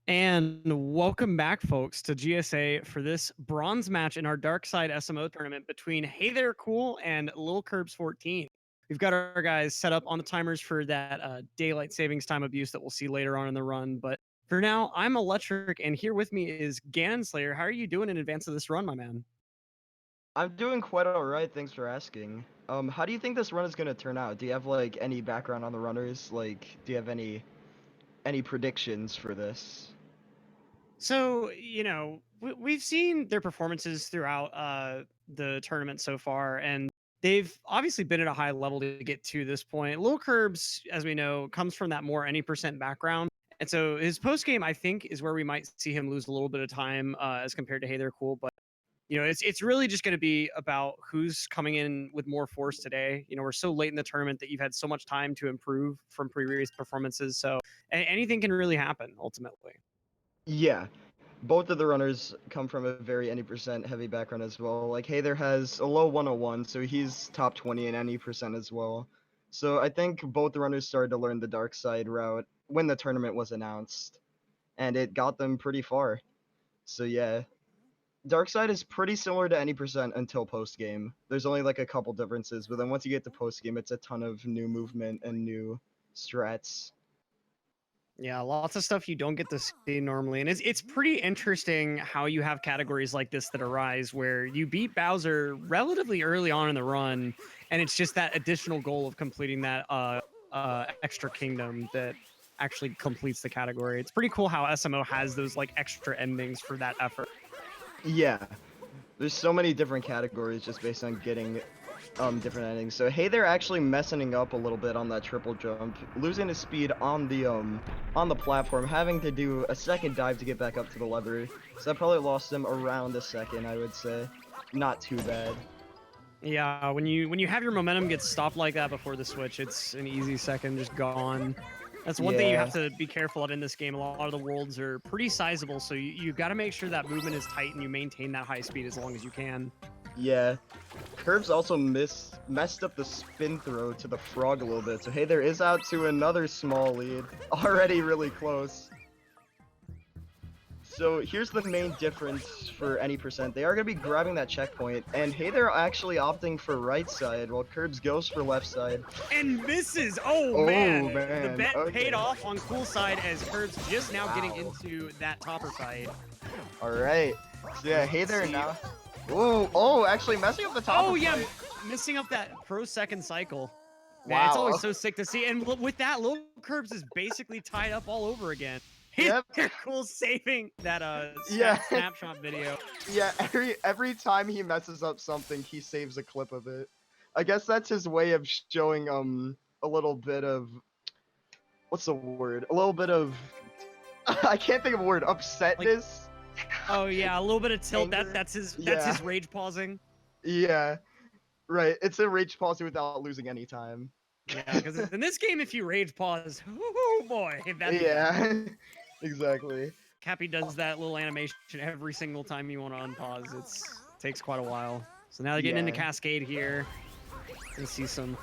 And welcome back, folks, to GSA for this bronze match in our Dark Side SMO tournament between Hey There Cool and LilKirbs14. We've got our guys set up on the timers for that daylight savings time abuse that we'll see later on in the run. But for now, I'm Electric, and here with me is Ganon Slayer. How are you doing in advance of this run, my man? I'm doing quite alright, thanks for asking. How do you think this run is gonna turn out? Do you have like any background on the runners? Like, do you have any predictions for this? So, we've seen their performances throughout the tournament so far, and they've obviously been at a high level to get to this point. Lil Curbs, as we know, comes from that more any percent background. And so his post game, I think, is where we might see him lose a little bit of time as compared to Hey They're Cool. But it's really just going to be about who's coming in with more force today. We're so late in the tournament that you've had so much time to improve from previous performances. So anything can really happen ultimately. Yeah, both of the runners come from a very any percent heavy background as well. Like, Hey there has a low 101, so he's top 20 in any percent as well. So I think both the runners started to learn the dark side route when the tournament was announced, and it got them pretty far. So yeah, Dark Side is pretty similar to any percent until post game. There's only like a couple differences, but then once you get to post game, it's a ton of new movement and new strats. Yeah, lots of stuff you don't get to see normally. And it's pretty interesting how you have categories like this that arise where you beat Bowser relatively early on in the run, and it's just that additional goal of completing that extra kingdom that actually completes the category. It's pretty cool how SMO has those like extra endings for that effort. Yeah, there's so many different categories just based on getting different endings. So Hey they're actually messing up a little bit on that triple jump, losing his speed on the platform, having to do a second dive to get back up to the lever. So that probably lost him around a second, I would say. Not too bad. Yeah, when you have your momentum get stopped like that before the switch, it's an easy second just gone. That's one thing you have Yeah. to be careful of in this game. A lot of the worlds are pretty sizable, so you've got to make sure that movement is tight and you maintain that high speed as long as you can. Yeah. Curbs also messed up the spin throw to the frog a little bit, so Hey there is out to another small lead. Already really close. So here's the main difference for any percent. They are going to be grabbing that checkpoint, and Hey there actually opting for right side, while Curbs goes for left side. And misses! Oh Oh, man! The man. bet paid Okay. off on cool side as Curbs just now getting Wow. into that topper fight. Alright. So yeah, Hey Let's there see. now. Oh, actually messing up the top. Oh yeah, missing up that pro second cycle. Man, it's Wow. always so sick to see. And with that, Lil Curbs is basically tied up all over again. Yep. They're cool saving that Yeah. snapshot video. Yeah, every time he messes up something, he saves a clip of it. I guess that's his way of showing a little bit of what's the word? A little bit of I can't think of a word. Upsetness. Oh yeah, a little bit of tilt. Anger? That's his Yeah. rage pausing. Yeah. Right. It's a rage pause without losing any time. Yeah, because in this game, if you rage pause, oh boy, that'd be bad. Yeah. Exactly. Cappy does that little animation every single time you want to unpause. It takes quite a while. So now they're getting into Yeah. Cascade here. Gonna see some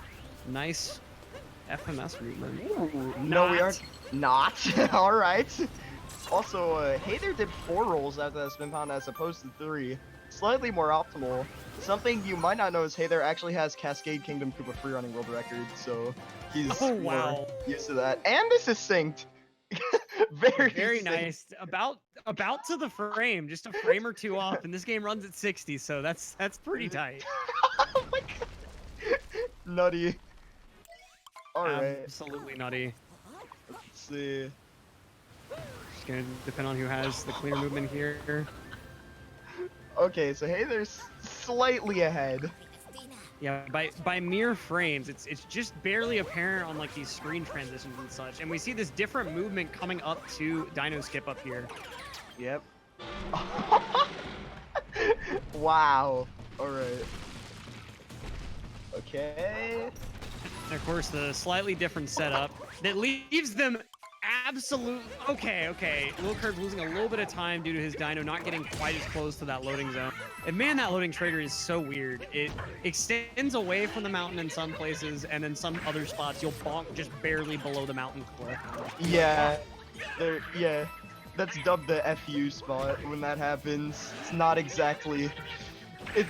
nice FMS movement. Ooh, no, we aren't. Not. All right. Also, Hey there did 4 rolls after that spin pound as opposed to 3. Slightly more optimal. Something you might not know is Hey there actually has Cascade Kingdom Koopa freerunning world record, so he's Oh more wow, used to that. And this is synced. Very synced. nice. About to the frame, just a frame or two off, and this game runs at 60, so that's pretty tight. Oh my god. Nutty. Alright. Absolutely nutty. Let's see. Just gonna depend on who has the clear movement here. Okay, so Hey there's slightly ahead. Yeah, by mere frames, it's just barely apparent on like these screen transitions and such. And we see this different movement coming up to Dino Skip up here. Yep. Wow. Alright. Okay. And of course, the slightly different setup that leaves them absolute. Okay. LilKirbs losing a little bit of time due to his Dino not getting quite as close to that loading zone. And man, that loading trader is so weird. It extends away from the mountain in some places, and in some other spots, you'll bonk just barely below the mountain cliff. Yeah. Yeah. that's dubbed the FU spot when that happens. It's not exactly. It,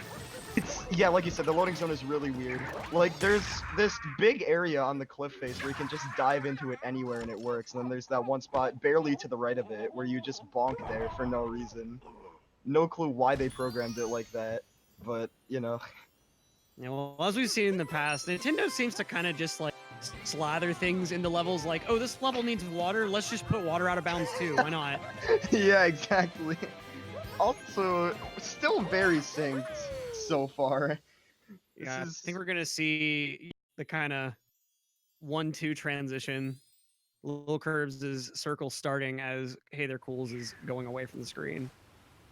it's yeah, like you said, the loading zone is really weird. Like there's this big area on the cliff face where you can just dive into it anywhere and it works. And then there's that one spot barely to the right of it where you just bonk there for no reason. No clue why they programmed it like that, but you know. Yeah, well, as we've seen in the past, Nintendo seems to kind of just like slather things into levels like, oh, this level needs water. Let's just put water out of bounds too. Why not? Yeah, exactly. Also, still very synced so far. Yeah, I think we're gonna see the kind of 1-2 transition. LilKirbs' circle starting as Hey There Cools is going away from the screen.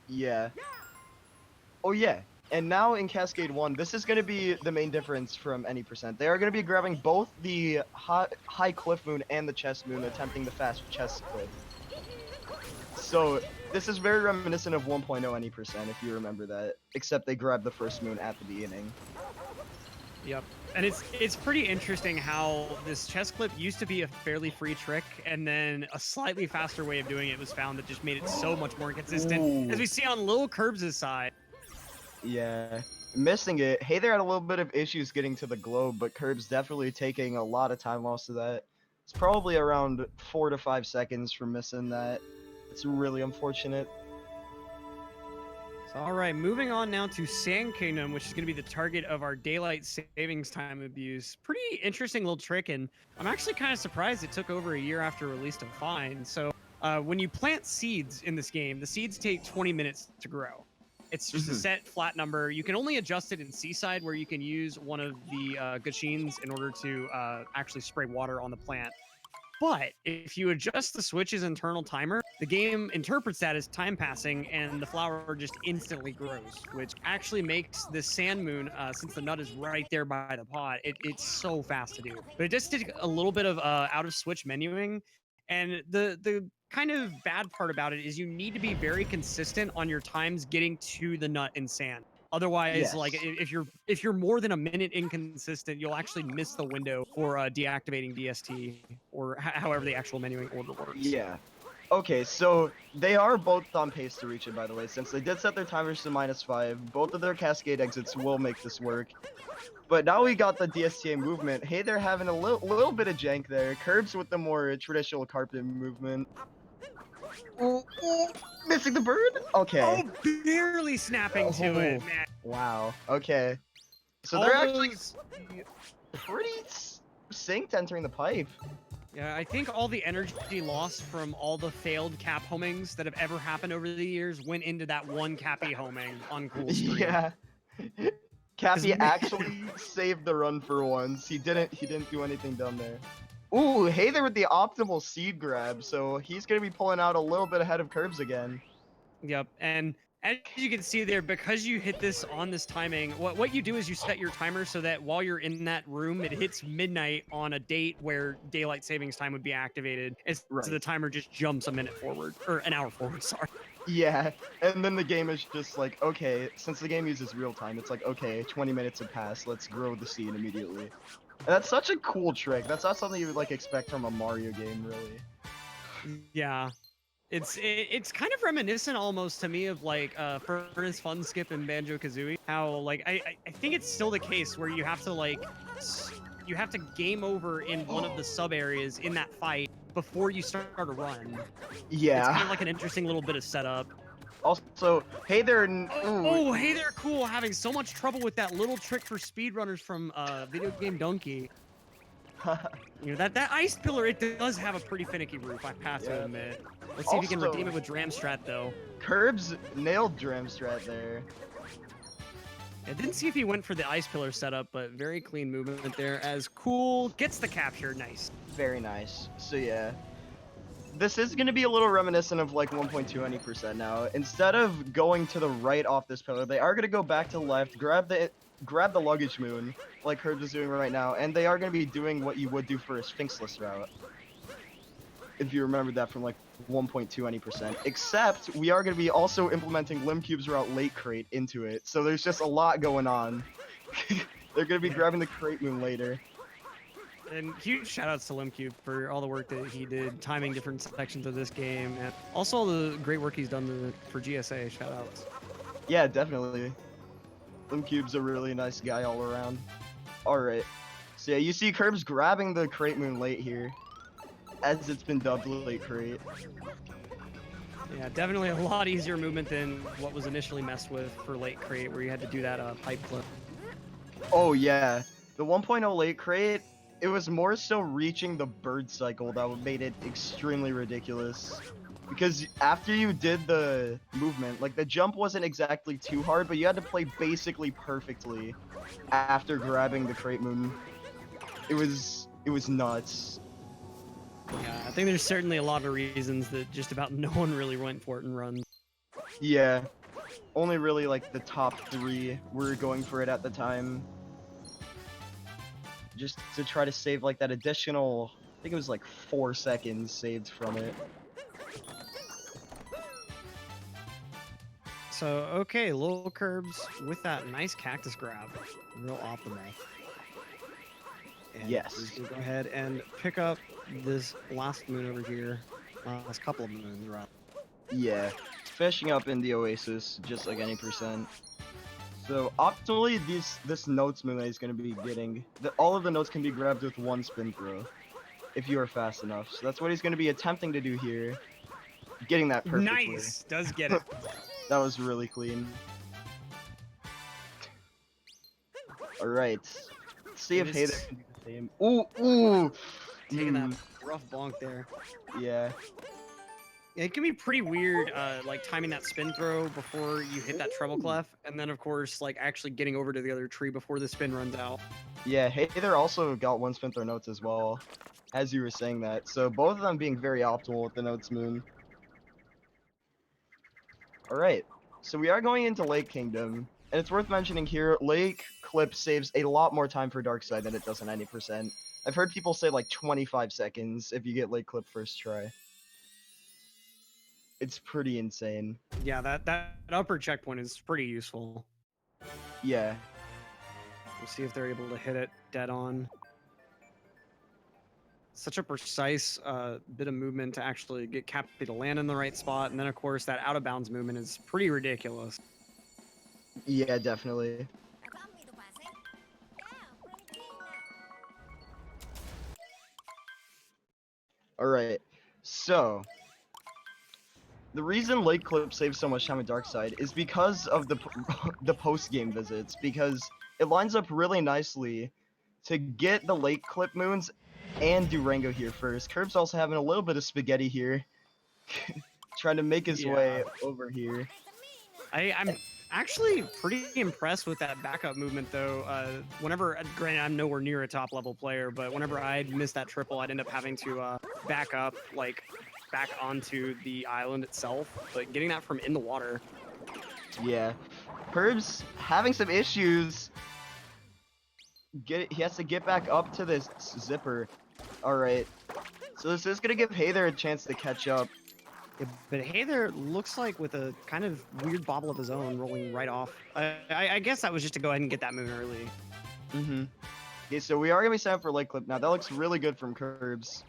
Yeah. Oh yeah. And now in Cascade 1, this is going to be the main difference from any percent. They are going to be grabbing both the high cliff moon and the chest moon, attempting the fast chest cliff. So this is very reminiscent of 1.0 any percent, if you remember that. Except they grabbed the first moon at the beginning. Yep. And it's pretty interesting how this chest clip used to be a fairly free trick, and then a slightly faster way of doing it was found that just made it so much more consistent. Ooh. As we see on LilKirbs' side. Yeah. Missing it. Hey, there had a little bit of issues getting to the globe, but Curbs definitely taking a lot of time loss to that. It's probably around 4 to 5 seconds for missing that. It's really unfortunate. So, all right, moving on now to Sand Kingdom, which is going to be the target of our daylight savings time abuse. Pretty interesting little trick, and I'm actually kind of surprised it took over a year after release to find. So when you plant seeds in this game, the seeds take 20 minutes to grow. It's just a set flat number. You can only adjust it in Seaside, where you can use one of the Gachines in order to actually spray water on the plant. But if you adjust the Switch's internal timer, the game interprets that as time passing, and the flower just instantly grows, which actually makes the Sand Moon, since the nut is right there by the pot, it's so fast to do. But it does take a little bit of out of Switch menuing, and the kind of bad part about it is you need to be very consistent on your times getting to the nut in sand. Otherwise, Yes. like if you're more than a minute inconsistent, you'll actually miss the window for deactivating DST or however the actual menuing order works. Yeah. Okay, so they are both on pace to reach it, by the way, since they did set their timers to -5. Both of their cascade exits will make this work. But now we got the DSTA movement. Hey, they're having a little bit of jank there. Curbs with the more traditional carpet movement. Ooh, missing the bird? Okay. Oh, barely snapping to it, man. Wow. Okay. So All they're those... actually pretty synced entering the pipe. Yeah, I think all the energy lost from all the failed cap homings that have ever happened over the years went into that one Cappy homing on Cool Screen. Yeah. Cappy actually saved the run for once. He didn't do anything down there. Ooh, hey there with the optimal seed grab, so he's gonna be pulling out a little bit ahead of Curbs again. Yep, and as you can see there, because you hit this on this timing, what you do is you set your timer so that while you're in that room, it hits midnight on a date where daylight savings time would be activated. So the timer just jumps a minute forward, or an hour forward, sorry. Yeah, and then the game is just like, okay, since the game uses real time, it's like, okay, 20 minutes have passed, let's grow the seed immediately. And that's such a cool trick. That's not something you would like expect from a Mario game, really. Yeah. It's kind of reminiscent almost to me of like Furnace Fun Skip and Banjo-Kazooie. How like I think it's still the case where you have to like you have to game over in one of the sub areas in that fight before you start a run. Yeah. It's kind of like an interesting little bit of setup. Also, hey there. Oh, hey there, cool. Having so much trouble with that little trick for speedrunners from Video Game Donkey. You know, that ice pillar, it does have a pretty finicky roof, I have to admit. Let's see if you can redeem it with Dramstrat, though. Curbs nailed Dramstrat there. I didn't see if he went for the ice pillar setup, but very clean movement there as Cool gets the capture. Nice. Very nice. So yeah. This is going to be a little reminiscent of like 1.2 any percent now. Instead of going to the right off this pillar, they are going to go back to the left, grab the luggage moon, like Curbs is doing right now, and they are going to be doing what you would do for a Sphinxless route. If you remember that from like 1.2 any percent. Except, we are going to be also implementing LilKirbs route late crate into it, so there's just a lot going on. They're going to be grabbing the crate moon later. And huge shout outs to LilKirbs for all the work that he did timing different sections of this game, and also all the great work he's done for GSA. Shout outs. Yeah, definitely. LilKirbs a really nice guy all around. Alright. So yeah, you see Curbs grabbing the crate moon late here, as it's been dubbed late crate. Yeah, definitely a lot easier movement than what was initially messed with for late crate, where you had to do that pipe flip. Oh yeah, the 1.0 late crate, it was more so reaching the bird cycle that made it extremely ridiculous. Because after you did the movement, like the jump wasn't exactly too hard, but you had to play basically perfectly after grabbing the crate moon. It was nuts. Yeah, I think there's certainly a lot of reasons that just about no one really went for it in runs. Yeah, only really like the top 3 were going for it at the time. Just to try to save like that additional, I think it was like 4 seconds saved from it. So, okay, LilKirbs with that nice cactus grab. Real optimal. And Yes. we'll go ahead and pick up this last moon over here. Last couple of moons, rather. Yeah, finishing up in the Oasis, just like any percent. So optimally, this notes moon that he's going to be getting, all of the notes can be grabbed with 1 spin throw, if you are fast enough. So that's what he's going to be attempting to do here, getting that perfectly. Nice! Does get it. That was really clean. Alright, let's see if Hayden can do the same. Ooh! Taking that rough bonk there. Yeah. It can be pretty weird, like timing that spin throw before you hit that treble clef, and then of course, like actually getting over to the other tree before the spin runs out. Yeah, Hayther also got 1 spin throw notes as well, as you were saying that. So both of them being very optimal with the notes moon. Alright, so we are going into Lake Kingdom, and it's worth mentioning here, Lake Clip saves a lot more time for Darkside than it does in 90%. I've heard people say like 25 seconds if you get Lake Clip first try. It's pretty insane. Yeah, that upper checkpoint is pretty useful. Yeah. We'll see if they're able to hit it dead on. Such a precise bit of movement to actually get Cappy to land in the right spot, and then of course that out of bounds movement is pretty ridiculous. Yeah, definitely. Alright, so the reason Lake Clip saves so much time in Darkside is because of the post-game visits, because it lines up really nicely to get the Lake Clip moons and Durango here first. Curbs also having a little bit of spaghetti here, trying to make his way over here. I'm actually pretty impressed with that backup movement, though. Whenever, granted, I'm nowhere near a top level player, but whenever I'd miss that triple, I'd end up having to back up, like back onto the island itself. But getting that from in the water. Yeah, Curbs having some issues. He has to get back up to this zipper. All right, so this is gonna give Hayther a chance to catch up. Yeah, but Hayther looks like with a kind of weird bobble of his own rolling right off. I guess that was just to go ahead and get that moon early. Mm-hmm. Okay, so we are gonna be set up for Lake Clip now. That looks really good from Curbs.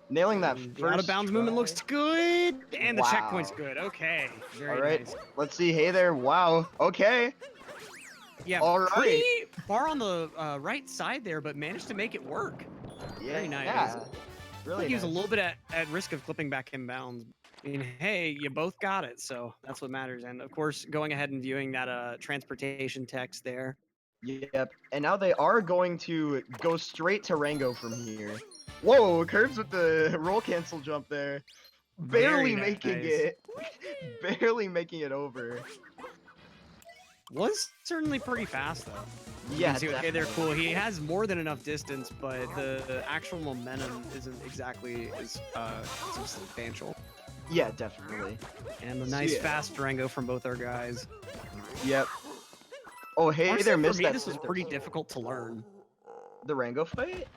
Nailing that first out of bounds movement looks good, and the Wow. checkpoint's good. Okay, very All right, nice. let's see. Hey there. Wow. Okay. Yeah, All right. pretty far on the right side there, but managed to make it work. Yeah. Very nice. Yeah. Really. I think he was a nice. little bit at risk of clipping back in bounds. I mean, hey, you both got it, so that's what matters. And of course, going ahead and viewing that transportation text there. Yep. And now they are going to go straight to Rango from here. Whoa, Curbs with the roll cancel jump there. Barely Very making nice. it. Barely making it over. Was certainly pretty fast though. Yeah. Okay, they're cool. He has more than enough distance, but the actual momentum isn't exactly as substantial. Yeah, definitely. And the nice fast Durango from both our guys. Yep. Oh, hey Honestly, there, for missed me, that. this was pretty difficult to learn. The Rango fight?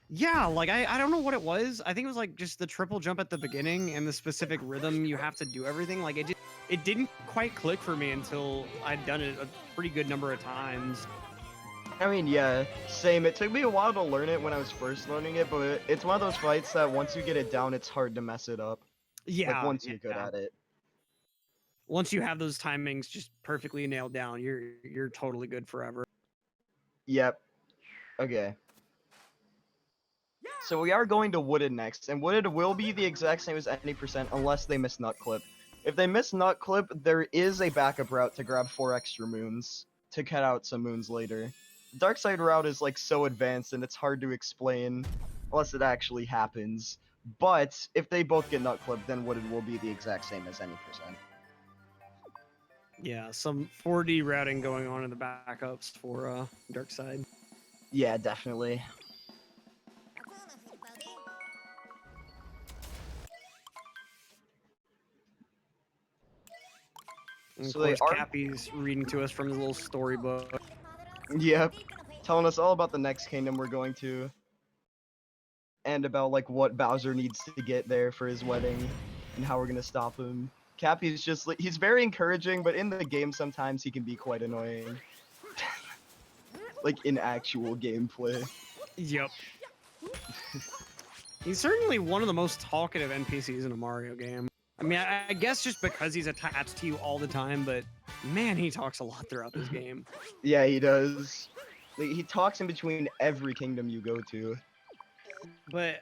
Yeah, like I don't know what it was. I think it was like just the triple jump at the beginning and the specific rhythm you have to do everything. Like it didn't quite click for me until I'd done it a pretty good number of times. I mean, yeah, same. It took me a while to learn it when I was first learning it, but it's one of those fights that once you get it down, it's hard to mess it up. Like, Yeah, once you're good yeah. at it. Once you have those timings just perfectly nailed down, you're totally good forever. Yep. Okay. So we are going to Wooded next, and Wooded will be the exact same as any percent unless they miss Nut Clip. If they miss Nut Clip, there is a backup route to grab 4 extra moons to cut out some moons later. The Dark Side route is like so advanced and it's hard to explain unless it actually happens. But if they both get Nut Clip, then Wooded will be the exact same as any percent. Yeah, some 4D routing going on in the backups for Dark Side. Yeah, definitely. And of So they course, are. Cappy's reading to us from his little storybook. Yep. Telling us all about the next kingdom we're going to. And about like what Bowser needs to get there for his wedding and how we're gonna stop him. Cappy's just like, he's very encouraging, but in the game sometimes he can be quite annoying. Like in actual gameplay. Yep. He's certainly one of the most talkative NPCs in a Mario game. I mean, I guess just because he's attached to you all the time, but man, he talks a lot throughout this game. Yeah, he does. Like, he talks in between every kingdom you go to. But,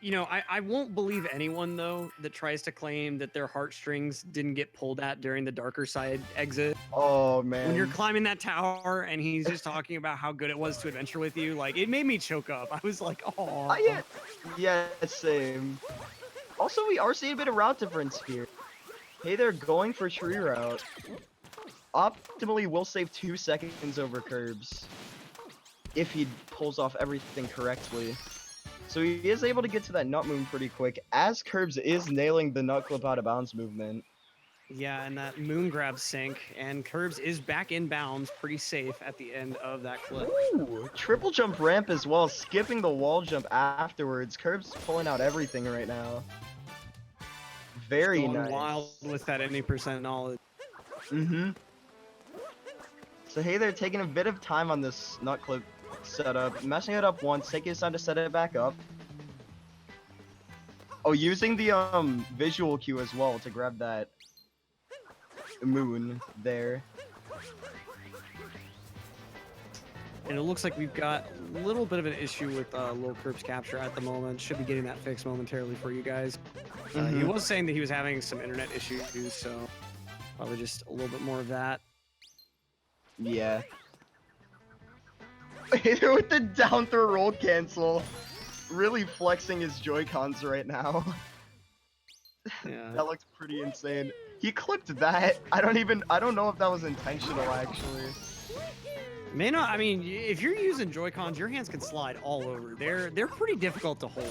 you know, I won't believe anyone, though, that tries to claim that their heartstrings didn't get pulled at during the darker side exit. Oh, man. When you're climbing that tower and he's just talking about how good it was to adventure with you, like, it made me choke up. I was like, oh. Yeah, same. Also, we are seeing a bit of route difference here. Hey, they're going for tree route. Optimally, will save 2 seconds over Curbs if he pulls off everything correctly. So he is able to get to that Nut Moon pretty quick, as Curbs is nailing the Nut Clip out of bounds movement. Yeah, and that moon grab sync, and Curbs is back in bounds, pretty safe at the end of that clip. Ooh, triple jump ramp as well, skipping the wall jump afterwards. Curbs pulling out everything right now. Very Going nice. wild with that any percent knowledge. Mm-hmm. So hey, they're taking a bit of time on this Nut Clip setup, messing it up once, taking his time to set it back up. Oh, using the visual cue as well to grab that moon there. And it looks like we've got a little bit of an issue with LilKirbs capture at the moment. Should be getting that fixed momentarily for you guys. He was saying that he was having some internet issues, so probably just a little bit more of that. Yeah. With the down throw roll cancel. Really flexing his Joy-Cons right now. Yeah. That looks pretty insane. He clipped that. I don't know if that was intentional actually. May not. I mean, if you're using Joy-Cons, your hands can slide all over. They're pretty difficult to hold.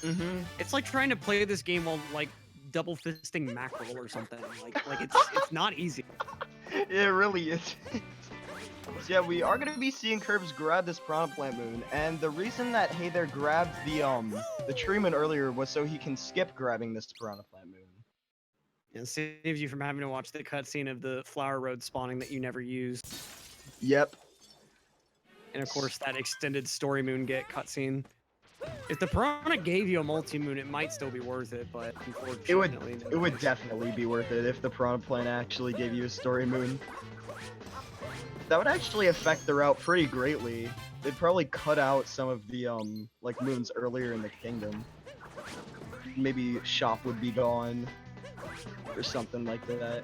Mm-hmm. It's like trying to play this game while like double fisting mackerel or something. Like it's not easy. It really is. So yeah, we are gonna be seeing Curbs grab this Piranha Plant Moon, and the reason that Hey There grabbed the Tree Moon earlier was so he can skip grabbing this Piranha Plant Moon. It saves you from having to watch the cutscene of the Flower Road spawning that you never used. Yep. And of course, that extended Story Moon get cutscene. If the Piranha gave you a multi-moon, it might still be worth it, but unfortunately... It would definitely be worth it if the Piranha Plant actually gave you a Story Moon. That would actually affect the route pretty greatly. They'd probably cut out some of the, like, moons earlier in the kingdom. Maybe Shop would be gone, or something like that.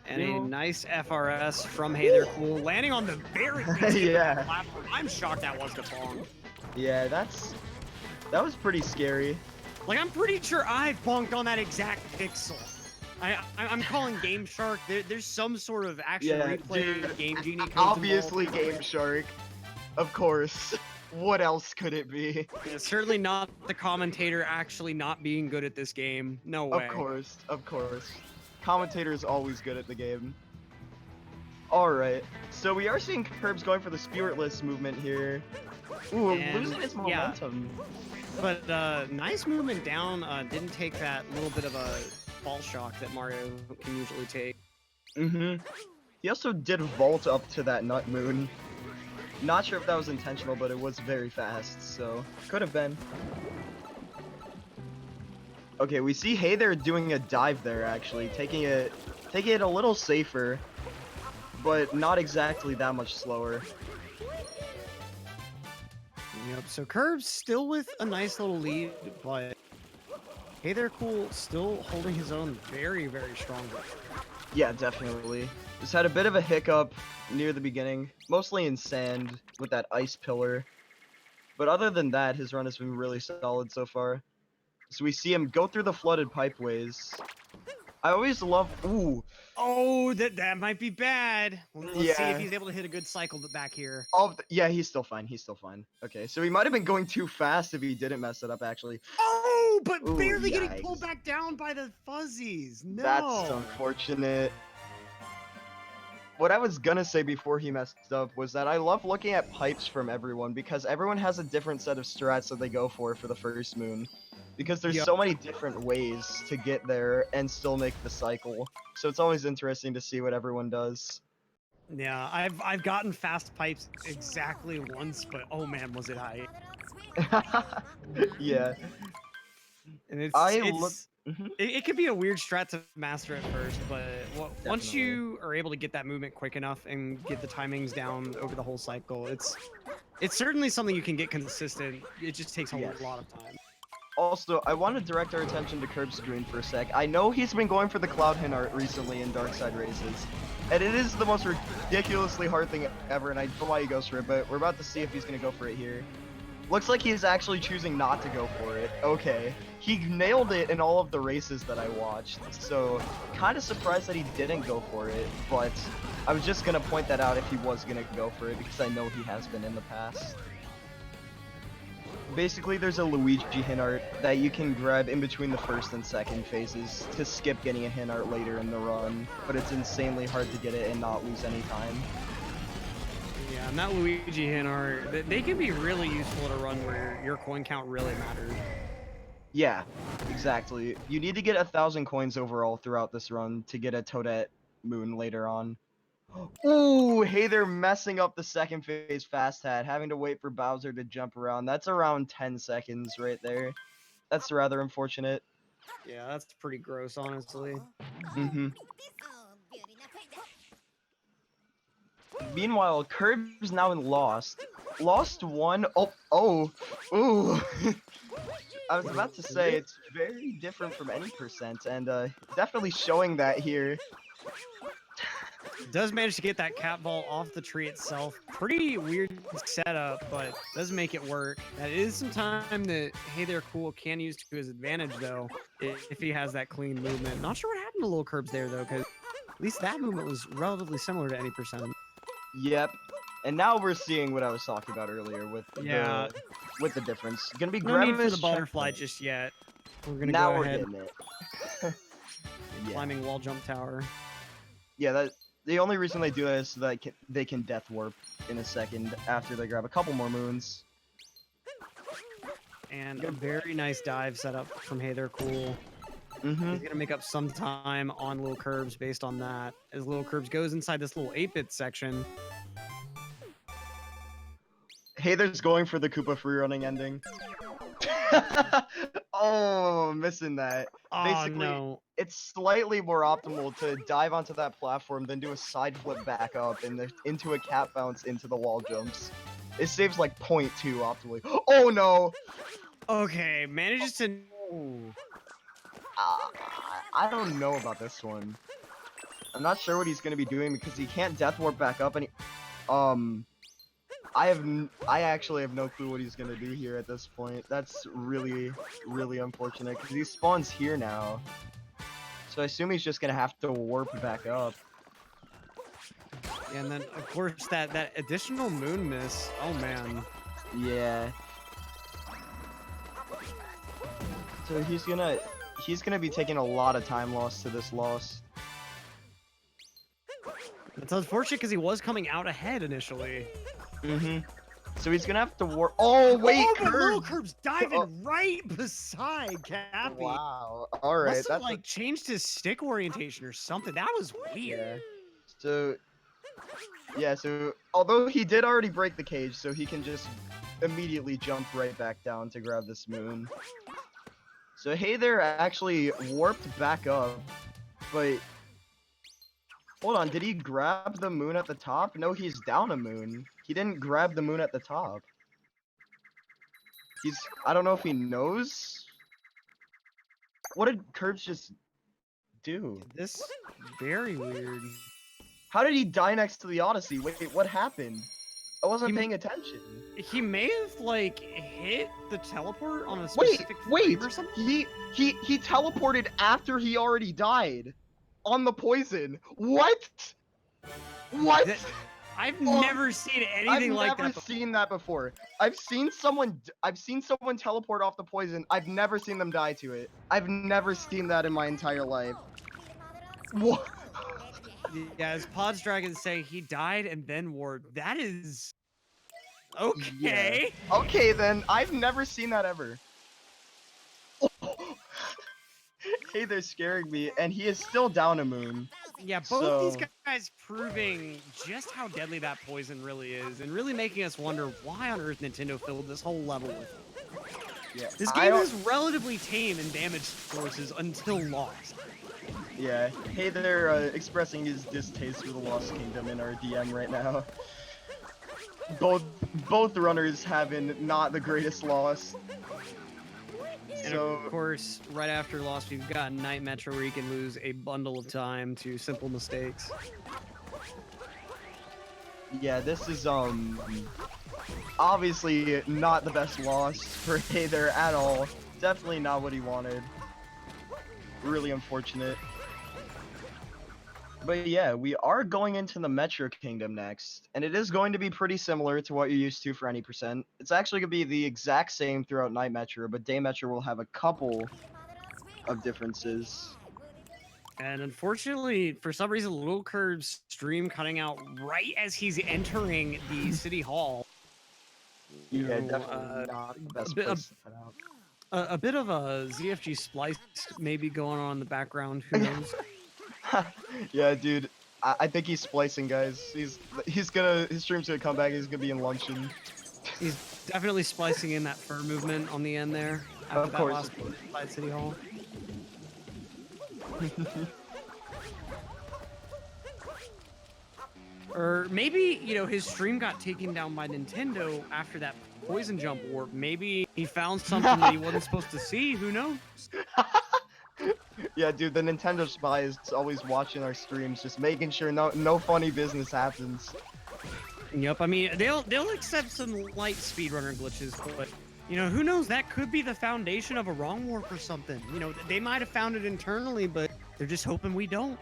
And a nice FRS from Hey There Cool, landing on the very yeah. platform. I'm shocked that wasn't a bong. Yeah, that was pretty scary. Like, I'm pretty sure I've bonked on that exact pixel. I'm calling Game Shark. There's some sort of action replay dude, Game Genie code. Obviously Game Shark. Of course. What else could it be? Yeah, certainly not the commentator actually not being good at this game. No way. Of course. Commentator is always good at the game. Alright, so we are seeing Curbs going for the Spiritless movement here. Ooh, losing his momentum. Yeah. But nice movement down. Didn't take that little bit of a fall shock that Mario can usually take. Mm-hmm. He also did vault up to that Nut Moon. Not sure if that was intentional, but it was very fast, so could have been. Okay, we see Hey there doing a dive there, actually, taking it a little safer, but not exactly that much slower. Yep. So Curbs still with a nice little lead, but Hey there, Cool still holding his own very, very strongly. Yeah, definitely. Just had a bit of a hiccup near the beginning, mostly in sand with that ice pillar. But other than that, his run has been really solid so far. So we see him go through the flooded pipeways. I always love. Ooh, Oh, that might be bad. Let's see if yeah. he's able to hit a good cycle back here. Oh, yeah, he's still fine. He's still fine. Okay, so he might have been going too fast if he didn't mess it up, actually. Oh, but Ooh, barely getting pulled yikes. back down by the fuzzies. That's No. unfortunate. What I was gonna say before he messed up was that I love looking at pipes from everyone because everyone has a different set of strats that they go for the first moon. Because there's Yep. so many different ways to get there and still make the cycle. So it's always interesting to see what everyone does. Yeah, I've gotten fast pipes exactly once, but oh man, was it high. Yeah. And it's I look. it's Mhm, it could be a weird strat to master at first, but once definitely. you are able to get that movement quick enough and get the timings down over the whole cycle, it's certainly something you can get consistent. It just takes a Yes. lot of time. Also, I want to direct our attention to Curb Screen for a sec. I know he's been going for the Cloud Hin art recently in Dark Side races, and it is the most ridiculously hard thing ever, and I don't know why he goes for it, but we're about to see if he's going to go for it here. Looks like he's actually choosing not to go for it. Okay. He nailed it in all of the races that I watched, so kind of surprised that he didn't go for it, but I was just going to point that out if he was going to go for it, because I know he has been in the past. Basically, there's a Luigi hin art that you can grab in between the first and second phases to skip getting a hin art later in the run, but it's insanely hard to get it and not lose any time. Yeah, and that Luigi hint they can be really useful at a run where your coin count really matters. Yeah, exactly. You need to get 1,000 coins overall throughout this run to get a Toadette moon later on. Ooh, hey, they're messing up the second phase fast hat, having to wait for Bowser to jump around. That's around 10 seconds right there. That's rather unfortunate. Yeah, that's pretty gross, honestly. Mm-hmm. Meanwhile, Curb's now in Lost. Lost 1. Oh, ooh. I was about to say, it's very different from any percent, and definitely showing that here. Does manage to get that cat ball off the tree itself. Pretty weird setup, but does make it work. That is some time that Hey There Cool can use to his advantage, though, if he has that clean movement. Not sure what happened to LilKirbs there, though, because at least that movement was relatively similar to any percent. Yep. And now we're seeing what I was talking about earlier Yeah, with the difference. Gonna be no need grabbing for the his butterfly checkpoint. just yet. We're gonna Now go we're ahead getting it. Yeah. climbing wall jump tower. Yeah, that the only reason they do that is so that they can death warp in a second after they grab a couple more moons. And a very nice dive setup from Hey There Cool. Mm-hmm. He's gonna make up some time on LilKirbs based on that. As LilKirbs goes inside this little 8-bit section. Hey, there's going for the Koopa free running ending. Oh, missing that. Oh Basically, no. it's slightly more optimal to dive onto that platform than do a side flip back up and into a cat bounce into the wall jumps. It saves like 0.2 optimally. Oh no! Okay, manages to. Ooh. I don't know about this one. I'm not sure what he's gonna be doing because he can't death warp back up and I actually have no clue what he's gonna do here at this point. That's really, really unfortunate because he spawns here now. So I assume he's just gonna have to warp back up. And then of course that additional moon miss. Oh man. Yeah. So he's gonna be taking a lot of time loss to this loss. It's unfortunate because he was coming out ahead initially. Mm-hmm. So he's gonna have to warp. Oh wait, Oh, but Curb! LilKirbs diving right beside Cappy. Wow. All right. Must have That's like changed his stick orientation or something. That was weird. yeah. So Yeah, so although he did already break the cage, so he can just immediately jump right back down to grab this moon. So Hey There actually warped back up, but hold on, did he grab the moon at the top? No, he's down a moon. He didn't grab the moon at the top. I don't know if he knows. What did Curbs just do? This very weird. How did he die next to the Odyssey? Wait, what happened? I wasn't He- paying attention. He may have like hit the teleport on a Wait, specific wait! frame or something. He teleported after he already died on the poison. What? What? I've Oh, never seen anything like that. I've never seen that before. I've seen someone teleport off the poison. I've never seen them die to it. I've never seen that in my entire life. What? Yeah, as Pod's Dragon say, he died and then warped. That is okay. Yeah. Okay then, I've never seen that ever. Hey, they're scaring me, and he is still down a moon. Yeah, both these guys proving just how deadly that poison really is, and really making us wonder why on earth Nintendo filled this whole level with it. Yeah, This game is relatively tame in damage sources until Lost. Yeah, Hey they're expressing his distaste for the Lost Kingdom in our DM right now. Both runners having not the greatest loss. And of course, right after Lost, we've got Night Metro where you can lose a bundle of time to simple mistakes. Yeah, this is obviously not the best loss for Hey there at all. Definitely not what he wanted. Really unfortunate. But yeah, we are going into the Metro Kingdom next, and it is going to be pretty similar to what you're used to for any percent. It's actually going to be the exact same throughout Night Metro, but Day Metro will have a couple of differences. And unfortunately, for some reason, LilKirbs' stream cutting out right as he's entering the city hall. Yeah, definitely not the best place to cut out. A bit of a ZFG splice maybe going on in the background. Who knows? Yeah, dude. I think he's splicing, guys. His stream's gonna come back. He's gonna be in luncheon. He's definitely splicing in that fur movement on the end there. Of course. Inside City Hall. Or maybe, you know, his stream got taken down by Nintendo after that poison jump warp. Maybe he found something that he wasn't supposed to see. Who knows? Yeah, dude, the Nintendo spy is always watching our streams, just making sure no funny business happens. Yep, I mean, they'll accept some light speedrunner glitches, but, you know, who knows? That could be the foundation of a wrong warp or something. You know, they might have found it internally, but they're just hoping we don't.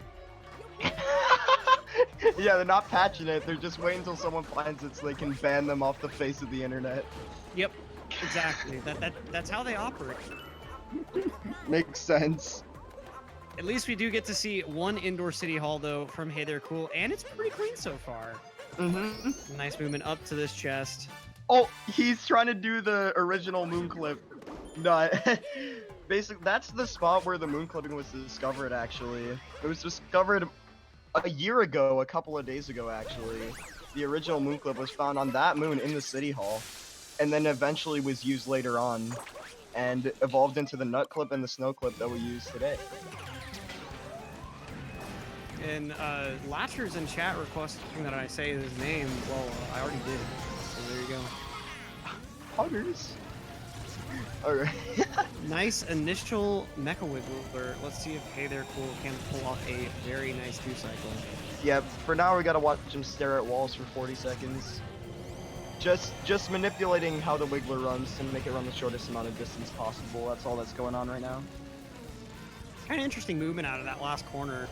Yeah, they're not patching it. They're just waiting until someone finds it so they can ban them off the face of the internet. Yep, exactly. That's how they operate. Makes sense. At least we do get to see one indoor city hall, though, from Hey There Cool, and it's pretty clean so far. Mm-hmm. Nice movement up to this chest. Oh, he's trying to do the original moon clip. No, basically, that's the spot where the moon clipping was discovered, actually. It was discovered a year ago, a couple of days ago, actually. The original moon clip was found on that moon in the city hall, and then eventually was used later on, and evolved into the nut clip and the snow clip that we use today. And Latcher's in chat requesting that I say his name. Well, I already did. So there you go. Huggers. Alright. Nice initial Mecha Wiggler. Let's see if Hey There Cool can pull off a very nice 2-cycle. Yeah, for now we gotta watch him stare at walls for 40 seconds. Just manipulating how the Wiggler runs to make it run the shortest amount of distance possible. That's all that's going on right now. Kind of interesting movement out of that last corner.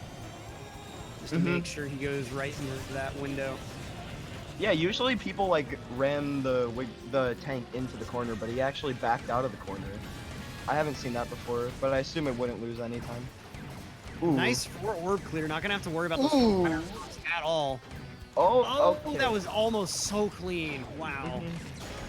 Just to make sure he goes right into that window. Yeah, usually people like ram the tank into the corner, but he actually backed out of the corner. I haven't seen that before, but I assume it wouldn't lose any time. Ooh. Nice 4 orb clear. Not gonna have to worry about those at all. Oh, okay. That was almost so clean. Wow.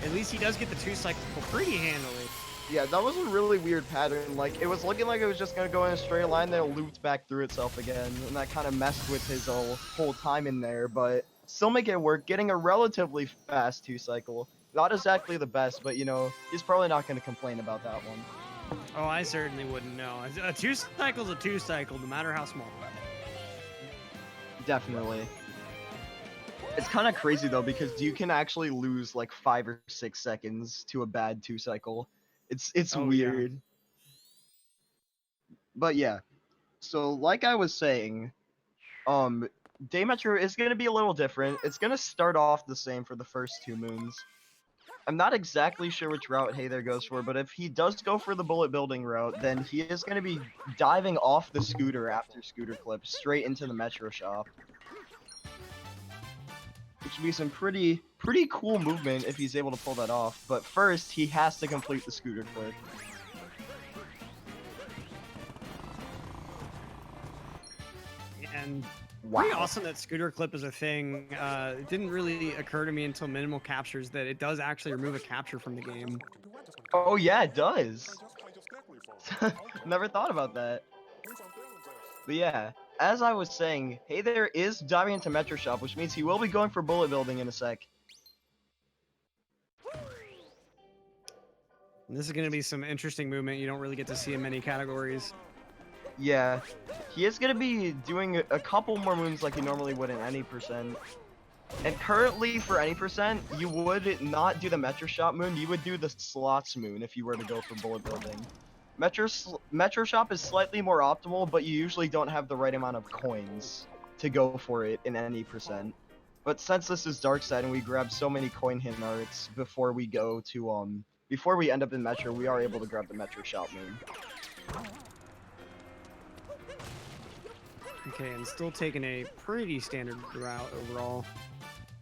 At least he does get the 2-cycle pretty handily. Yeah, that was a really weird pattern. Like, it was looking like it was just gonna go in a straight line, then it looped back through itself again, and that kind of messed with his whole time in there, but still making it work, getting a relatively fast 2-cycle. Not exactly the best, but he's probably not going to complain about that one. Oh, I certainly wouldn't know. A 2-cycle's a 2-cycle, no matter how small. Definitely. It's kind of crazy though, because you can actually lose like 5 or 6 seconds to a bad 2-cycle. It's Oh yeah. weird. But yeah. So like I was saying, Day Metro is going to be a little different. It's going to start off the same for the first 2 moons. I'm not exactly sure which route Hey There goes for, but if he does go for the bullet building route, then he is going to be diving off the scooter after scooter clip straight into the Metro shop. Which would be some pretty cool movement if he's able to pull that off. But first, he has to complete the scooter clip. And Wow. pretty awesome that scooter clip is a thing. It didn't really occur to me until minimal captures that it does actually remove a capture from the game. Oh yeah, it does. Never thought about that. But yeah, as I was saying, Hey There is diving into Metro Shop, which means he will be going for bullet building in a sec. And this is going to be some interesting movement you don't really get to see in many categories. Yeah, he is going to be doing a couple more moves like he normally would in any percent. And currently for any percent, you would not do the Metro Shop moon, you would do the slots moon if you were to go for bullet building. Metro Shop is slightly more optimal, but you usually don't have the right amount of coins to go for it in any percent. But since this is Dark Side and we grab so many coin hidden arts before we go to before we end up in Metro, we are able to grab the Metro Shop moon. Okay, and still taking a pretty standard route overall.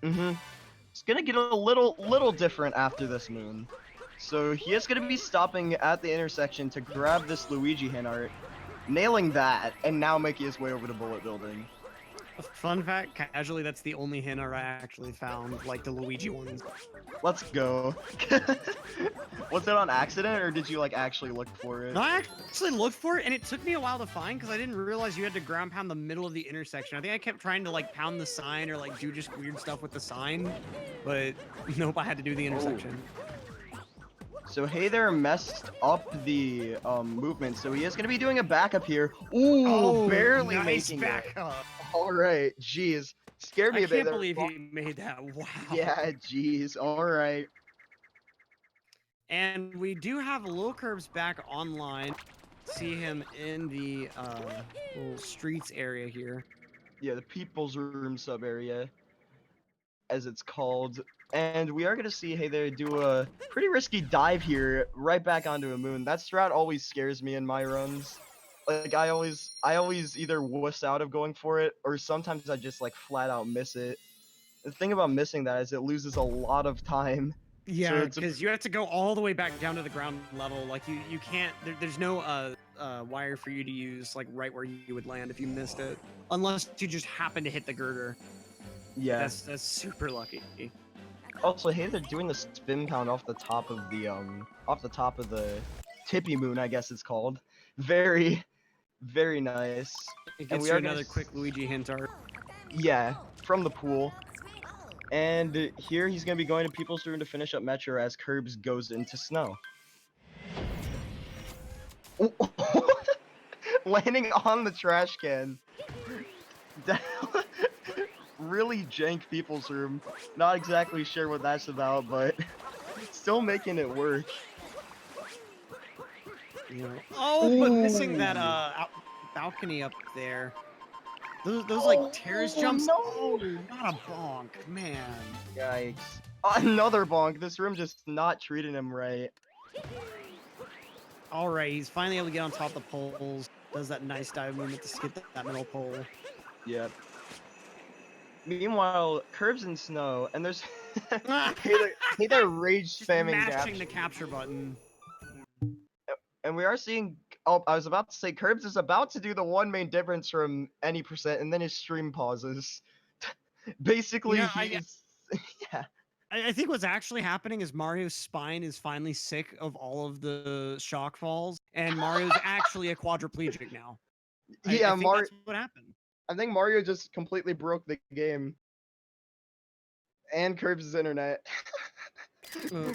It's gonna get a little different after this moon. So he is gonna be stopping at the intersection to grab this Luigi hint art, nailing that, and now making his way over to bullet building. Fun fact, casually, that's the only hint I actually found, like the Luigi ones. Let's go. Was it on accident, or did you like actually look for it? No, I actually looked for it, and it took me a while to find because I didn't realize you had to ground pound the middle of the intersection. I think I kept trying to like pound the sign or like do just weird stuff with the sign, but nope, I had to do the intersection. So Hey There messed up the movement, so he is gonna be doing a backup here. Ooh, barely nice making backup. it. All right, jeez, scared me I a bit. can't believe he made that. Wow. Yeah, jeez. All right. And we do have LilKirbs back online. See him in the little streets area here. Yeah, the People's Room sub area, as it's called. And we are going to see Hey There do a pretty risky dive here, right back onto a moon. That strat always scares me in my runs. Like, I always either wuss out of going for it, or sometimes I just, like, flat out miss it. The thing about missing that is it loses a lot of time. Yeah, because you have to go all the way back down to the ground level. Like, you can't, there's no wire for you to use, like, right where you would land if you missed it. Unless you just happen to hit the girder. Yeah. That's super lucky. Also, hey, they're doing the spin pound off the top of the tippy moon, I guess it's called. Very, very nice. It gets you another quick Luigi hint art. Yeah, from the pool. And here he's gonna be going to People's Room to finish up Metro as Curbs goes into snow. Landing on the trash can. Really jank People's Room. Not exactly sure what that's about, but still making it work. Oh, but missing that balcony up there. Those like terrace jumps. No. Oh, not a bonk, man. Yikes. Another bonk. This room just not treating him right. All right, he's finally able to get on top of the poles. Does that nice dive movement to skip that middle pole. Yep. Meanwhile, Curbs in snow, and there's hey there rage spamming mashing the capture button. And we are seeing. Oh, I was about to say Curbs is about to do the one main difference from any percent, and then his stream pauses. Basically, he's yeah. I think what's actually happening is Mario's spine is finally sick of all of the shock falls, and Mario's actually a quadriplegic now. Yeah, I think that's what happened. I think Mario just completely broke the game. And Curbs' internet.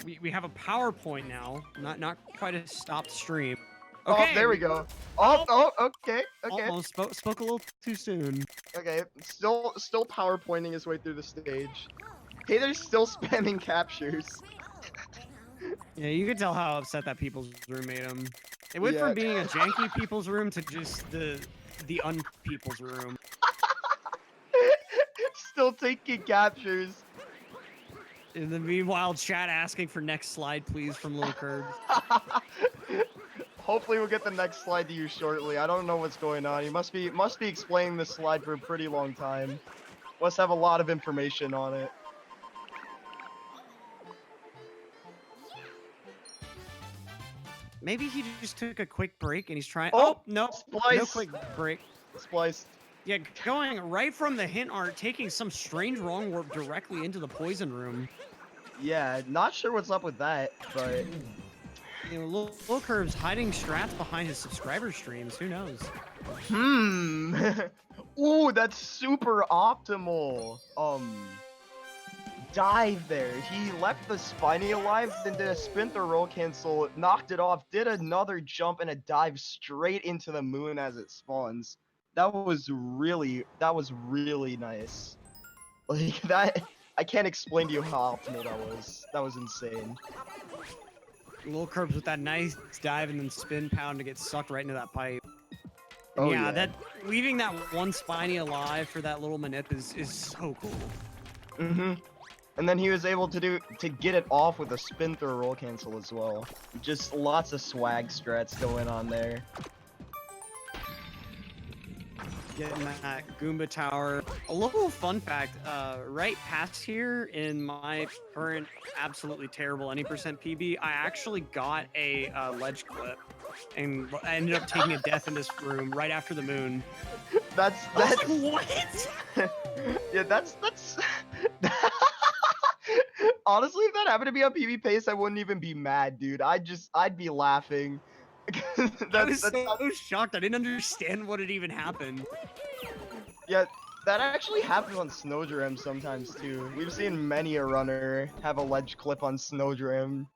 We have a PowerPoint now, not quite a stopped stream. Oh, Okay, there we go. Oh, okay, okay, almost spoke a little too soon. okay. Still PowerPointing his way through the stage. Hey, they're still spamming captures. Yeah, you could tell how upset that people's room made him. It went Yeah. from being a janky people's room to just the unpeople's room. Still taking captures. In the meanwhile, chat asking for next slide, please, from LilKirbs. Hopefully we'll get the next slide to you shortly. I don't know what's going on. He must be explaining this slide for a pretty long time. Must have a lot of information on it. Maybe he just took a quick break and he's trying. Oh, Oh, no, splice. no quick break. Spliced. Yeah, going right from the hint art, taking some strange wrong warp directly into the poison room. Yeah, not sure what's up with that, but You know, LilKirbs hiding strats behind his subscriber streams. Who knows? Ooh, that's super optimal. Dive there. He left the spiny alive, then did a spin through roll cancel, knocked it off, did another jump and a dive straight into the moon as it spawns. That was really nice. Like that, I can't explain to you how optimal that was. That was insane. LilKirbs with that nice dive and then spin pound to get sucked right into that pipe. And Oh, yeah, yeah. that leaving that one spiny alive for that little manip is so cool. And then he was able to get it off with a spin through roll cancel as well. Just lots of swag strats going on there. Getting that Goomba Tower. A little fun fact, right past here in my current absolutely terrible any percent PB, I actually got a ledge clip. And I ended up taking a death in this room right after the moon. That's What? yeah, that's honestly, if that happened to me on PB Pace, I wouldn't even be mad, dude. I'd be laughing. I was so shocked. I didn't understand what had even happened. Yeah, that actually happens on Snowdram sometimes too. We've seen many a runner have a ledge clip on Snowdram.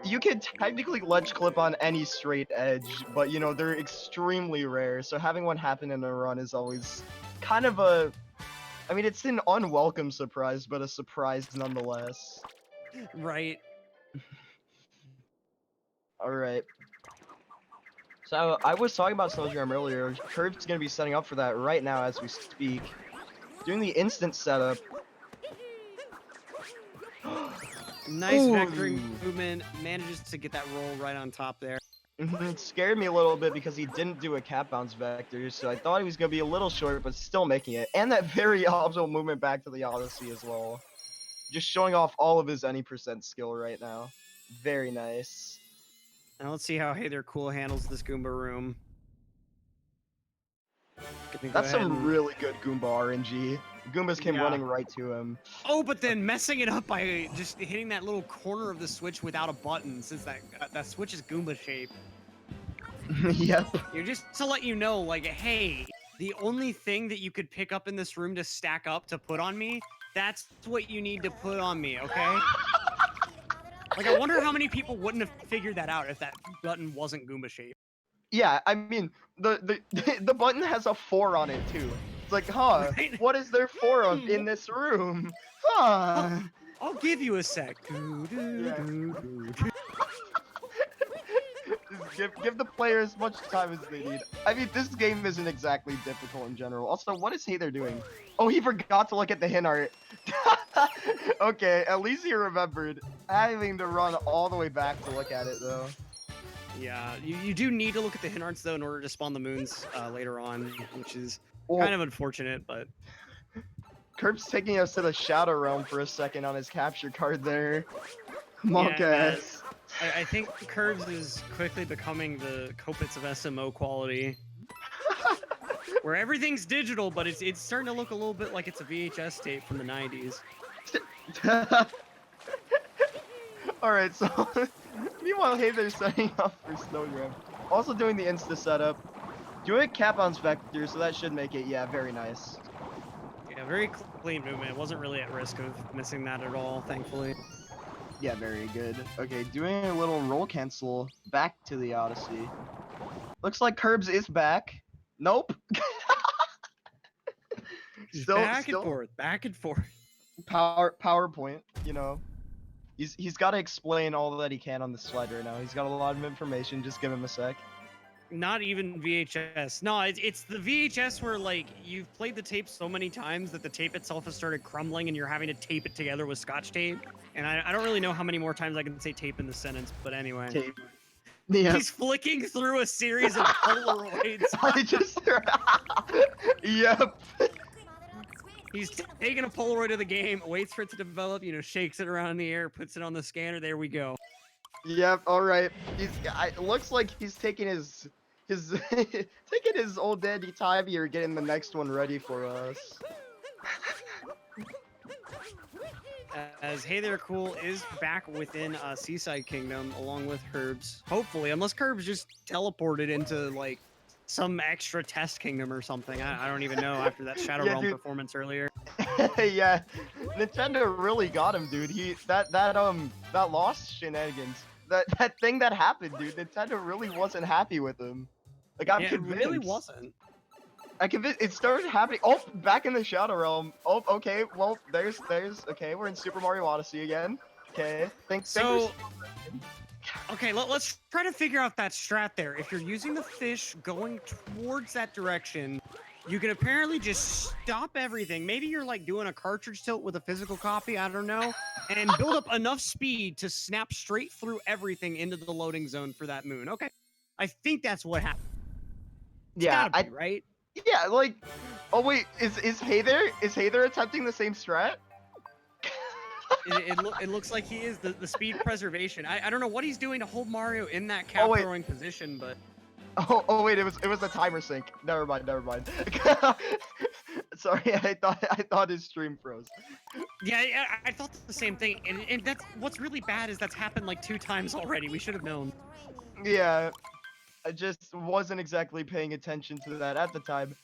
You can technically ledge clip on any straight edge, but you know, they're extremely rare, so having one happen in a run is always kind of I mean, it's an unwelcome surprise, but a surprise nonetheless. Right. Alright. So, I was talking about Snowdram earlier. Curb's gonna be setting up for that right now as we speak. Doing the instant setup. Nice vectoring movement. Manages to get that roll right on top there. It scared me a little bit because he didn't do a cap bounce vector, so I thought he was gonna be a little short, but still making it. And that very optimal movement back to the Odyssey as well. Just showing off all of his any percent skill right now. Very nice. Now let's see how Hey There Cool handles this Goomba room. That's some really good Goomba RNG. Goombas came running right to him. Oh, but then messing it up by just hitting that little corner of the switch without a button, since that switch is Goomba shaped. Yep. You're just to let you know, like, hey, the only thing that you could pick up in this room to stack up to put on me, that's what you need to put on me, okay? Like, I wonder how many people wouldn't have figured that out if that button wasn't Goomba shaped. Yeah, I mean, the button has a 4 on it too. It's like, huh, Right? what is there 4 of in this room? Huh. I'll give you a sec. Give the player as much time as they need. I mean, this game isn't exactly difficult in general. Also, what is Hey There doing? Oh, he forgot to look at the hint art. Okay, at least he remembered. Having to run all the way back to look at it, though. Yeah, you do need to look at the hint arts, though, in order to spawn the moons later on, which is kind of unfortunate, but... Curb's taking us to the Shadow Realm for a second on his capture card there. Monk ass. I think Curbs is quickly becoming the Kopitz of SMO quality. Where everything's digital, but it's starting to look a little bit like it's a VHS tape from the 90s. Alright, so meanwhile, Hey There's setting up for Snowdram. Also doing the insta setup. Doing a cap bounce vector, so that should make it, yeah, very nice. Yeah, Yeah, very clean movement. It wasn't really at risk of missing that at all, thankfully. Yeah, very good. Okay, doing a little roll cancel back to the Odyssey. Looks like Curbs is back. Nope. Just still back and forth. PowerPoint, you know. He's got to explain all that he can on the slide right now. He's got a lot of information. Just give him a sec. Not even VHS. No, it's the VHS where like you've played the tape so many times that the tape itself has started crumbling and you're having to tape it together with Scotch tape. And I don't really know how many more times I can say tape in the sentence, but anyway. Tape. Yeah. He's flicking through a series of Polaroids. I just. Yep. He's taking a Polaroid of the game, waits for it to develop, you know, shakes it around in the air, puts it on the scanner. There we go. Yep. All right. It looks like he's taking his taking his old daddy time here, getting the next one ready for us. As Hey There Cool is back within Seaside Kingdom along with Curbs. Hopefully, unless Curbs just teleported into like some extra test kingdom or something. I don't even know after that Shadow Realm performance earlier. Yeah, Nintendo really got him, dude. That lost shenanigans. That thing that happened, dude. Nintendo really wasn't happy with him. Like I'm convinced. It really wasn't. I convinced it started happening. Oh, back in the Shadow Realm. Oh, okay. Well, there's. Okay, we're in Super Mario Odyssey again. Okay. Okay, let's try to figure out that strat there. If you're using the fish going towards that direction, you can apparently just stop everything. Maybe you're like doing a cartridge tilt with a physical copy, I don't know, and build up enough speed to snap straight through everything into the loading zone for that moon. Okay, I think that's what happened. Yeah, right? Yeah, like, oh wait, is Hey There attempting the same strat? It looks like he is the speed preservation. I don't know what he's doing to hold Mario in that cap throwing position, but oh wait, it was a timer sync. Never mind. Sorry, I thought his stream froze. Yeah, I thought the same thing, and that's what's really bad is that's happened like 2 times already. We should have known. Yeah, I just wasn't exactly paying attention to that at the time.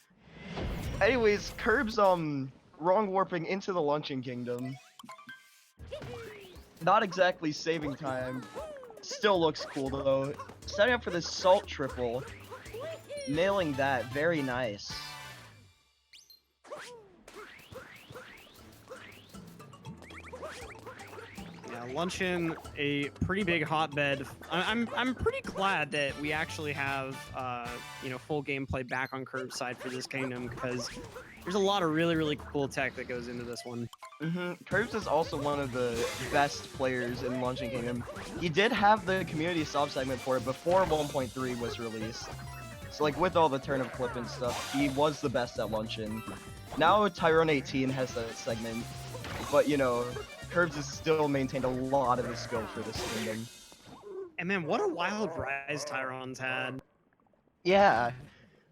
Anyways, Curbs wrong warping into the Luncheon Kingdom. Not exactly saving time. Still looks cool though. Setting up for the salt triple. Nailing that. Very nice. Yeah, Luncheon, a pretty big hotbed. I'm pretty glad that we actually have you know, full gameplay back on Curbs side for this kingdom, because there's a lot of really cool tech that goes into this one. Curbs is also one of the best players in Luncheon Kingdom. He did have the community sub segment for it before 1.3 was released. So like with all the turnip clip and stuff, he was the best at Luncheon. Now Tyrone 18 has that segment, but you know, Curbs has still maintained a lot of his skill for this kingdom. And man, what a wild rise Tyron's had. Yeah,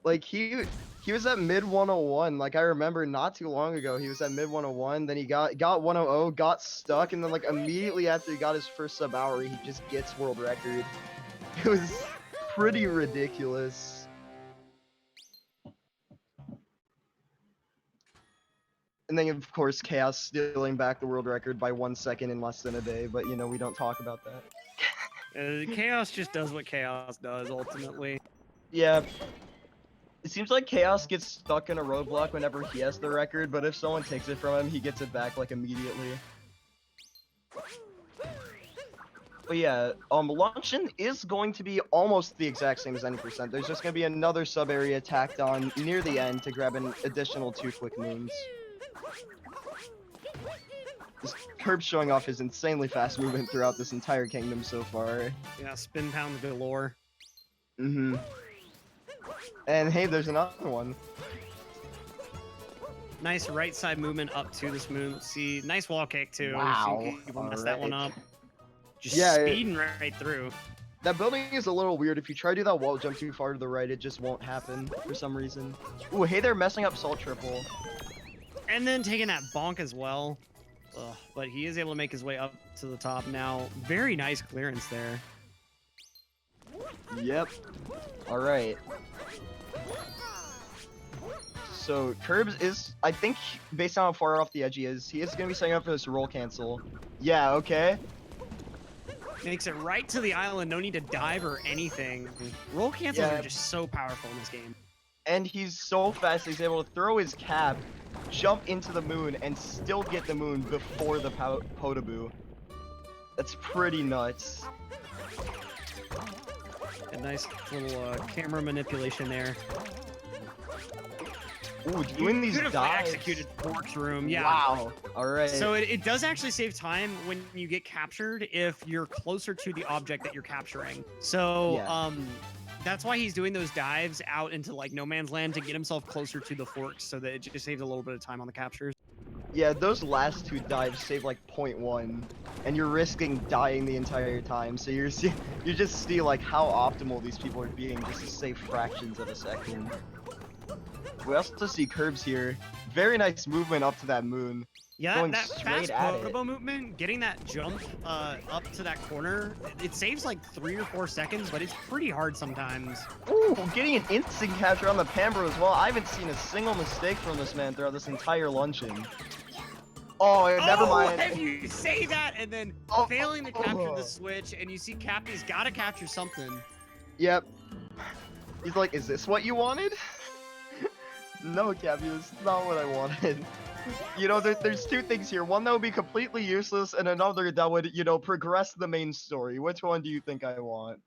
like he was at mid 101. Like I remember not too long ago, he was at mid 101. Then he got 100, got stuck, and then like immediately after he got his first sub hour, he just gets world record. It was pretty ridiculous. And then of course Chaos stealing back the world record by 1 second in less than a day. But you know, we don't talk about that. Chaos just does what Chaos does ultimately. Yeah. It seems like Chaos gets stuck in a roadblock whenever he has the record, but if someone takes it from him, he gets it back like immediately. But yeah, Luncheon is going to be almost the exact same as any percent. There's just going to be another sub area tacked on near the end to grab an additional 2 quick moons. This Curb showing off his insanely fast movement throughout this entire kingdom so far. Yeah, spin pound galore. And hey, there's another one. Nice right side movement up to this moon. Let's see, nice wall kick too. Wow. People mess that one up. Just Yeah, speeding right through. That building is a little weird. If you try to do that wall jump too far to the right, it just won't happen for some reason. Ooh, hey there, messing up salt triple. And then taking that bonk as well. Ugh, but he is able to make his way up to the top now. Very nice clearance there. Yep. Alright. So Curbs is, I think, based on how far off the edge he is gonna be setting up for this roll cancel. Yeah, okay. Makes it right to the island. No need to dive or anything. Roll cancels are just so powerful in this game. And he's so fast, he's able to throw his cap, jump into the moon, and still get the moon before the Potaboo. That's pretty nuts. A nice little camera manipulation there. Ooh, doing these dives. Executed Forks Room. Yeah. Wow. All right. So it does actually save time when you get captured if you're closer to the object that you're capturing. So Yeah. that's why he's doing those dives out into like no man's land to get himself closer to the forks, so that it just saves a little bit of time on the captures. Yeah, those last two dives save like 0.1, and you're risking dying the entire time. So you just see like how optimal these people are being just to save fractions of a second. We also see Curbs here. Very nice movement up to that moon. Yeah, Going that straight fast at it. Pogo movement, getting that jump up to that corner, it saves like 3 or 4 seconds, but it's pretty hard sometimes. Ooh, getting an instant capture on the Pambro as well. I haven't seen a single mistake from this man throughout this entire luncheon. Oh, never mind. Have you say that and then failing to capture the switch, and you see Cappy's gotta capture something. Yep. He's like, is this what you wanted? No, Cappy, that's not what I wanted. You know, there's two things here. One that would be completely useless, and another that would, you know, progress the main story. Which one do you think I want?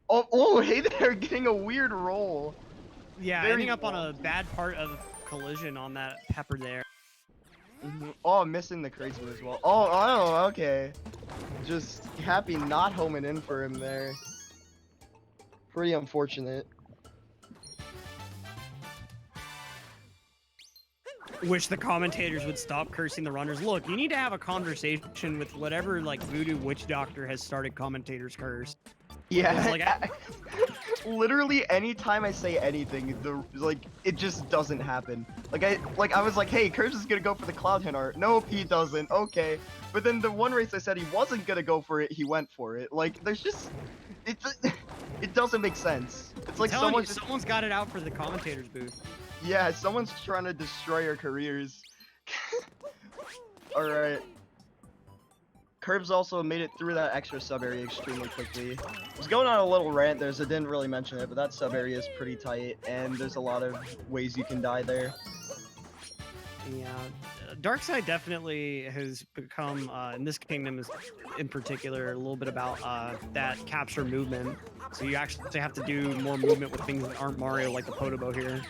Oh, hey there, getting a weird roll. Yeah, ending up on a bad part of collision on that pepper there. Oh, missing the crazy one as well. Oh, okay. Just Happy not homing in for him there. Pretty unfortunate. Wish the commentators would stop cursing the runners. Look, you need to have a conversation with whatever like voodoo witch doctor has started commentators curse. Yeah, like, literally anytime I say anything, it just doesn't happen. I was like, hey, Curbs is gonna go for the cloud hen art. Nope, he doesn't. Okay, but then the one race I said he wasn't gonna go for it, he went for it. Like, there's just, it doesn't make sense. It's like someone's got it out for the commentators booth. Yeah, someone's trying to destroy our careers. Alright. Curbs also made it through that extra sub area extremely quickly. I was going on a little rant there, so I didn't really mention it, but that sub area is pretty tight, and there's a lot of ways you can die there. Yeah, Darkside definitely has become, in this kingdom is in particular, a little bit about that capture movement. So you actually have to do more movement with things that aren't Mario, like the Potobo here.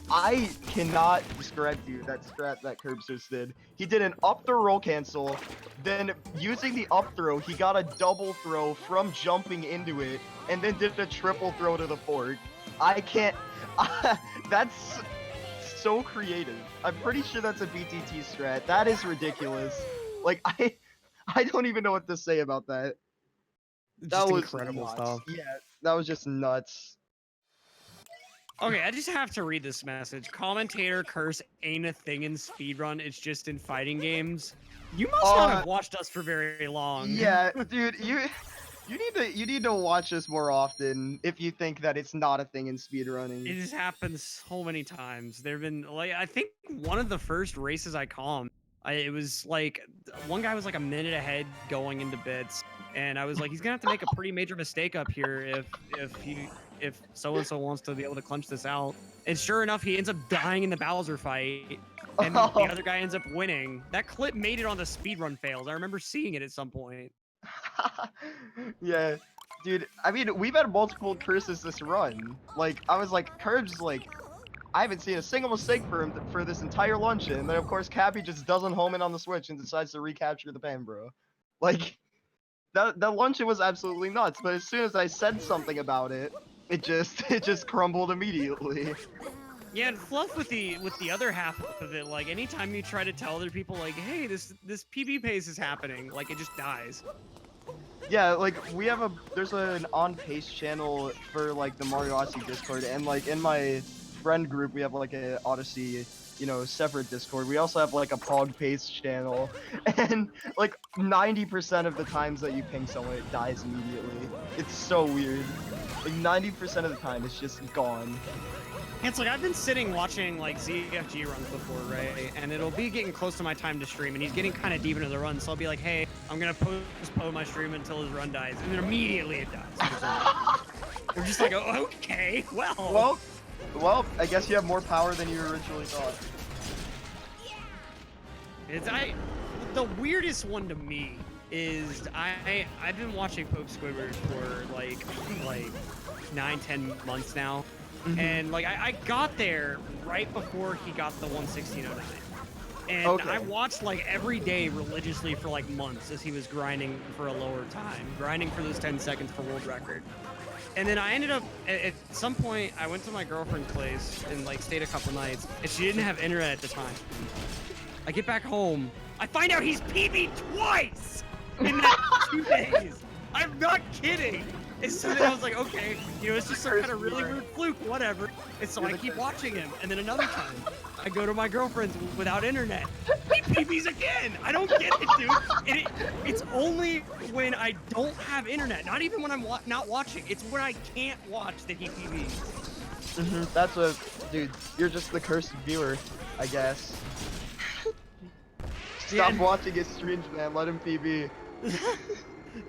I cannot describe to you that strat that Curbs just did. He did an up throw roll cancel, then using the up throw, he got a double throw from jumping into it, and then did a triple throw to the fork. I can't... that's so creative. I'm pretty sure that's a BTT strat. That is ridiculous. Like, I don't even know what to say about that. That was incredible nuts. stuff. Yeah, that was just nuts. Okay, I just have to read this message. Commentator curse ain't a thing in speedrun. It's just in fighting games. You must not have watched us for very long. Yeah, dude, you need to watch us more often if you think that it's not a thing in speedrunning. It has happened so many times. There've been like, I think one of the first races I calmed, it was like one guy was like a minute ahead going into bits, and I was like, he's gonna have to make a pretty major mistake up here if so and so wants to be able to clinch this out. And sure enough, he ends up dying in the Bowser fight, and the other guy ends up winning. That clip made it on the speedrun fails. I remember seeing it at some point. Yeah, dude, I mean, we've had multiple curses this run. Like, I was like, Curbs, like, I haven't seen a single mistake for him for this entire luncheon. And then, of course, Cappy just doesn't home in on the switch and decides to recapture the Pambro. Like, that luncheon was absolutely nuts. But as soon as I said something about it, it just crumbled immediately. Yeah, and Fluff with the other half of it, like anytime you try to tell other people, like, hey, this PB pace is happening, like it just dies. Yeah, like there's an on pace channel for like the Mario Odyssey Discord, and like in my friend group we have like a Odyssey separate Discord. We also have like a Pog Pace channel, and like 90% of the times that you ping someone, it dies immediately. It's so weird. Like 90% of the time, it's just gone. It's like I've been sitting watching like ZFG runs before, right? And it'll be getting close to my time to stream, and he's getting kind of deep into the run. So I'll be like, "Hey, I'm gonna postpone my stream until his run dies," and then immediately it dies. We're just like, oh, "Okay, well." Well, I guess you have more power than you originally thought. The weirdest one to me is I've been watching Pope Squidward for like 9-10 months now. And like I got there right before he got the 11609. And I watched like every day religiously for like months as he was grinding for a lower time, grinding for those 10 seconds for world record. And then I ended up at some point I went to my girlfriend's place and like stayed a couple nights, and she didn't have internet at the time. I get back home, I find out he's PB'd twice in that 2 days. I'm not kidding. And so then I was like, okay, it's just some kind of really weird fluke, whatever. And so I keep watching him. And then another time, I go to my girlfriend's without internet. He PBs again. I don't get it, dude. And it's only when I don't have internet. Not even when I'm not watching. It's when I can't watch that he PBs. That's what, dude. You're just the cursed viewer, I guess. Stop watching his streams, man. Let him PB.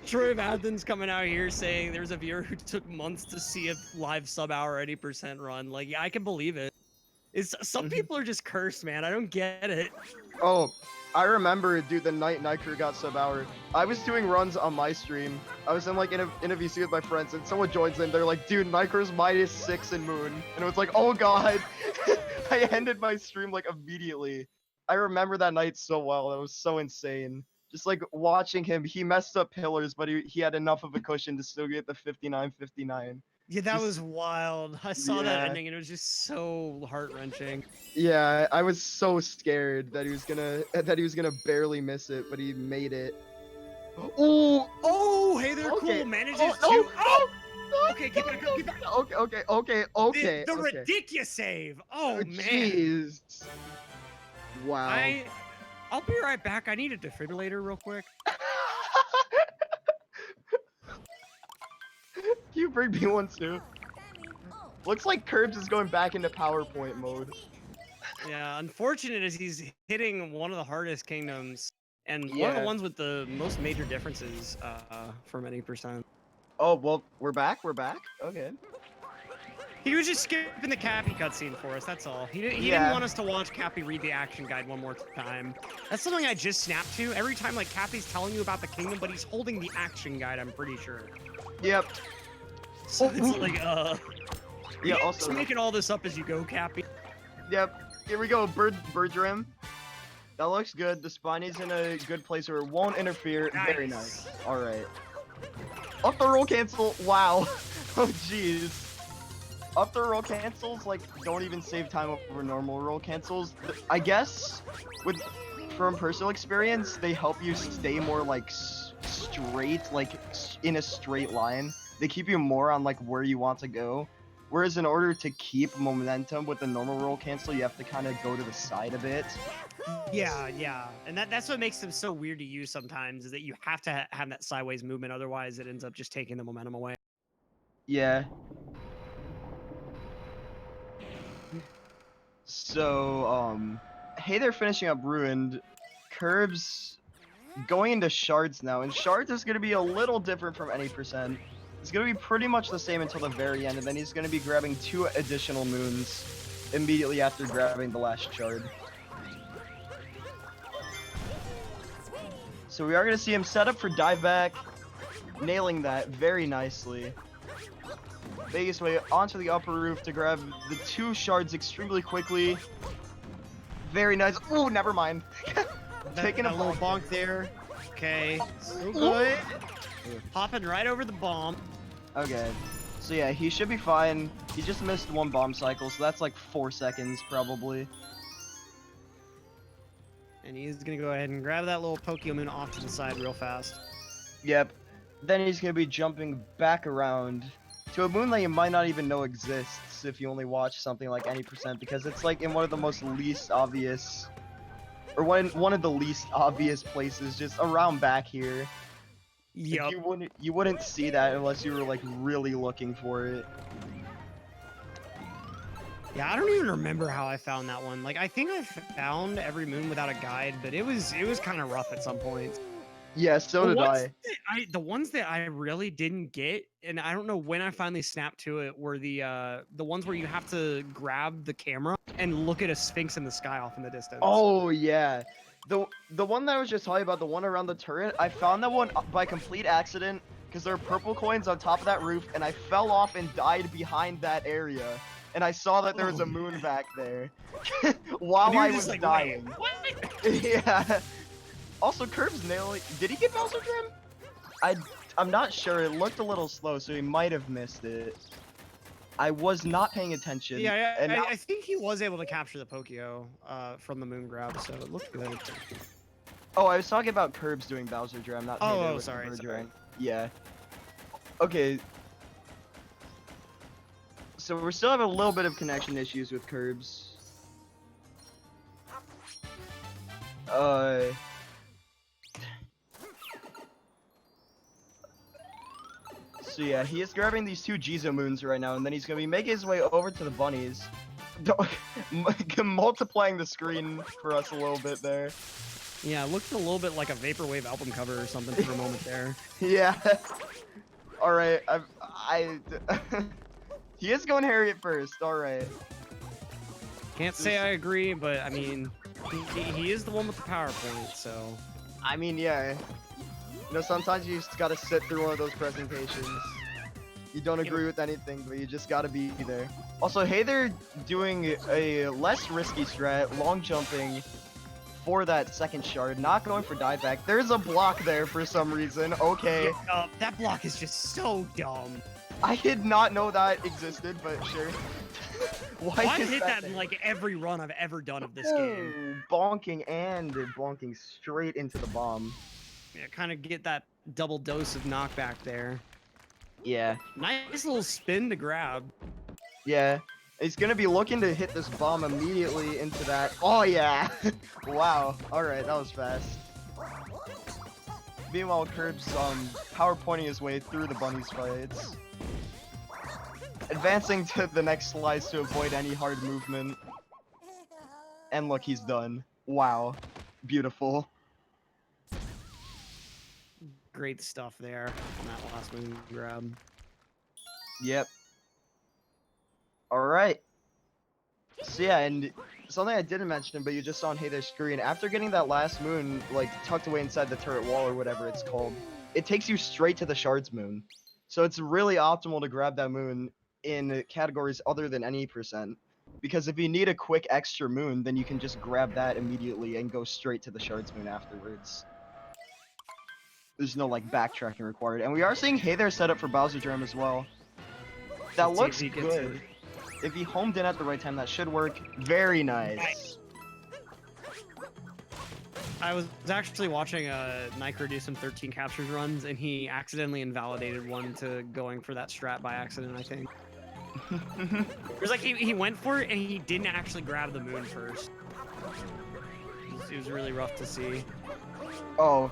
Troy of Athens coming out here saying there's a viewer who took months to see a live sub-hour 80% run. Like, yeah, I can believe it. Some people are just cursed, man. I don't get it. Oh, I remember, dude, the night Nitro got sub-hour. I was doing runs on my stream. I was in like in a VC with my friends, and someone joins in. They're like, dude, Nitro's -6 in Moon. And it was like, oh god. I ended my stream like immediately. I remember that night so well. It was so insane. Just like watching him, he messed up pillars, but he had enough of a cushion to still get the 59-59. Yeah, that was wild. I saw that ending, and it was just so heart-wrenching. Yeah, I was so scared that he was gonna barely miss it, but he made it. Oh, hey there, cool. Manages to. Okay, get back up, get back up. Okay. The ridiculous save. Oh man. Jeez. Wow. I'll be right back. I need a defibrillator real quick. You bring me one too. Looks like Curbs is going back into PowerPoint mode. Yeah, unfortunate as he's hitting one of the hardest kingdoms and one of the ones with the most major differences from any percent. Oh, well, we're back? Okay. He was just skipping the Cappy cutscene for us, that's all. He didn't want us to watch Cappy read the action guide one more time. That's something I just snapped to. Every time, like, Cappy's telling you about the kingdom, but he's holding the action guide, I'm pretty sure. Yep. So it's like, yeah, also just making all this up as you go, Cappy. Yep. Here we go, Bird Rim. That looks good. The Spiney's in a good place where it won't interfere. Nice. Very nice. Alright. Up the roll cancel. Wow. Oh, jeez. Up the roll cancels, like, don't even save time over normal roll cancels. I guess, from personal experience, they help you stay more, like, straight, like, in a straight line. They keep you more on, like, where you want to go. Whereas in order to keep momentum with the normal roll cancel, you have to kind of go to the side a bit. Yeah. And that's what makes them so weird to use sometimes, is that you have to have that sideways movement, otherwise it ends up just taking the momentum away. Yeah. So, hey, they're finishing up Ruined. Curbs going into Shards now, and Shards is going to be a little different from any percent. It's going to be pretty much the same until the very end, and then he's going to be grabbing 2 additional moons immediately after grabbing the last shard. So we are going to see him set up for dive back, nailing that very nicely. Vegas way onto the upper roof to grab the 2 shards extremely quickly. Very nice. Oh, never mind. Taking a little bonk there. Okay. So good. Popping right over the bomb. Okay. So yeah, he should be fine. He just missed 1 bomb cycle, so that's like 4 seconds probably. And he's gonna go ahead and grab that little Pokemon off to the side real fast. Yep. Then he's gonna be jumping back around to a moon that you might not even know exists if you only watch something like any percent, because it's like in one of the most least obvious, or one of the least obvious places, just around back here. Like, Yep. you wouldn't see that unless you were like really looking for it. Yeah, I don't even remember how I found that one. Like, I think I found every moon without a guide, but it was kind of rough at some points. Yeah, so did I. The ones that I really didn't get, and I don't know when I finally snapped to it, were the ones where you have to grab the camera and look at a sphinx in the sky off in the distance. Oh yeah. The one that I was just talking about, the one around the turret, I found that one by complete accident because there are purple coins on top of that roof, and I fell off and died behind that area. And I saw that there was a moon back there while I was like, dying. Wait, what? Yeah. Also, Curbs nailing. Did he get Bowser Jam? I'm not sure. It looked a little slow, so he might have missed it. I was not paying attention. Yeah, and I think he was able to capture the Pokio from the moon grab, so it looked good. Oh, I was talking about Curbs doing Bowser Jam, not Hey There with sorry. Yeah. Okay. So we're still having a little bit of connection issues with Curbs. So yeah, he is grabbing these two Jizo moons right now, and then he's gonna be making his way over to the bunnies. Multiplying the screen for us a little bit there. Yeah, it looked a little bit like a Vaporwave album cover or something for a moment there. Yeah. Alright, he is going Harriet first, alright. Can't say I agree, but I mean, he is the one with the PowerPoint, so. I mean, yeah. You know, sometimes you just gotta sit through one of those presentations. You don't agree with anything, but you just gotta be there. Also, hey, they're doing a less risky strat, long jumping for that second shard, not going for dive back. There's a block there for some reason. Okay. Yeah, that block is just so dumb. I did not know that existed, but sure. Why hit that in like every run I've ever done of this game? Bonking straight into the bomb. Yeah, kind of get that double dose of knockback there. Yeah. Nice little spin to grab. Yeah. He's gonna be looking to hit this bomb immediately into that. Oh yeah! Wow. Alright, that was fast. Meanwhile, Curbs power pointing his way through the bunny's fights. Advancing to the next slice to avoid any hard movement. And look, he's done. Wow. Beautiful. Great stuff there on that last moon grab. Yep. Alright. So yeah, and something I didn't mention, but you just saw on Hey There screen, after getting that last moon, like, tucked away inside the turret wall or whatever it's called, it takes you straight to the Shards moon. So it's really optimal to grab that moon in categories other than any percent. Because if you need a quick extra moon, then you can just grab that immediately and go straight to the Shards moon afterwards. There's no, like, backtracking required. And we are seeing Hey There set up for Bowser Jam as well. That looks good. If he homed in at the right time, that should work. Very nice. I was actually watching Nyker do some 13 captures runs, and he accidentally invalidated one to going for that strat by accident, I think. It was like he went for it, and he didn't actually grab the moon first. It was really rough to see. Oh.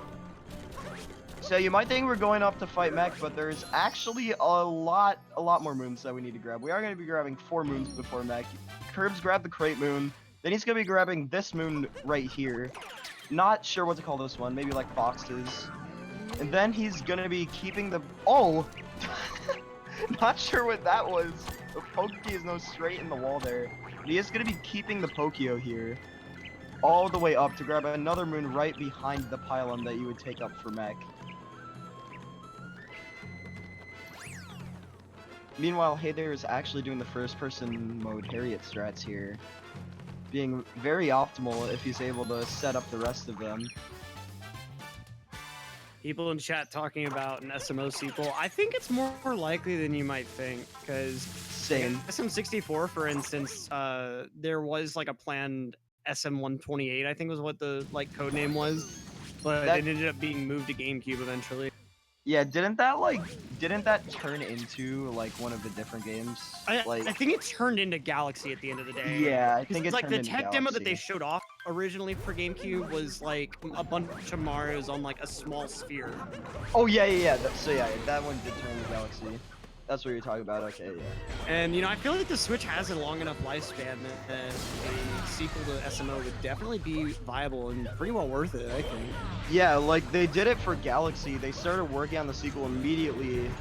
So you might think we're going up to fight mech, but there's actually a lot more moons that we need to grab. We are going to be grabbing 4 moons before mech. Curbs grab the crate moon, then he's going to be grabbing this moon right here. Not sure what to call this one, maybe like boxes. And then he's going to be keeping the... Oh! Not sure what that was. The Pokey is no straight in the wall there. But he is going to be keeping the Pokio here. All the way up to grab another moon right behind the pylon that you would take up for mech. Meanwhile, Hey There is actually doing the first-person mode Harriet strats here. Being very optimal if he's able to set up the rest of them. People in chat talking about an SMO sequel. I think it's more likely than you might think, because Same. SM64, for instance, there was like a planned SM128, I think was what the code name was, but it ended up being moved to GameCube eventually. Yeah, didn't that turn into like one of the different games? Like, I think it turned into Galaxy at the end of the day. yeah, I think Because it like turned the into tech demo that they Galaxy. showed off originally for GameCube was like a bunch of Mario's on like a small sphere. Oh yeah, yeah, yeah. So yeah, that one did turn into Galaxy. That's what you're talking about. Okay, yeah. And I feel like the Switch has a long enough lifespan that a sequel to SMO would definitely be viable and pretty well worth it, I think. Yeah, like they did it for Galaxy. They started working on the sequel immediately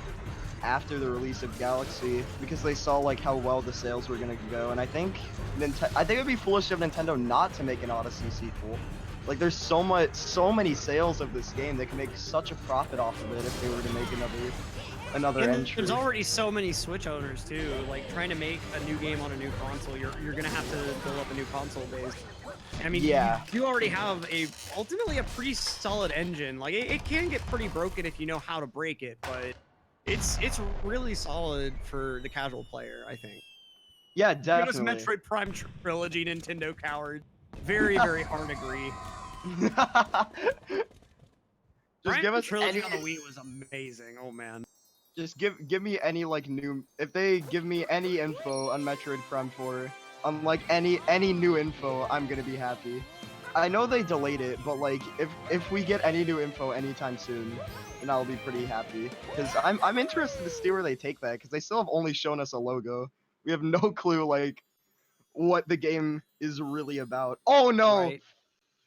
after the release of Galaxy because they saw like how well the sales were gonna go, and I think it'd be foolish of Nintendo not to make an Odyssey sequel. Like there's so many sales of this game, they can make such a profit off of it if they were to make another And entry. there's already so many Switch owners too. Like trying to make a new game on a new console, you're gonna have to build up a new console base. And I mean, Yeah. you already have ultimately a pretty solid engine. Like it can get pretty broken if you know how to break it, but it's really solid for the casual player, I think. Yeah, Give us definitely. Metroid Prime trilogy, Nintendo coward. Very hard agree. Just Prime give us trilogy any on the Wii was amazing. Oh man. just give me any like new if they give me any info on Metroid Prime 4, on like any new info, I'm gonna be happy. I know they delayed it, but like if we get any new info anytime soon, then I'll be pretty happy. Cause I'm interested to see where they take that, cause they still have only shown us a logo. We have no clue like what the game is really about. Oh no! Right.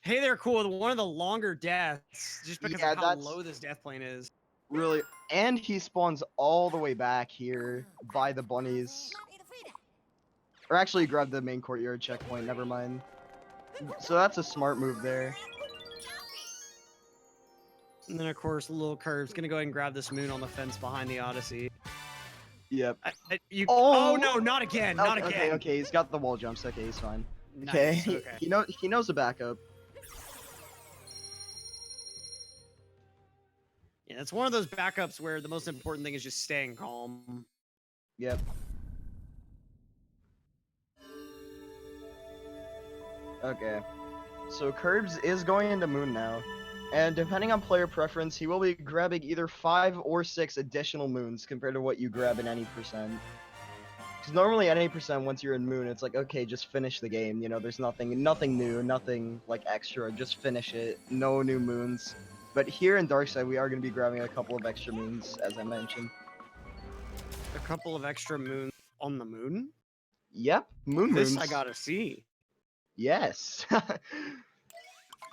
Hey there, cool. One of the longer deaths, just because of Yeah, how that's low this death plane is. really, and he spawns all the way back here by the bunnies. Or actually grab the main courtyard checkpoint, never mind. So that's a smart move there. And then, of course, LilKirbs gonna go ahead and grab this moon on the fence behind the Odyssey. Yep. Oh Oh! no, not again, not Okay, again. okay, he's got the wall jumps. Okay, he's fine. Okay, Nice. Okay. he knows the backup. Yeah, it's one of those backups where the most important thing is just staying calm. Yep. Okay. So Curbs is going into Moon now. And depending on player preference, he will be grabbing either 5 or 6 additional moons compared to what you grab in any percent. Because normally at any percent, once you're in Moon, it's like, okay, just finish the game. You know, there's nothing new, nothing like extra. Just finish it. No new moons. But here in Darkside, we are going to be grabbing a couple of extra moons, as I mentioned. A couple of extra moons on the moon. Yep, moon This moons. I gotta see. Yes.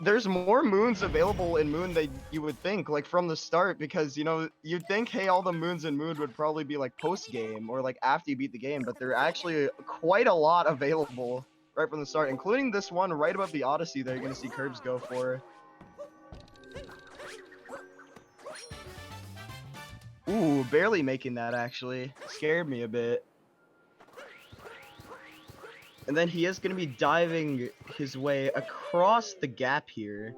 There's more moons available in Moon than you would think, like from the start, because you know you'd think, hey, all the moons in Moon would probably be like post game or like after you beat the game, but there are actually quite a lot available right from the start, including this one right above the Odyssey that you're gonna see Curbs go for. Ooh, barely making that actually. Scared me a bit. And then he is going to be diving his way across the gap here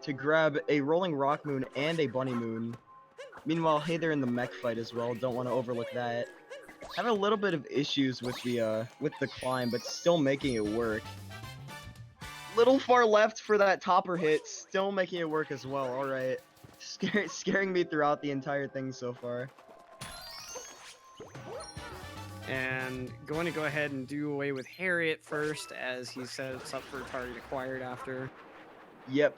to grab a Rolling Rock Moon and a Bunny Moon. Meanwhile, hey, they're in the mech fight as well. Don't want to overlook that. Having a little bit of issues with the climb, but still making it work. Little far left for that topper hit, still making it work as well. All right, scaring me throughout the entire thing so far. And going to go ahead and do away with Harriet first, as he sets up for target acquired after. Yep.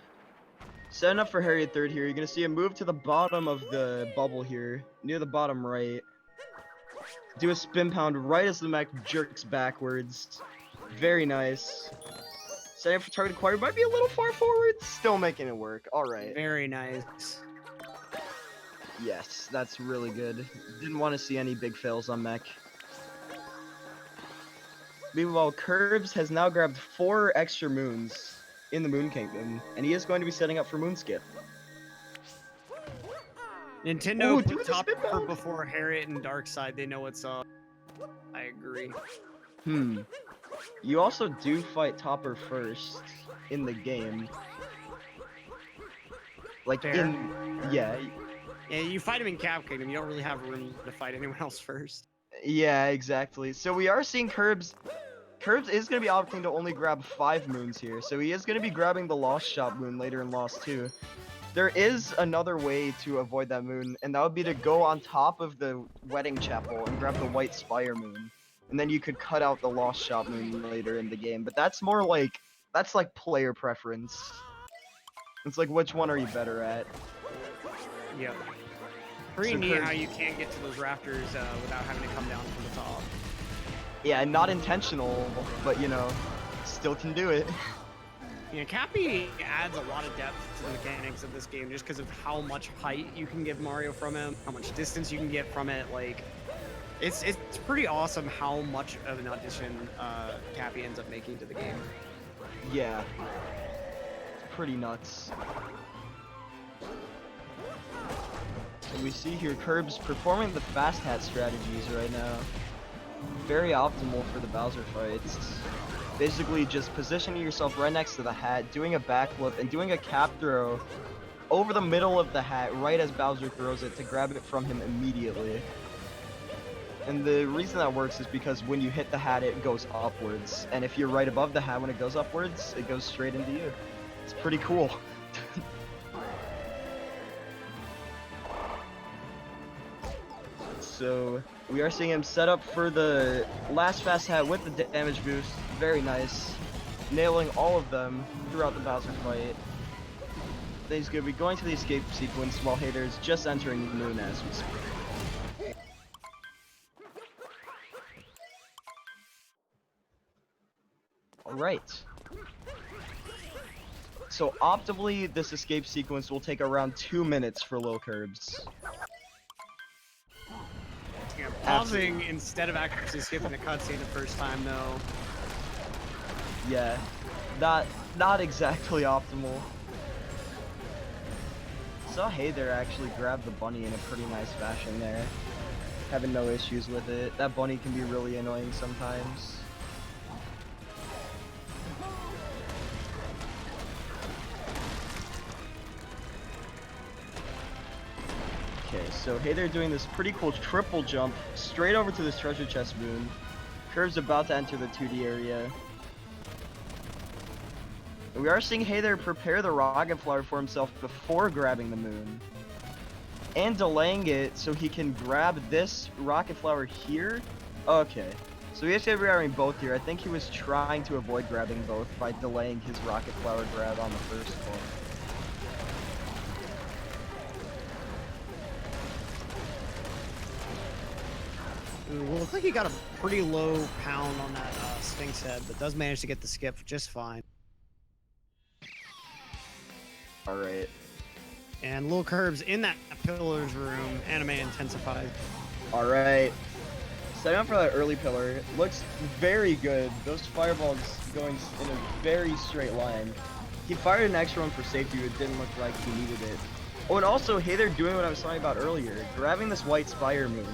Setting up for Harriet third here. You're going to see him move to the bottom of the bubble here, near the bottom right. Do a spin pound right as the mech jerks backwards. Very nice. Setting up for target acquired. Might be a little far forward. Still making it work. Alright. Very nice. Yes, that's really good. Didn't want to see any big fails on mech. Meanwhile, Curbs has now grabbed 4 extra moons in the Moon Kingdom, and he is going to be setting up for Moonskip. Nintendo Ooh, put Topper before Harriet and Darkside. They know what's up. I agree. You also do fight Topper first in the game. Like Fair. yeah. Yeah, you fight him in Cap Kingdom. You don't really have room to fight anyone else first. Yeah, exactly. So we are seeing Curbs. Curbs is going to be opting to only grab 5 moons here. So he is going to be grabbing the Lost Shop moon later in Lost 2. There is another way to avoid that moon, and that would be to go on top of the wedding chapel and grab the white spire moon. And then you could cut out the lost shop moon later in the game, but that's more like, that's like player preference. It's like, which one are you better at? Yep. Pretty So neat how you can't get to those rafters without having to come down from the top. yeah, not intentional, but you know, still can do it. Yeah, Cappy adds a lot of depth to the mechanics of this game just because of how much height you can give Mario from him, how much distance you can get from it. Like, it's pretty awesome how much of an addition Cappy ends up making to the game. Yeah, it's pretty nuts. And we see here Kirbs performing the fast hat strategies right now. Very optimal for the Bowser fights. Basically just positioning yourself right next to the hat, doing a backflip, and doing a cap throw over the middle of the hat right as Bowser throws it to grab it from him immediately. And the reason that works is because when you hit the hat, it goes upwards. And if you're right above the hat when it goes upwards, it goes straight into you. It's pretty cool. So we are seeing him set up for the last fast hat with the damage boost. Very nice. Nailing all of them throughout the Bowser fight. Then he's going to be going to the escape sequence while Hater is just entering the moon as we speak. Alright. So optimally, this escape sequence will take around 2 minutes for LilKirbs. Yeah, pausing instead of actually skipping the cutscene the first time, though. Yeah, not exactly optimal. Saw Hey there actually grab the bunny in a pretty nice fashion there. Having no issues with it. That bunny can be really annoying sometimes. Okay, so Hey there doing this pretty cool triple jump straight over to this treasure chest moon. Kirbs about to enter the 2D area. We are seeing Hey there prepare the rocket flower for himself before grabbing the moon. And delaying it so he can grab this rocket flower here. Okay, so he has to be grabbing both here. I think he was trying to avoid grabbing both by delaying his rocket flower grab on the first one. Ooh, well, looks like he got a pretty low pound on that Sphinx head, but does manage to get the skip just fine. Alright. And LilKirbs in that pillars room, anime intensified. Alright. Setting up for that early pillar. Looks very good. Those fireballs going in a very straight line. He fired an extra one for safety, but it didn't look like he needed it. Oh, and also, hey, they're doing what I was talking about earlier. Grabbing this white spire moon.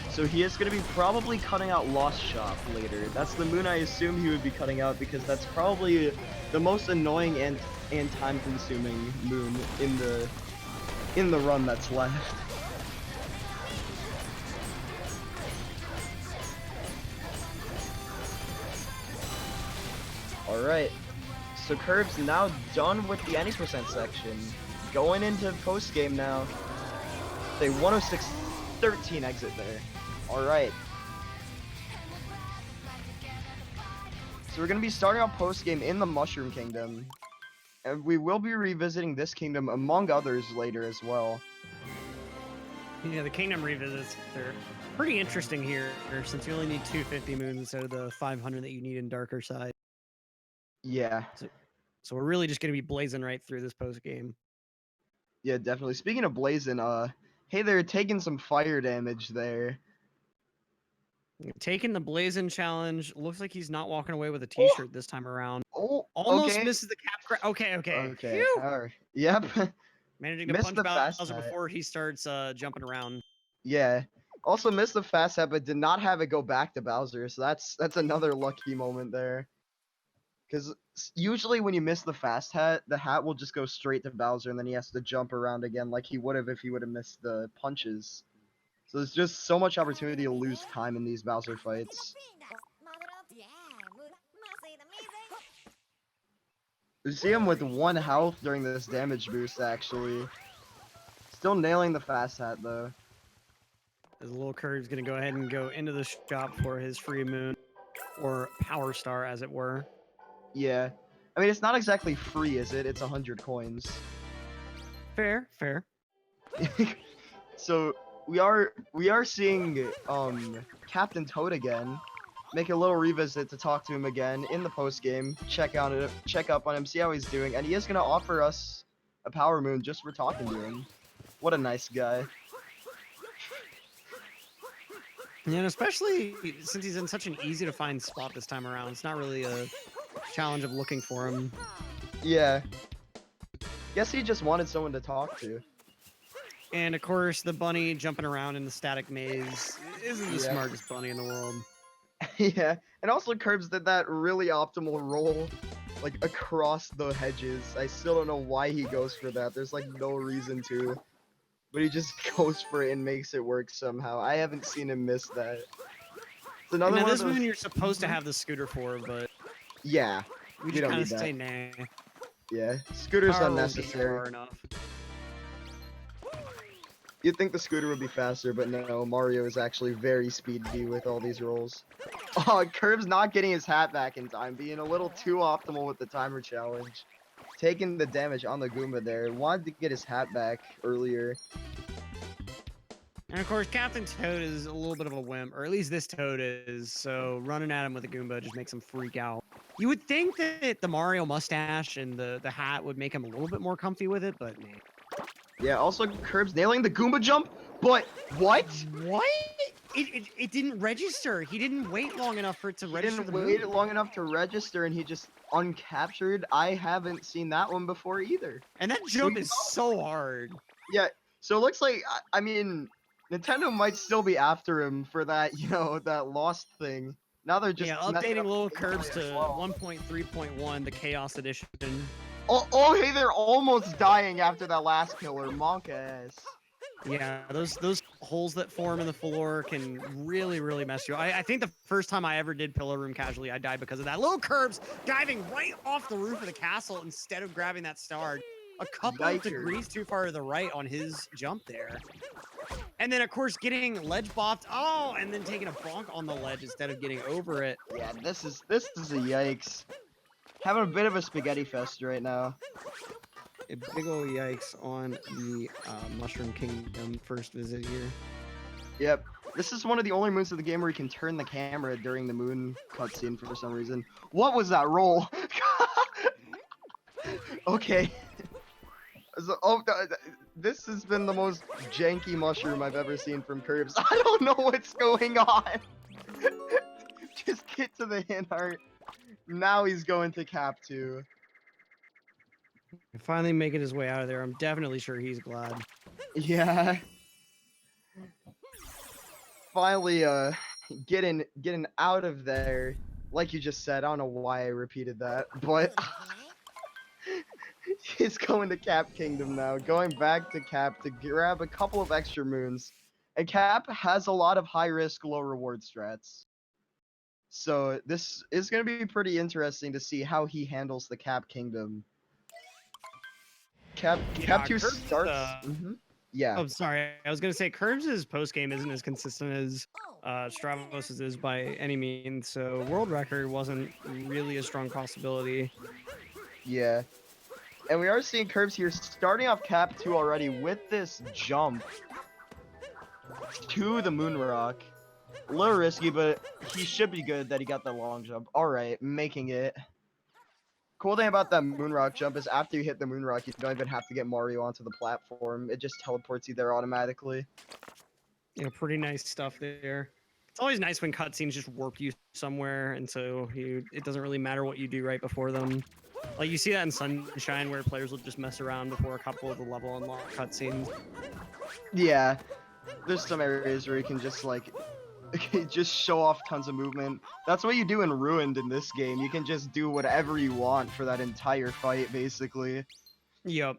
So he is going to be probably cutting out Lost Shop later. That's the moon I assume he would be cutting out because that's probably the most annoying and time-consuming moon in the run that's left. Alright, so Kirbs now done with the any percent section. Going into post-game now. They 106-13 exit there. Alright. So we're going to be starting out post-game in the Mushroom Kingdom. And we will be revisiting this kingdom among others later as well. Yeah, the kingdom revisits, they're pretty interesting here, since you only need 250 moons instead of the 500 that you need in Darker Side. Yeah. So we're really just going to be blazing right through this post-game. Yeah, definitely. Speaking of blazing, hey, they're taking some fire damage there. Taking the Blazin' challenge. Looks like he's not walking away with a t-shirt this time around. Oh, Almost okay. misses the cap. Okay. Okay. Alright. Yep. Managing to Missed punch the fast Bowser hat. before he starts jumping around. Yeah. Also missed the fast hat, but did not have it go back to Bowser. So that's another lucky moment there. Because usually when you miss the fast hat, the hat will just go straight to Bowser, and then he has to jump around again like he would have if he would have missed the punches. So there's just so much opportunity to lose time in these Bowser fights. We see him with 1 health during this damage boost, actually. Still nailing the fast hat, though. As LilKirbs gonna go ahead and go into the shop for his free moon, or power star, as it were. Yeah. I mean, it's not exactly free, is it? It's 100 coins. Fair, fair. So we are seeing Captain Toad again. Make a little revisit to talk to him again in the post game. Check up on him, see how he's doing, and he is gonna offer us a power moon just for talking to him. What a nice guy. Yeah, and especially since he's in such an easy to find spot this time around, it's not really a challenge of looking for him. Yeah. Guess he just wanted someone to talk to. And of course, the bunny jumping around in the static maze isn't the Yeah. smartest bunny in the world. Yeah, and also Curbs did that really optimal roll, like across the hedges. I still don't know why he goes for that. There's like no reason to, but he just goes for it and makes it work somehow. I haven't seen him miss that. It's another Now, one of this those. moon you're supposed to have the scooter for, but Yeah, we we just don't kind need of that. say nah. Yeah, scooter's Power rolls get you unnecessary. far enough. You'd think the scooter would be faster, but no, Mario is actually very speedy with all these rolls. Oh, Curbs not getting his hat back in time, being a little too optimal with the timer challenge. Taking the damage on the Goomba there. Wanted to get his hat back earlier. And of course, Captain Toad is a little bit of a wimp, or at least this Toad is, so running at him with a Goomba just makes him freak out. You would think that the Mario mustache and the hat would make him a little bit more comfy with it, but nah. Yeah, also Curbs nailing the Goomba jump, but what? What? It didn't register. He didn't wait long enough for it to He register didn't the wait move. long enough to register and he just uncaptured. I haven't seen that one before either. And that jump is so hard. Yeah, so it looks like, I mean, Nintendo might still be after him for that, that lost thing. Now they're just Yeah, messing updating up the LilKirbs gameplay to as well. 1.3.1, the Chaos Edition. Oh, hey, they're almost dying after that last killer. Monk ass. Yeah, those holes that form in the floor can really mess you. I think the first time I ever did pillar room casually, I died because of that. LilKirbs diving right off the roof of the castle instead of grabbing that star. A couple of Yikers. degrees too far to the right on his jump there. And then, of course, getting ledge bopped. Oh, and then taking a bonk on the ledge instead of getting over it. Yeah, this is a yikes. Having a bit of a spaghetti fest right now. A big ol' yikes on the Mushroom Kingdom first visit here. Yep. This is one of the only moons of the game where you can turn the camera during the moon cutscene for some reason. What was that roll? Okay. So, this has been the most janky mushroom I've ever seen from Curbs. I don't know what's going on. Just get to the hint art. Now he's going to Cap 2. Finally making his way out of there. I'm definitely sure he's glad. Yeah. Finally, getting out of there. Like you just said, I don't know why I repeated that, but he's going to Cap Kingdom now. Going back to Cap to grab a couple of extra moons. And Cap has a lot of high risk, low reward strats. So this is going to be pretty interesting to see how he handles the Cap Kingdom. Cap 2 Curbs, starts. Yeah. Oh, sorry. I was gonna say Curbs' post game isn't as consistent as Stravos's is by any means. So world record wasn't really a strong possibility. Yeah. And we are seeing Curbs here starting off Cap 2 already with this jump to the moon rock. A little risky, but he should be good that he got that long jump. Alright, making it. Cool thing about that moon rock jump is after you hit the moon rock, you don't even have to get Mario onto the platform. It just teleports you there automatically. Yeah, pretty nice stuff there. It's always nice when cutscenes just warp you somewhere, and so it doesn't really matter what you do right before them. Like you see that in Sunshine, where players will just mess around before a couple of the level unlock cutscenes. Yeah, there's some areas where you can just just show off tons of movement. That's what you do in Ruined in this game. You can just do whatever you want for that entire fight, basically. Yep.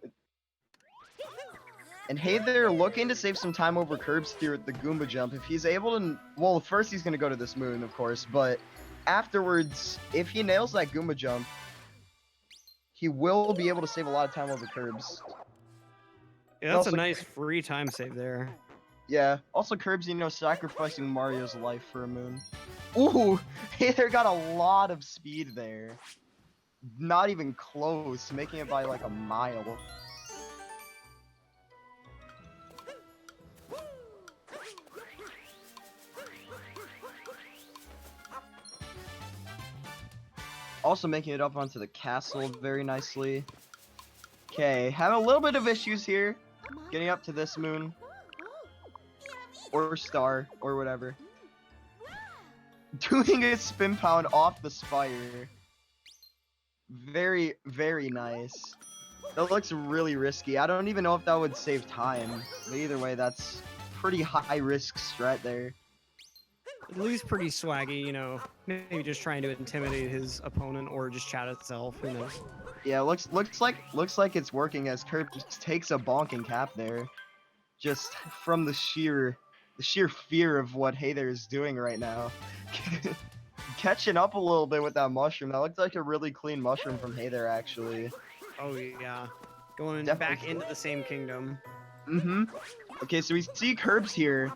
And hey, they're looking to save some time over Curbs here at the Goomba jump. If he's able to, well, first he's gonna go to this moon, of course, but afterwards, if he nails that Goomba jump, he will be able to save a lot of time over curbs. Yeah, And that's a also, nice free time save there. yeah. Also, curbs, you know, sacrificing Mario's life for a moon. Ooh, Hither got a lot of speed there. Not even close, making it by like a mile. Also making it up onto the castle very nicely. Okay, having a little bit of issues here. Getting up to this moon. Or star, or whatever. Doing a spin pound off the spire. Very, very nice. That looks really risky. I don't even know if that would save time. But either way, that's pretty high risk strat there. At least pretty swaggy, you know. Maybe just trying to intimidate his opponent or just chat itself. Who knows? Yeah, looks like it's working as Kirk just takes a bonking cap there. Just from the sheer fear of what Hayther is doing right now. Catching up a little bit with that mushroom. That looks like a really clean mushroom from Hayther, actually. Oh yeah, going Definitely. back into the same kingdom. Mm-hmm. Okay, so we see Curbs here.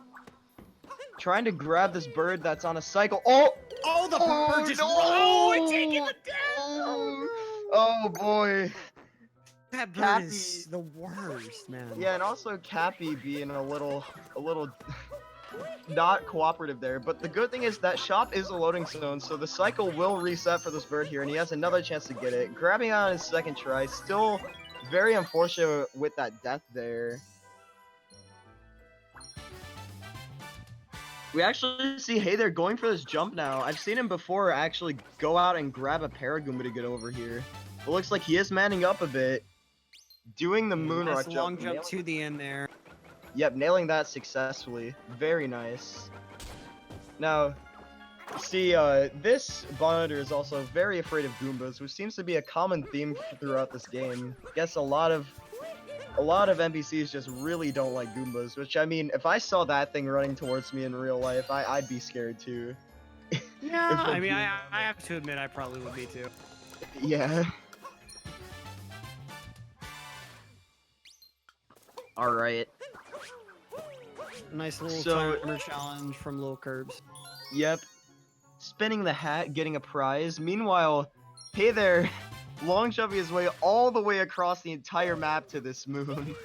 Trying to grab this bird that's on a cycle. Oh! Oh, the bird just no! oh, it's taking the death. Oh no! Oh boy. That bird Cappy. is the worst, man. Yeah, and also Cappy being a little not cooperative there. But the good thing is that shop is a loading zone, so the cycle will reset for this bird here, and he has another chance to get it. Grabbing it on his second try, still very unfortunate with that death there. We actually see Hayther going for this jump now. I've seen him before actually go out and grab a Paragoomba to get over here. It looks like he is manning up a bit. Doing the moon Nice rock long jump. jump to the end there. Yep, nailing that successfully. Very nice. Now, see, this Monitor is also very afraid of Goombas, which seems to be a common theme throughout this game. Guess a lot of NPCs just really don't like Goombas, which, I mean, if I saw that thing running towards me in real life, I'd be scared too. Yeah, I mean, I have to admit, I probably would be too. Yeah. Alright. Nice little timer challenge from LilKirbs. Yep. Spinning the hat, getting a prize. Meanwhile, hey there, long jumping his way all the way across the entire map to this moon.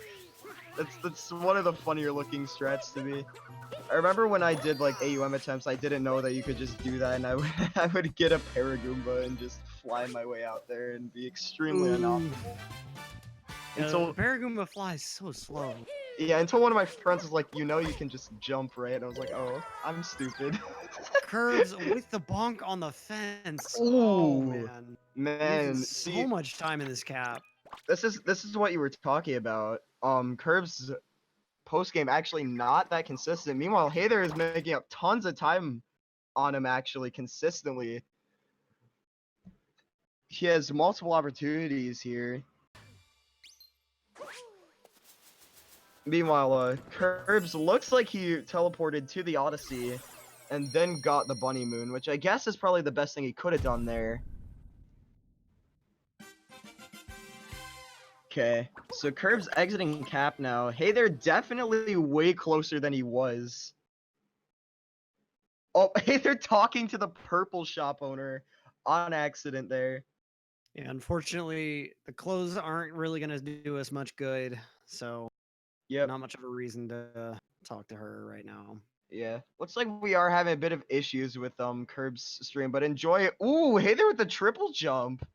That's one of the funnier looking strats to me. I remember when I did like AUM attempts, I didn't know that you could just do that, and I would get a Paragoomba and just fly my way out there and be extremely unoptimal. Until Paragoomba flies so slow. Yeah, until one of my friends was like, you know, you can just jump, right? And I was like, oh, I'm stupid. Curves with the bonk on the fence. Ooh, oh man, man, so much time in this cap. This is what you were talking about. Curve's post game actually not that consistent. Meanwhile, Hayther is making up tons of time on him actually consistently. He has multiple opportunities here. Meanwhile, Curbs looks like he teleported to the Odyssey and then got the Bunny Moon, which I guess is probably the best thing he could have done there. Okay, so Curbs exiting cap now. Hey, they're definitely way closer than he was. Oh, hey, they're talking to the purple shop owner on accident there. Yeah, unfortunately, the clothes aren't really going to do us much good, so not much of a reason to talk to her right now. Yeah, looks like we are having a bit of issues with Curbs stream, but enjoy it. Ooh, hey there with the triple jump.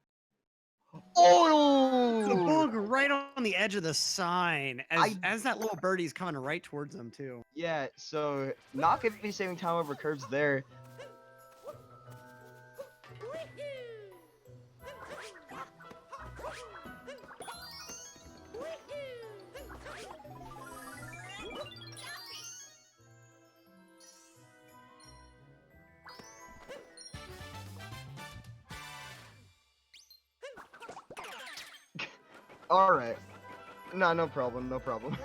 Oh! The bug right on the edge of the sign as that little birdie's coming right towards them too. Yeah, so not gonna be saving time over Curbs there. Alright. No problem, no problem.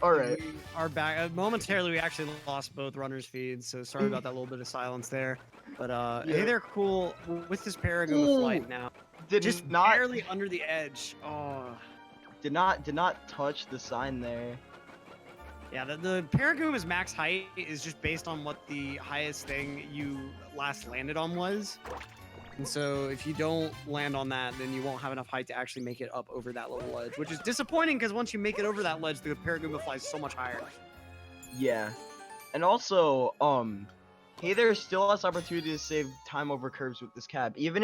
Alright. We are back. Momentarily, we actually lost both runners' feeds, so sorry about that little bit of silence there. But hey there, cool. With this Paragoomba flight now. Just Did not barely under the edge. Oh. did not touch the sign there. Yeah, the Paragoom's max height is just based on what the highest thing you last landed on was. And so if you don't land on that, then you won't have enough height to actually make it up over that little ledge, which is disappointing because once you make it over that ledge, the Paragoom flies so much higher. Yeah. And also, hey there still has opportunity to save time over Curbs with this cab. Even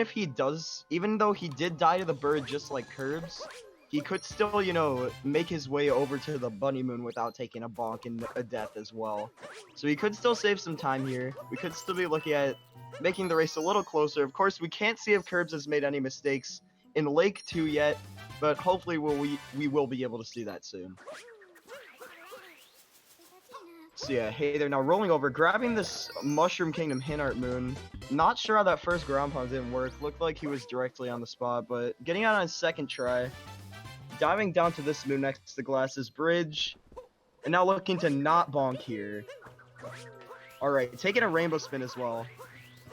though he did die to the bird just like Curbs, he could still, you know, make his way over to the bunny moon without taking a bonk and a death as well. So he could still save some time here. We could still be looking at making the race a little closer. Of course, we can't see if Curbs has made any mistakes in Lake 2 yet, but hopefully we will be able to see that soon. So yeah, hey there, now rolling over, grabbing this Mushroom Kingdom Hint Art Moon. Not sure how that first ground pound didn't work. Looked like he was directly on the spot, but getting out on his second try. Diving down to this moon next to Glass's Bridge. And now looking to not bonk here. Alright, taking a rainbow spin as well.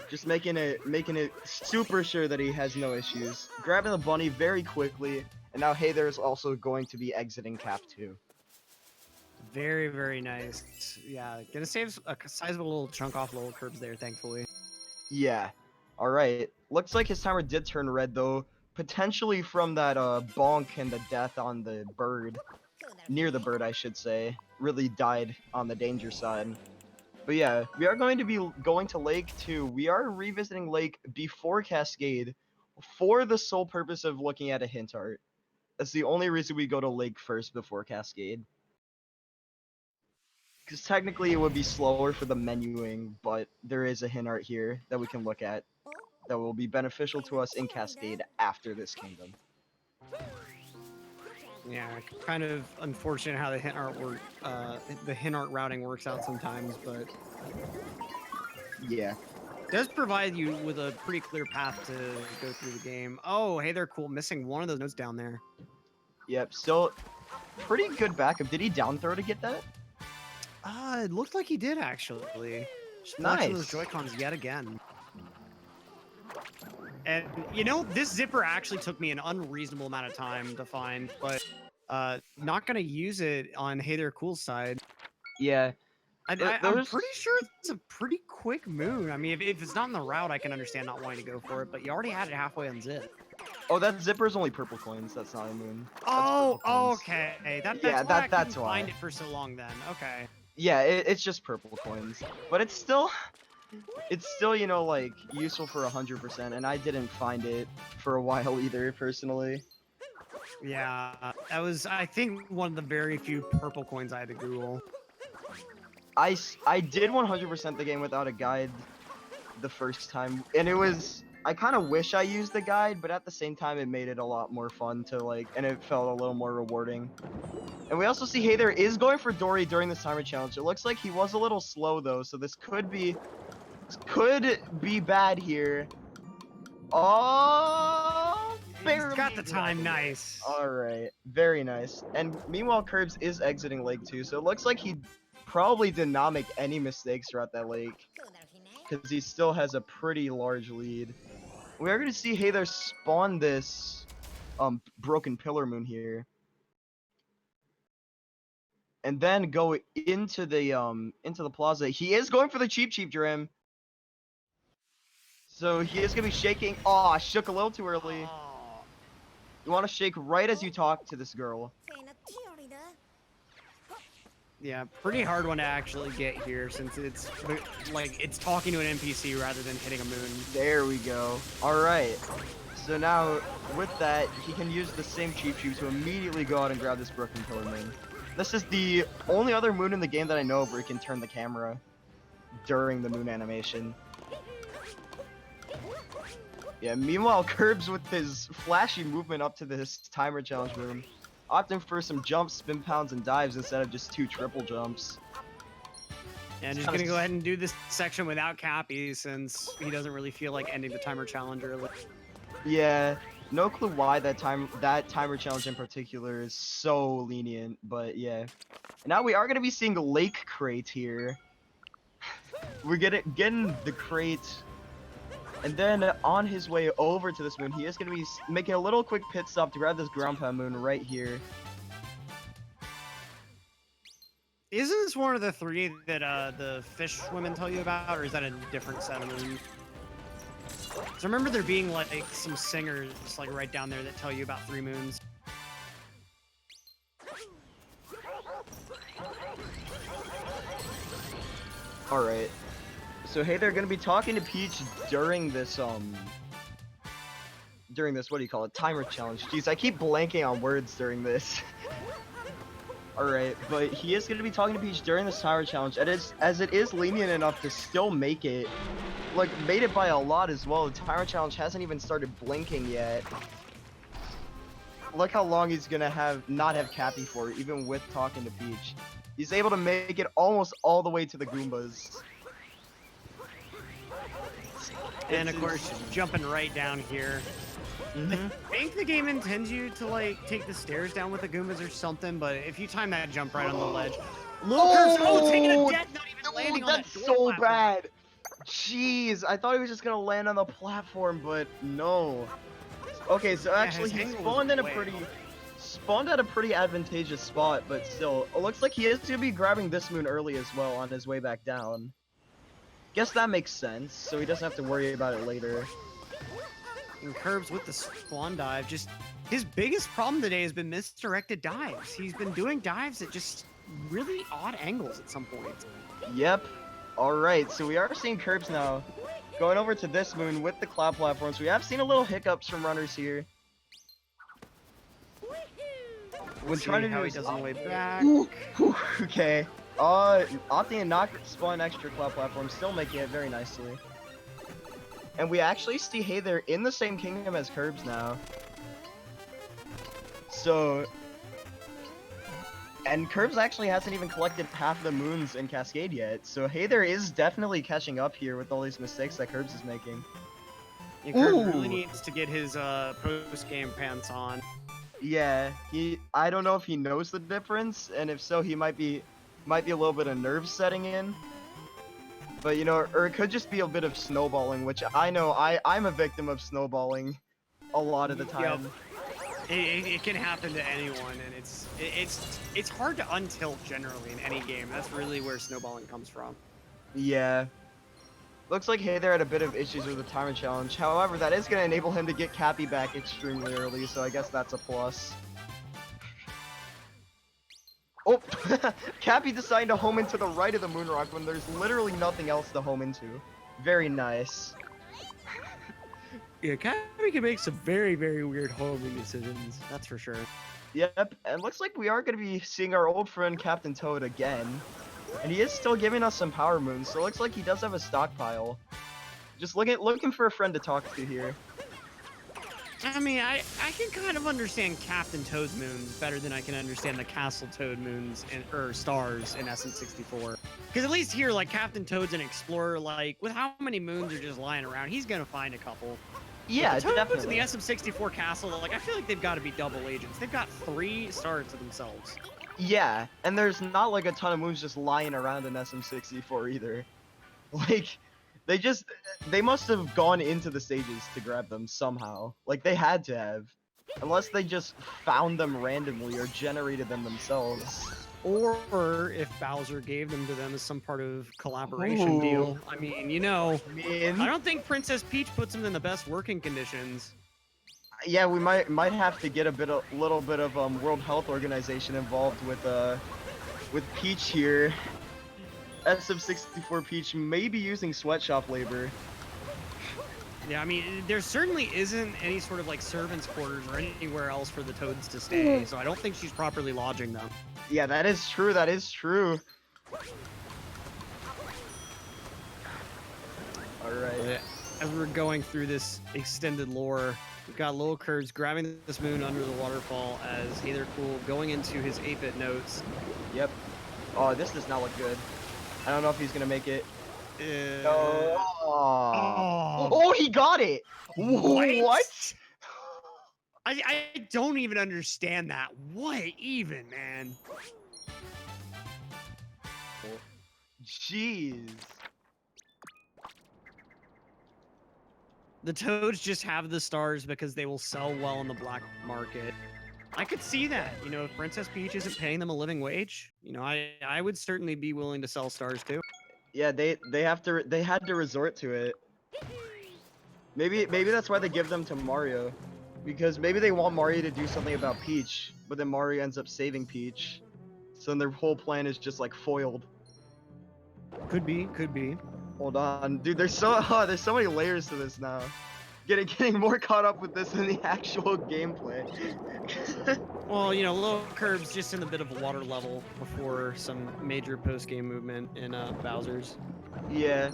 Just making it super sure that he has no issues. Grabbing the bunny very quickly. And now hey there's also going to be exiting Cap 2. Very, very nice. Yeah, gonna save a sizable little chunk off LilKirbs there, thankfully. Yeah. Alright. Looks like his timer did turn red, though. Potentially from that bonk and the death on the bird. Near the bird, I should say. Really died on the danger side. But yeah, we are going to be going to Lake 2. We are revisiting Lake before Cascade for the sole purpose of looking at a hint art. That's the only reason we go to Lake first before Cascade. Because technically it would be slower for the menuing, but there is a hint art here that we can look at that will be beneficial to us in Cascade after this kingdom. Yeah, kind of unfortunate how the hint art routing works out sometimes, but Yeah. it does provide you with a pretty clear path to go through the game. Oh, hey, they're cool. Missing one of those notes down there. Yep, still pretty good backup. Did he down throw to get that? It looked like he did actually. Just flexing those Nice. Joy-Cons yet again. And you know, this zipper actually took me an unreasonable amount of time to find, but not gonna use it on Hey There Cool's side. Yeah. I'm pretty sure it's a pretty quick moon. I mean, if it's not in the route, I can understand not wanting to go for it, but you already had it halfway on zip. Oh, that zipper is only purple coins. That's not a moon. Oh, okay. That's yeah, why I that's couldn't why. find it for so long then. Okay. Yeah, it's just purple coins, but it's still, you know, like useful for 100%. And I didn't find it for a while either, personally. Yeah, that was, I think, one of the very few purple coins I had to Google. I did 100% the game without a guide the first time, and it was, I kind of wish I used the guide, but at the same time it made it a lot more fun to like, and it felt a little more rewarding. And we also see Hey There is going for Dory during this timer challenge. It looks like he was a little slow though, so this could be bad here. Oh, barely. He's got the time, nice. Alright, very nice. And meanwhile, Curbs is exiting Lake 2, so it looks like he probably did not make any mistakes throughout that lake, because he still has a pretty large lead. We are going to see Hey There spawn this broken pillar moon here, and then go into the plaza. He is going for the cheap Drim. So he is gonna be shaking. Aw, shook a little too early. You want to shake right as you talk to this girl. Yeah, pretty hard one to actually get here since it's like it's talking to an NPC rather than hitting a moon. There we go. All right. So now with that, he can use the same cheap to immediately go out and grab this broken pillar moon. This is the only other moon in the game that I know of where he can turn the camera during the moon animation. Yeah, meanwhile, Curbs with his flashy movement up to this timer challenge moon, opting for some jumps, spin pounds, and dives instead of just 2 triple jumps. And just gonna go ahead and do this section without Cappy since he doesn't really feel like ending the timer challenge early. Yeah, no clue why that timer challenge in particular is so lenient, but yeah. And now we are gonna be seeing Lake Crate here. We're getting the crate. And then on his way over to this moon, he is going to be making a little quick pit stop to grab this ground pound moon right here. Isn't this one of the 3 that the fish women tell you about, or is that a different set of moons? So I remember there being like some singers like right down there that tell you about 3 moons. All right. So hey, they're gonna be talking to Peach during this what do you call it, timer challenge. Jeez, I keep blanking on words during this. All right, but he is gonna be talking to Peach during this timer challenge, and as it is lenient enough to still make it, like made it by a lot as well. The timer challenge hasn't even started blinking yet. Look how long he's gonna not have Cappy for, even with talking to Peach. He's able to make it almost all the way to the Goombas. And of course, jumping right down here. I think the game intends you to like take the stairs down with the Goombas or something, but if you time that jump right on the ledge, LilKirbs, taking a death, not even landing on that that's door so platform. bad. Jeez, I thought he was just gonna land on the platform, but no. Okay, so actually he spawned at a pretty advantageous spot, but still, it looks like he is gonna be grabbing this moon early as well on his way back down. Guess that makes sense, so he doesn't have to worry about it later. And Curbs with the swan dive, just his biggest problem today has been misdirected dives. He's been doing dives at just really odd angles at some point. Yep. Alright, so we are seeing Curbs now going over to this moon with the cloud platforms. We have seen a little hiccups from runners here. When trying to how he does on the way back. Okay. Opting to not spawn extra cloud platforms, still making it very nicely. And we actually see Hey there in the same kingdom as Curbs now. So... And Curbs actually hasn't even collected half the moons in Cascade yet, so Hey there is definitely catching up here with all these mistakes that Curbs is making. Yeah, Curbs really needs to get his post-game pants on. Yeah, I don't know if he knows the difference, and if so, he might be a little bit of nerves setting in. But you know, or it could just be a bit of snowballing, which I know I'm a victim of snowballing a lot of the time. Yep. It can happen to anyone, and it's hard to untilt generally in any game. That's really where snowballing comes from. Yeah. Looks like Hey there had a bit of issues with the timer challenge. However, that is going to enable him to get Cappy back extremely early, so I guess that's a plus. Oh, Cappy decided to home into the right of the Moonrock when there's literally nothing else to home into. Very nice. Yeah, Cappy can make some very, very weird homing decisions. That's for sure. Yep, and looks like we are going to be seeing our old friend Captain Toad again. And he is still giving us some power moons, so it looks like he does have a stockpile. Just looking for a friend to talk to here. I mean, I can kind of understand Captain Toad's moons better than I can understand the Castle Toad moons or stars in SM64. Because at least here, like, Captain Toad's an explorer, like, with how many moons are just lying around, he's gonna find a couple. Yeah, the Toads in definitely. the SM64 castle, like, I feel like they've got to be double agents. They've got 3 stars to themselves. Yeah, and there's not like a ton of moons just lying around in SM64 either. Like, they must have gone into the stages to grab them somehow. Like, they had to have. Unless they just found them randomly or generated them themselves. Or if Bowser gave them to them as some part of collaboration deal. I mean, you know, I don't think Princess Peach puts them in the best working conditions. Yeah, we might have to get a little bit of World Health Organization involved with Peach here. SM64 Peach may be using sweatshop labor. Yeah, I mean, there certainly isn't any sort of like servants' quarters or anywhere else for the Toads to stay, so I don't think she's properly lodging them. Yeah, that is true. That is true. All right. As we're going through this extended lore, we've got LilKirbs grabbing this moon under the waterfall as Hey there Cool going into his 8-bit notes. Yep. Oh, this does not look good. I don't know if he's gonna make it. No. Oh, he got it! What? I don't even understand that. What even, man? Jeez. The Toads just have the stars because they will sell well on the black market. I could see that. You know, if Princess Peach isn't paying them a living wage, you know, I would certainly be willing to sell stars too. Yeah, they had to resort to it. Maybe that's why they give them to Mario, because maybe they want Mario to do something about Peach, but then Mario ends up saving Peach, so then their whole plan is just like foiled. Could be, could be. Hold on, dude. There's so there's so many layers to this now. Getting more caught up with this than the actual gameplay. Well, you know, LilKirbs just in a bit of a water level before some major post-game movement in Bowser's. Yeah.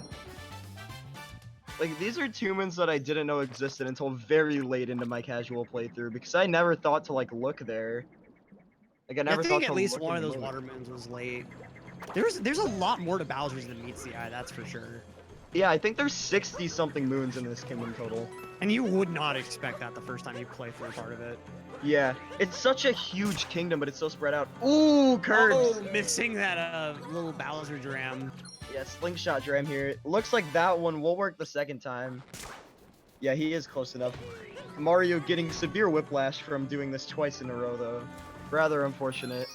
Like, these are two moons that I didn't know existed until very late into my casual playthrough, because I never thought to, like, look there. Like, I Yeah, I never think thought at to least look one in of the those moon. water moons was late. There's a lot more to Bowser's than meets the eye, that's for sure. Yeah, I think there's 60-something moons in this kingdom total. And you would not expect that the first time you play through part of it. Yeah, it's such a huge kingdom, but it's so spread out. Ooh, curves! Oh, missing that little Bowser dram. Yeah, slingshot dram here. Looks like that one will work the second time. Yeah, he is close enough. Mario getting severe whiplash from doing this twice in a row, though. Rather unfortunate.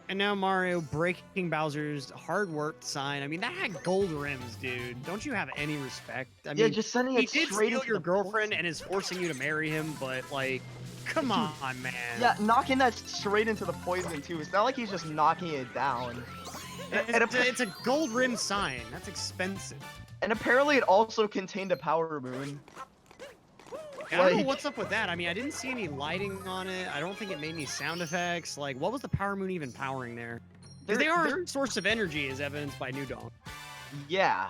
And now Mario breaking Bowser's hard-worked sign. I mean, that had gold rims, dude. Don't you have any respect? I Yeah, mean, just sending he it did straight steal into your the girlfriend poison. and is forcing you to marry him, but, like, come on, man. Yeah, knocking that straight into the poison, too. It's not like he's just knocking it down. It's a gold rim sign. That's expensive. And apparently it also contained a power moon. I don't know what's up with that. I mean, I didn't see any lighting on it. I don't think it made any sound effects. Like, what was the power moon even powering there? Because they are a source of energy, as evidenced by New Dawn. Yeah.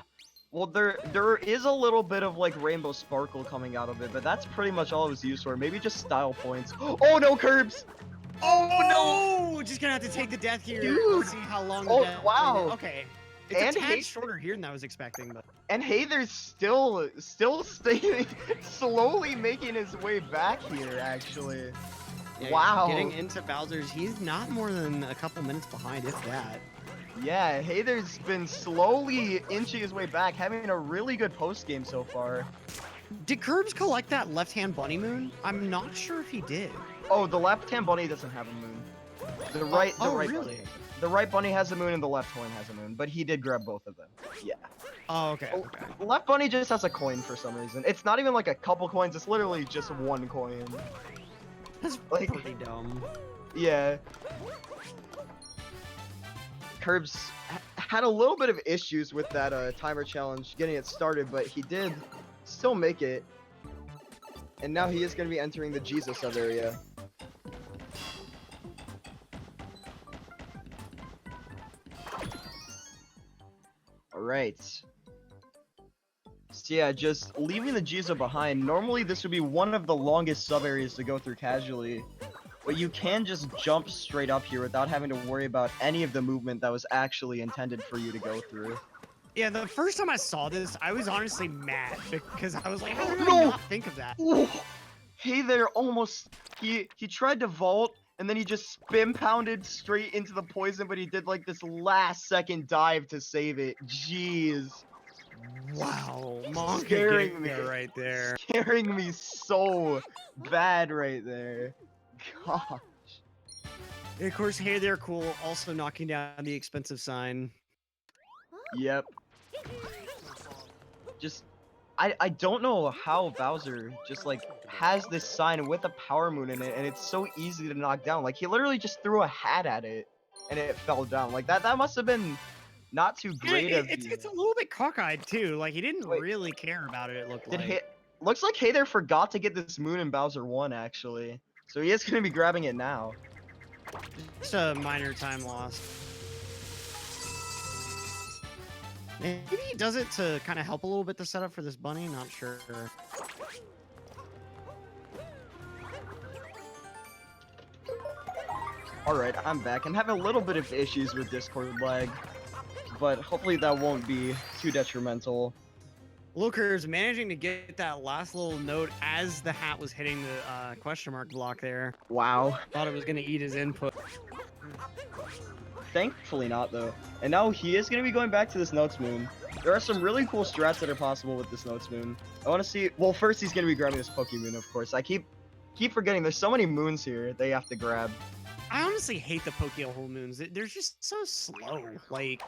Well, there is a little bit of, like, rainbow sparkle coming out of it, but that's pretty much all it was used for. Maybe just style points. Oh, no, curbs! Oh, no! Just gonna have to take the death here. Dude! Let's see how long the Oh, death wow! is. Okay. It's And a tad hey- shorter here than I was expecting, but... And Hayther's still staying, slowly making his way back here, actually. Yeah, Wow. Getting into Bowser's, he's not more than a couple minutes behind, if that. Yeah, Hayther's been slowly inching his way back, having a really good post game so far. Did Curbs collect that left-hand bunny moon? I'm not sure if he did. Oh, the left-hand bunny doesn't have a moon. The right really? bunny. The right bunny has a moon and the left one has a moon, but he did grab both of them. Yeah. Oh, okay. Okay. The left bunny just has a coin for some reason. It's not even like a couple coins, it's literally just one coin. That's Like- pretty dumb. Yeah. Curbs had a little bit of issues with that timer challenge getting it started, but he did still make it. And now he is going to be entering the GSA sub area. Alright. So yeah, just leaving the GSA behind. Normally this would be one of the longest sub areas to go through casually. But you can just jump straight up here without having to worry about any of the movement that was actually intended for you to go through. Yeah, the first time I saw this, I was honestly mad because I was like, how did I No! not think of that? Ooh. Hey there, almost. He tried to vault, and then he just spin pounded straight into the poison, but he did like this last second dive to save it. Jeez. Wow, Monka Scaring getting me. there right there. Scaring me so bad right there. God. And of course, hey there, cool, also knocking down the expensive sign. Yep. Just, I don't know how Bowser just like has this sign with a power moon in it, and it's so easy to knock down. Like he literally just threw a hat at it, and it fell down. Like that must have been not too great of you. It's a little bit cockeyed too. Like he didn't Wait. really care about it. It looked Did like. looks like Hey there forgot to get this moon in Bowser 1 actually, so he is gonna be grabbing it now. Just a minor time loss. Maybe he does it to kind of help a little bit the setup for this bunny. Not sure. Alright, I'm back. I'm having a little bit of issues with Discord lag, but hopefully that won't be too detrimental. LilKirbs managing to get that last little note as the hat was hitting the question mark block there. Wow. Thought it was going to eat his input. Thankfully not, though. And now he is going to be going back to this Notes Moon. There are some really cool strats that are possible with this Notes Moon. I want to see. Well, first he's gonna be grabbing this Pokemoon, of course. I keep forgetting. There's so many moons here they have to grab. I honestly hate the Pokehole moons. They're just so slow. Like,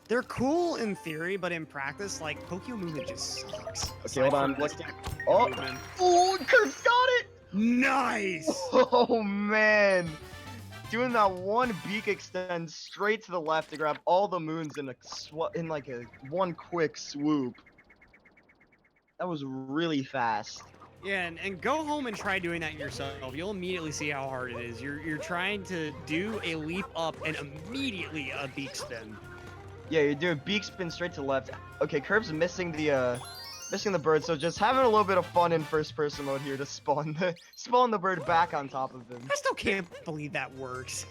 they're cool in theory, but in practice, like, Pokemon just sucks. Okay, hold on. Aside from Oh, movement. oh, Kurt's got it! Nice! Oh man, doing that one beak extend straight to the left to grab all the moons in like a one quick swoop. That was really fast. Yeah, and go home and try doing that yourself. You'll immediately see how hard it is. You're trying to do a leap up and immediately a beak spin. Yeah, you're doing beak spin straight to the left. Okay, Curb's missing the bird, so just having a little bit of fun in first person mode here to spawn the bird back on top of him. I still can't believe that works.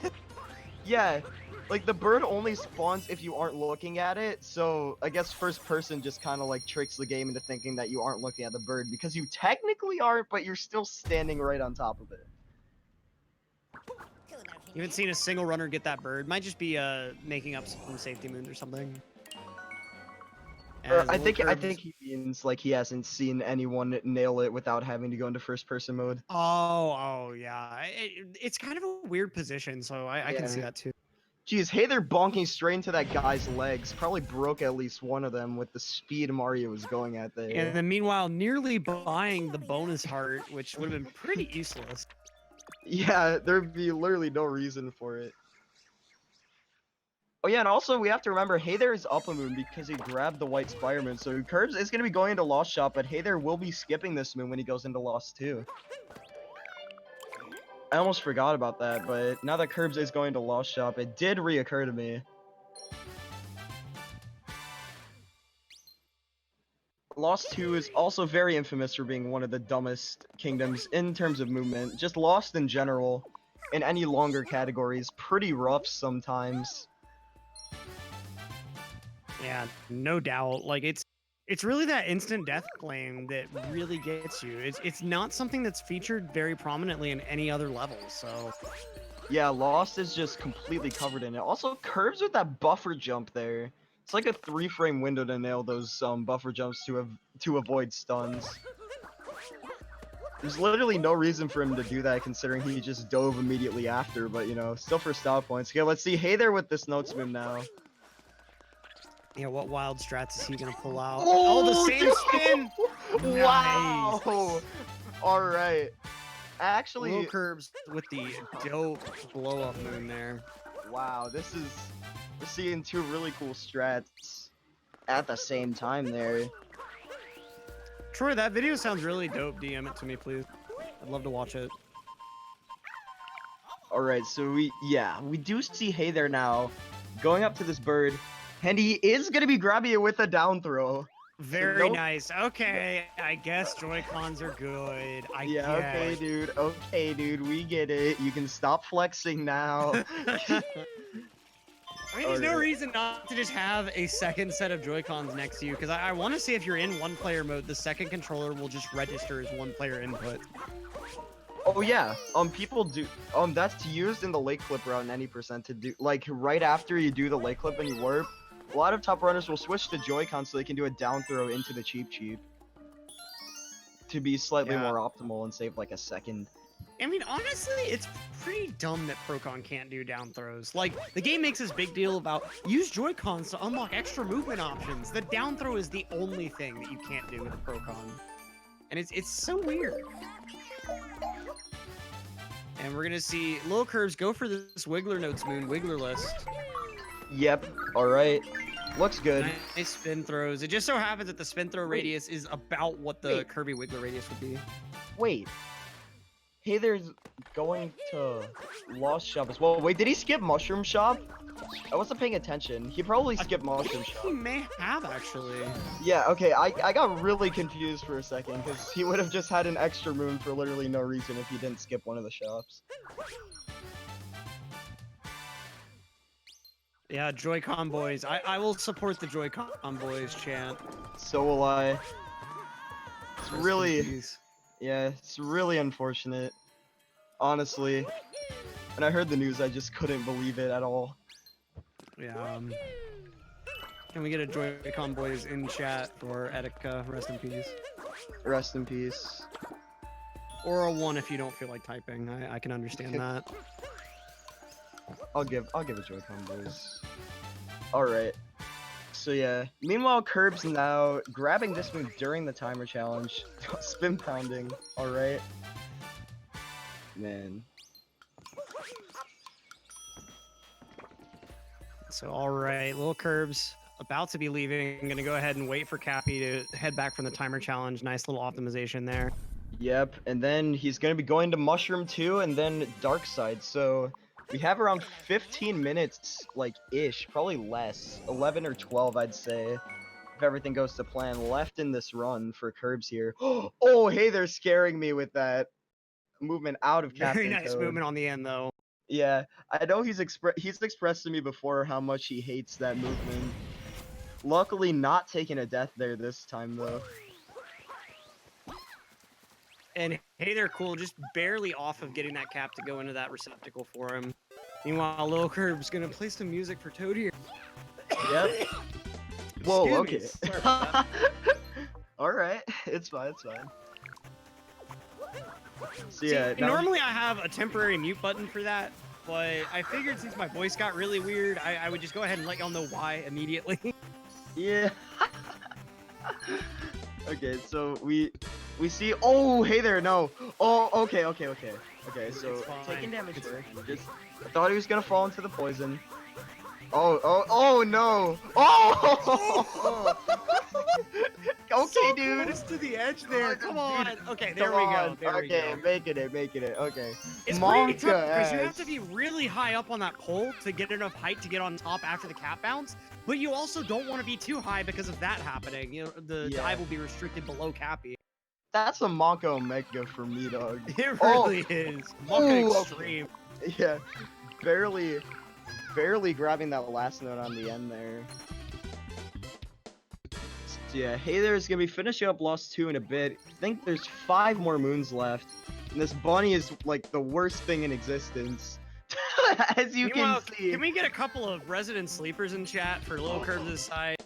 Yeah, like the bird only spawns if you aren't looking at it, so I guess first person just kind of like tricks the game into thinking that you aren't looking at the bird because you technically aren't, but you're still standing right on top of it. You haven't seen a single runner get that bird. Might just be making up some safety moons or something. I think he means like he hasn't seen anyone nail it without having to go into first person mode. Oh yeah. It's kind of a weird position, so I can see that too. Jeez, hey, they're bonking straight into that guy's legs. Probably broke at least one of them with the speed Mario was going at there. And then meanwhile, nearly buying the bonus heart, which would have been pretty useless. Yeah, there'd be literally no reason for it. Oh yeah, and also we have to remember, Hey There is up a moon because he grabbed the white Spire Moon. So Curbs is going to be going into Lost Shop, but Hey There will be skipping this moon when he goes into Lost too. I almost forgot about that, but now that Curbs is going to Lost Shop, it did reoccur to me. Lost 2 is also very infamous for being one of the dumbest kingdoms in terms of movement. Just Lost in general, in any longer categories, pretty rough sometimes. Yeah, no doubt. Like it's really that instant death claim that really gets you. It's not something that's featured very prominently in any other level. So yeah, Lost is just completely covered in it. Also, Curbs with that buffer jump there. It's like a 3-frame window to nail those buffer jumps to avoid stuns. There's literally no reason for him to do that considering he just dove immediately after, but you know, still for style points. Okay, let's see Hey There with this Notes Moon now. Yeah, what wild strats is he gonna pull out? Oh, the same spin! Wow! Nice. Alright. Actually, LilKirbs with the dope blow up moon there. Wow, we're seeing two really cool strats at the same time there. Troy, that video sounds really dope. DM it to me, please. I'd love to watch it. Alright, so we do see Hey There now going up to this bird. And he is going to be grabbing it with a down throw. Very nice. Okay, I guess Joy-Cons are good. I guess. Okay, dude. Okay, dude. We get it. You can stop flexing now. I mean, there's no reason not to just have a second set of Joy-Cons next to you, because I want to see if you're in one-player mode, the second controller will just register as one-player input. Oh yeah, people do, that's used in the lake flip route in any percent to do, like, right after you do the lake flip and you warp, a lot of top runners will switch to Joy-Con so they can do a down throw into the Cheep Cheep to be slightly more optimal and save like a second. I mean, honestly, it's pretty dumb that Procon can't do down throws. Like, the game makes this big deal about use Joy-Cons to unlock extra movement options. The down throw is the only thing that you can't do with a Procon. And it's so weird. And we're gonna see LilKirbs go for this Wiggler Notes Moon, Wigglerless. Yep, alright. Looks good. Nice spin throws. It just so happens that the spin throw radius is about what the Kirby Wiggler radius would be. Wait. Hey There's going to Lost Shop as well. Wait, did he skip Mushroom Shop? I wasn't paying attention. He probably skipped Mushroom Shop. He may have, actually. Yeah, okay, I got really confused for a second, because he would have just had an extra moon for literally no reason if he didn't skip one of the shops. Yeah, Joy-Con boys. I will support the Joy-Con boys chant. So will I. It's really... Yeah, it's really unfortunate. Honestly. When I heard the news, I just couldn't believe it at all. Yeah, Can we get a Joy-Con boys in chat for Etika? Rest in peace. Rest in peace. Or a 1 if you don't feel like typing. I can understand that. I'll give a Joy-Con boys. Alright. So yeah. Meanwhile, Curbs now grabbing this move during the timer challenge. Spin pounding. Alright. Man. So alright, LilKirbs about to be leaving. I'm gonna go ahead and wait for Cappy to head back from the timer challenge. Nice little optimization there. Yep, and then he's gonna be going to Mushroom 2 and then Dark Side, so we have around 15 minutes, like, ish, probably less, 11 or 12, I'd say, if everything goes to plan, left in this run for Curbs here. Oh, hey, they're scaring me with that movement out of Very Captain nice Toad. movement on the end, though. Yeah, I know he's expressed to me before how much he hates that movement. Luckily, not taking a death there this time, though. And hey there, cool, just barely off of getting that cap to go into that receptacle for him. Meanwhile, LilKirbs gonna play some music for Toad here. Yep. Whoa, okay. Sorry about that. Alright, it's fine, it's fine. So See, yeah, now normally I have a temporary mute button for that, but I figured since my voice got really weird, I would just go ahead and let y'all know why immediately. yeah. Okay, so we see. Oh, hey there, no. Oh, okay. So taking damage there. Just I thought he was gonna fall into the poison. Oh no. Oh. Okay, dude. Close to the edge there. Come on. Okay, there Come we go. on. There we go. making it. Okay. It's pretty tough because you have to be really high up on that pole to get enough height to get on top after the cap bounce, but you also don't want to be too high because of that happening. You know, the dive will be restricted below Cappy. That's a Monka Omega for me, dog. It really is. Monka Extreme. Yeah, barely grabbing that last note on the end there. So yeah, hey there is gonna be finishing up Lost 2 in a bit. I think there's 5 more moons left, and this bunny is like the worst thing in existence. As you can see. Can we get a couple of resident sleepers in chat for LilKirbs' side?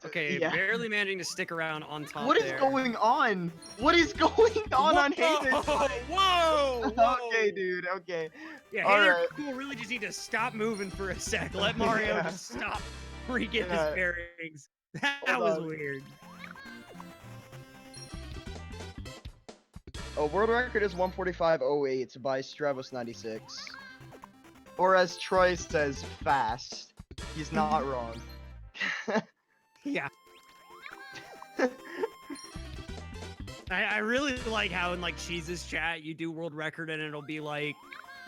Okay, yeah. barely managing to stick around on top. What is going on? What is going on Hayther's side? Whoa! Okay, dude. Okay. Yeah, All Hayter right. Cool really just need to stop moving for a sec. Let Mario just stop before he gets his bearings. That was weird. World record is 1:45.08 by Stravos96. Or as Troy says, fast. He's not wrong. Yeah. I really like how in like Cheese's chat you do world record and it'll be like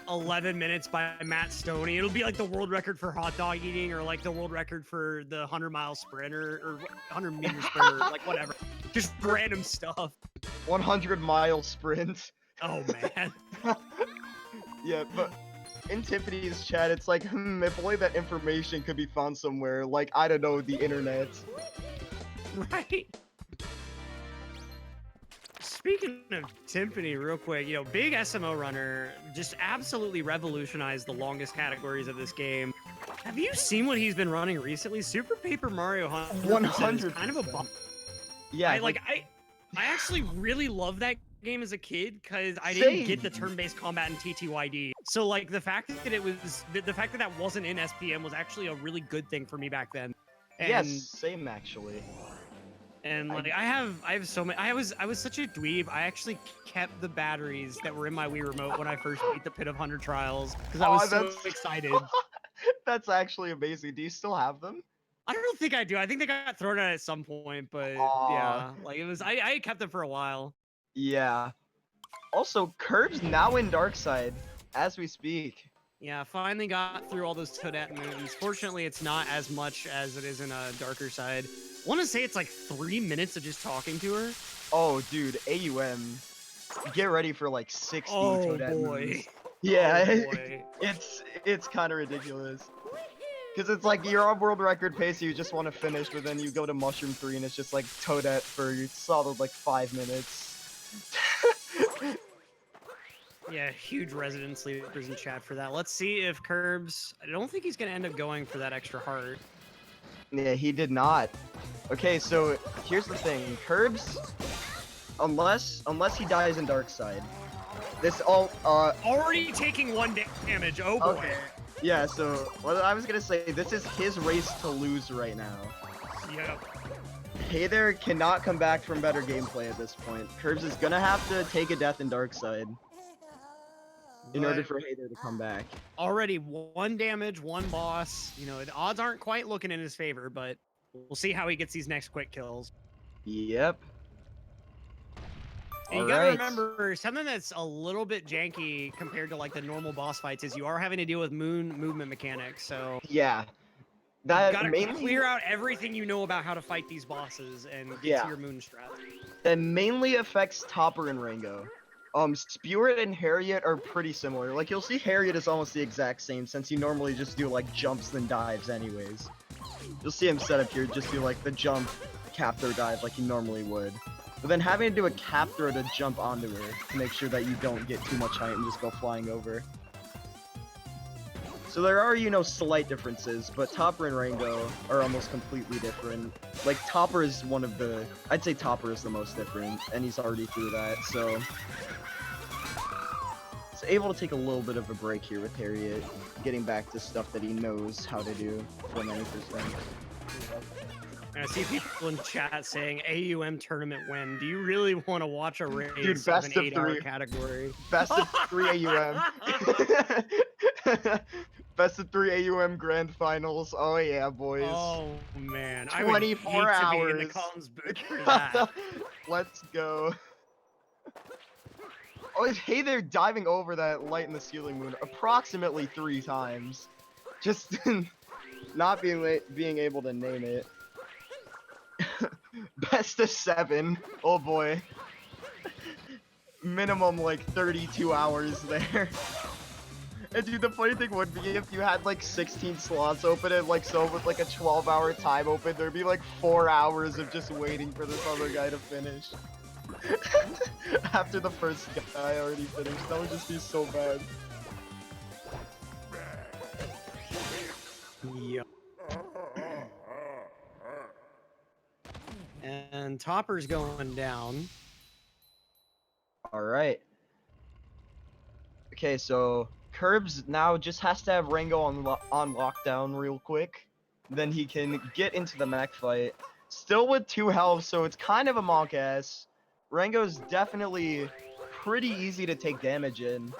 11 minutes by Matt Stoney. It'll be like the world record for hot dog eating or like the world record for the 100-mile sprint or 100-meter sprint or like whatever. Just random stuff. 100-mile sprint. Oh man. Yeah, but in Tiffany's chat, it's like, if only that information could be found somewhere, like, I don't know, the internet. Right? Speaking of Tiffany, real quick, you know, big SMO runner, just absolutely revolutionized the longest categories of this game. Have you seen what he's been running recently? Super Paper Mario 100% is kind of a bump. Yeah, I actually really love that game as a kid because I didn't get the turn-based combat in TTYD. So like the fact that it was the fact that wasn't in SPM was actually a really good thing for me back then. And, yes, same actually. And like I have so many. I was such a dweeb. I actually kept the batteries that were in my Wii remote when I first beat the Pit of 100 Trials because I was so excited. That's actually amazing. Do you still have them? I don't think I do. I think they got thrown out at some point, but yeah, like it was. I kept them for a while. Yeah. Also, Curbs now in Dark Side as we speak. Yeah, finally got through all those Toadette moves. Fortunately, it's not as much as it is in a Darker Side. I want to say it's like 3 minutes of just talking to her. Oh, dude, AUM. Get ready for like 60 Toadette moves. Yeah, it's kind of ridiculous. Because it's like you're on world record pace, you just want to finish, but then you go to Mushroom 3 and it's just like Toadette for solid like 5 minutes. Yeah, huge resident sleepers in chat for that. Let's see if Curbs... I don't think he's going to end up going for that extra heart. Yeah, he did not. Okay, so here's the thing. Curbs, unless he dies in Dark Side, this all Already taking 1 damage. Oh boy. okay. Yeah, so what I was gonna say, this is his race to lose right now. Yep. Hey there cannot come back from better gameplay at this point. Curbs is gonna have to take a death in Dark Side in order for Hey there to come back. Already 1 damage, 1 boss. You know, the odds aren't quite looking in his favor, but we'll see how he gets these next quick kills. Yep. And you gotta remember, something that's a little bit janky compared to like the normal boss fights is you are having to deal with moon movement mechanics, so yeah, you that gotta mainly clear out everything you know about how to fight these bosses and get to your moon strat. that mainly affects Topper and Rango. Spewart and Harriet are pretty similar. Like, you'll see Harriet is almost the exact same, since you normally just do, like, jumps then dives anyways. You'll see him set up here, just do, like, the jump, cap throw, dive like you normally would. But then having to do a cap throw to jump onto her to make sure that you don't get too much height and just go flying over. So there are, you know, slight differences, but Topper and Rango are almost completely different. Like, Topper is one of the... I'd say Topper is the most different, and he's already through that, so... He's able to take a little bit of a break here with Harriet, getting back to stuff that he knows how to do for 90%. And I see people in chat saying AUM tournament win. Do you really want to watch a race Dude, best of an of 8-hour three. category? Best of 3 AUM. Best of 3 AUM grand finals. Oh yeah, boys. Oh man, 24 I would hate hours. to be in the Collins booth for that. Let's go. Oh, hey there, diving over that light in the ceiling moon approximately 3 times. Just not being able to name it. Best of 7. Oh boy. Minimum like 32 hours there. And dude, the funny thing would be if you had like 16 slots open and like so with like a 12-hour time open, there'd be like 4 hours of just waiting for this other guy to finish. After the first guy already finished, that would just be so bad. Yep. And Topper's going down. Alright. Okay, so Curbs now just has to have Rango on lockdown real quick. Then he can get into the mech fight. Still with 2 health, so it's kind of a monk ass. Rango's definitely pretty easy to take damage in.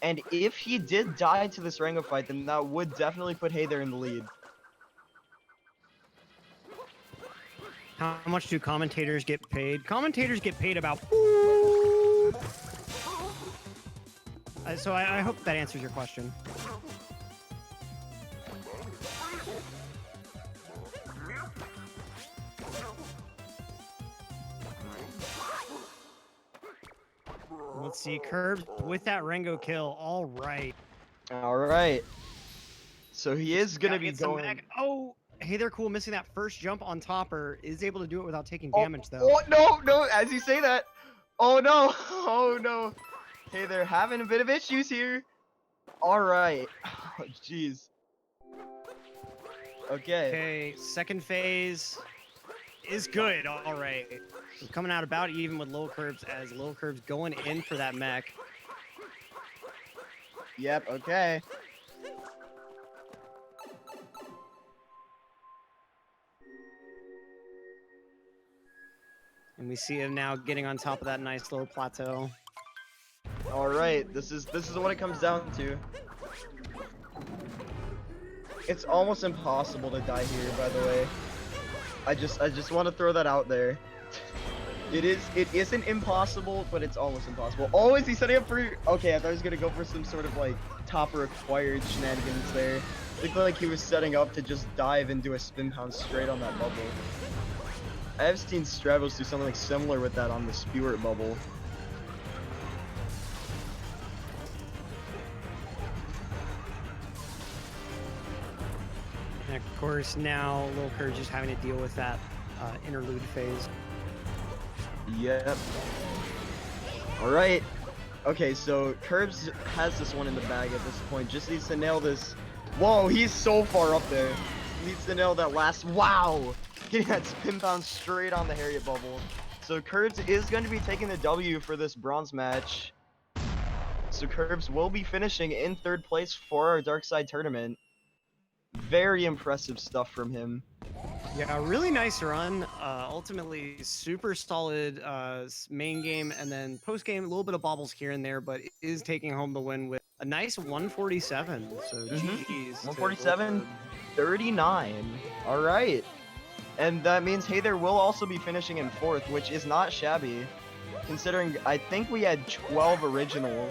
And if he did die to this Rango fight, then that would definitely put Hey there in the lead. How much do commentators get paid? Commentators get paid about... So I hope that answers your question. Let's see, Curbs with that Rango kill. All right. All right. So he is going to be going... Oh, hey there, cool. Missing that first jump on Topper. Is able to do it without taking damage, though. Oh, no, as you say that. Oh, no. Oh, no. Hey, they're having a bit of issues here. All right. Oh, jeez. Okay. Okay, second phase is good. All right. We're coming out about even with LilKirbs as LilKirbs going in for that mech. Yep, okay. And we see him now getting on top of that nice little plateau. All right, this is what it comes down to. It's almost impossible to die here, by the way. I just want to throw that out there. It isn't impossible, but it's almost impossible. Oh, is he setting up for... Okay, I thought he was gonna go for some sort of like Topper acquired shenanigans there. It looked like he was setting up to just dive and do a spin pound straight on that bubble. I have seen Stravos do something similar with that on the Spewer bubble. And of course, now LilKirbs just having to deal with that interlude phase. Yep. Alright. Okay, so Curbs has this one in the bag at this point. Just needs to nail this. Whoa, he's so far up there. needs to nail that last. Wow! Getting that spin bounce straight on the Harriet bubble. So Curbs is going to be taking the W for this bronze match. So Curbs will be finishing in 3rd place for our Dark Side tournament. Very impressive stuff from him. Yeah, really nice run. Ultimately, super solid main game, and then post game, a little bit of bobbles here and there, but is taking home the win with a nice 147. So GG's. 147, 39. All right. And that means Hey There will also be finishing in 4th, which is not shabby, considering I think we had 12 original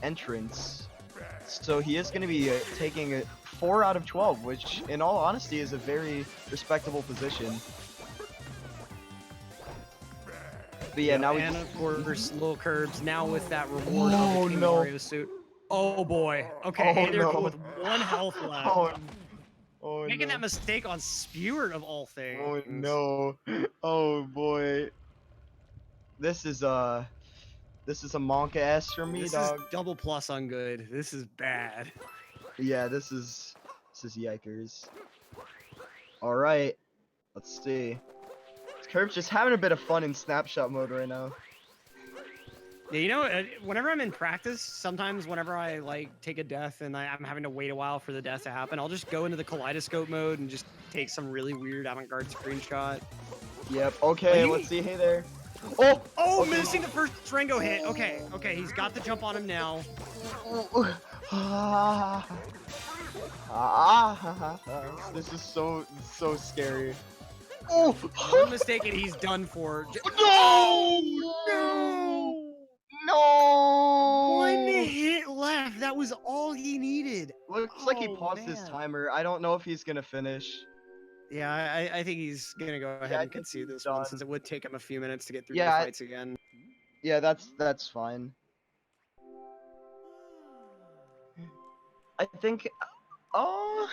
entrants. So he is going to be taking 4 out of 12, which in all honesty is a very respectable position. But yeah, now we and of course LilKirbs now with that reward of Oh the King no. Mario suit. Oh boy. Okay, Oh hey there no. with 1 health left. Oh Making no. that mistake on Spewart of all things. Oh no. Oh boy. This is a Monka S for me, This dog. is double plus on good. This is bad. Yeah, this is yikers. All right. Let's see. Curb's just having a bit of fun in snapshot mode right now. Yeah, you know, whenever I'm in practice, sometimes whenever I like take a death and I'm having to wait a while for the death to happen, I'll just go into the kaleidoscope mode and just take some really weird avant-garde screenshot. Yep. Okay, let's see. Hey there. Oh! Oh, okay. missing the first Strengo hit. Okay, he's got the jump on him now. This is so scary. Oh! One mistake and he's done for. No! No! One hit left. That was all he needed. Looks like he paused his timer. I don't know if he's gonna finish. Yeah, I think he's gonna go ahead and concede this one since it would take him a few minutes to get through the fights again. Yeah, that's fine. I think. Oh.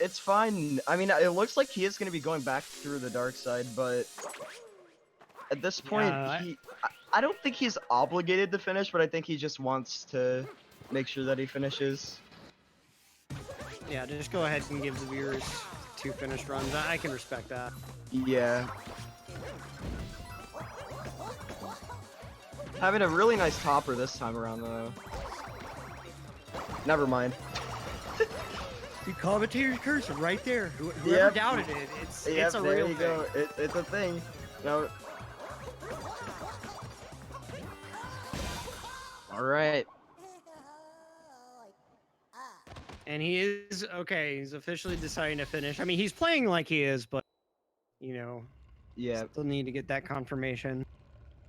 It's fine. I mean, it looks like he is going to be going back through the dark side, but at this point, I don't think he's obligated to finish, but I think he just wants to make sure that he finishes. Yeah, just go ahead and give the viewers 2 finished runs. I can respect that. Yeah. Having a really nice topper this time around, though. Never mind. The commentator's cursor right there. Whoever doubted it, it's a real thing. Go. It's a thing. No. All right. And he is okay. He's officially deciding to finish. I mean, he's playing like he is, but you know, still need to get that confirmation.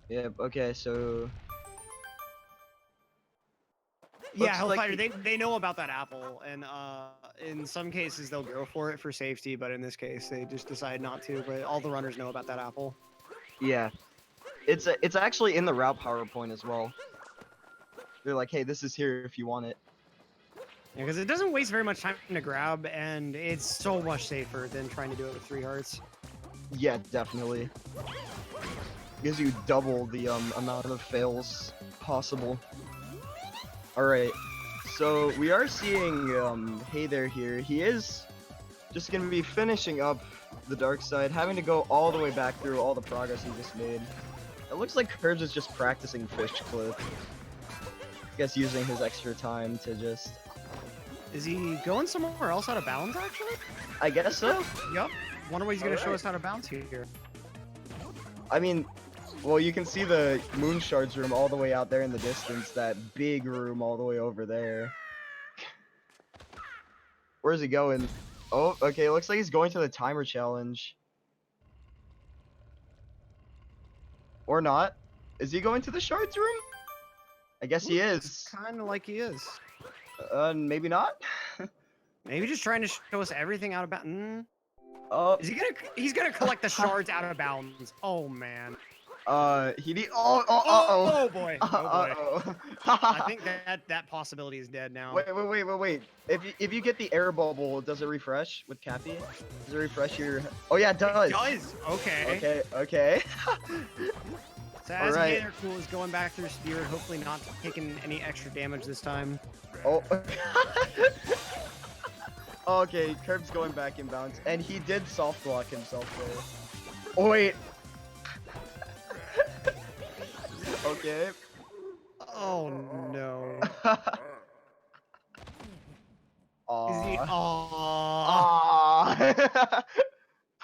Yep. Okay. So. Yeah, Hellfighter, they know about that apple, and in some cases they'll go for it for safety, but in this case they just decide not to. But all the runners know about that apple. Yeah, it's actually in the route PowerPoint as well. They're like, hey, this is here if you want it. Yeah, because it doesn't waste very much time to grab, and it's so much safer than trying to do it with 3 hearts. Yeah, definitely. Gives you double the amount of fails possible. Alright, so we are seeing Hey There here. He is just going to be finishing up the dark side, having to go all the way back through all the progress he just made. It looks like Curbs is just practicing fish clip. I guess using his extra time to just... Is he going somewhere else out of bounds, actually? I guess so. Yup. Wonder what he's going to show us how to bounce here. I mean... Well, you can see the Moon Shards room all the way out there in the distance, that big room all the way over there. Where's he going? Oh, okay, looks like he's going to the timer challenge. Or not. Is he going to the Shards room? I guess he is. Kind of like he is. Maybe not? Maybe just trying to show us everything out of bounds. Oh. Is he gonna? He's gonna collect the shards out of bounds. Oh man. He need. Oh boy. Oh boy. Uh-oh. I think that possibility is dead now. Wait. If you get the air bubble, does it refresh with Cappy? Does it refresh your? Oh yeah, it It does. does. Okay. Okay. So All as right. Hey There Cool is going back through Spear, hopefully not taking any extra damage this time. Oh. Okay, Curb's going back in bounds, and he did soft block himself there. Oh wait. Okay. Oh no. Is he? Aww. Aww. Aww.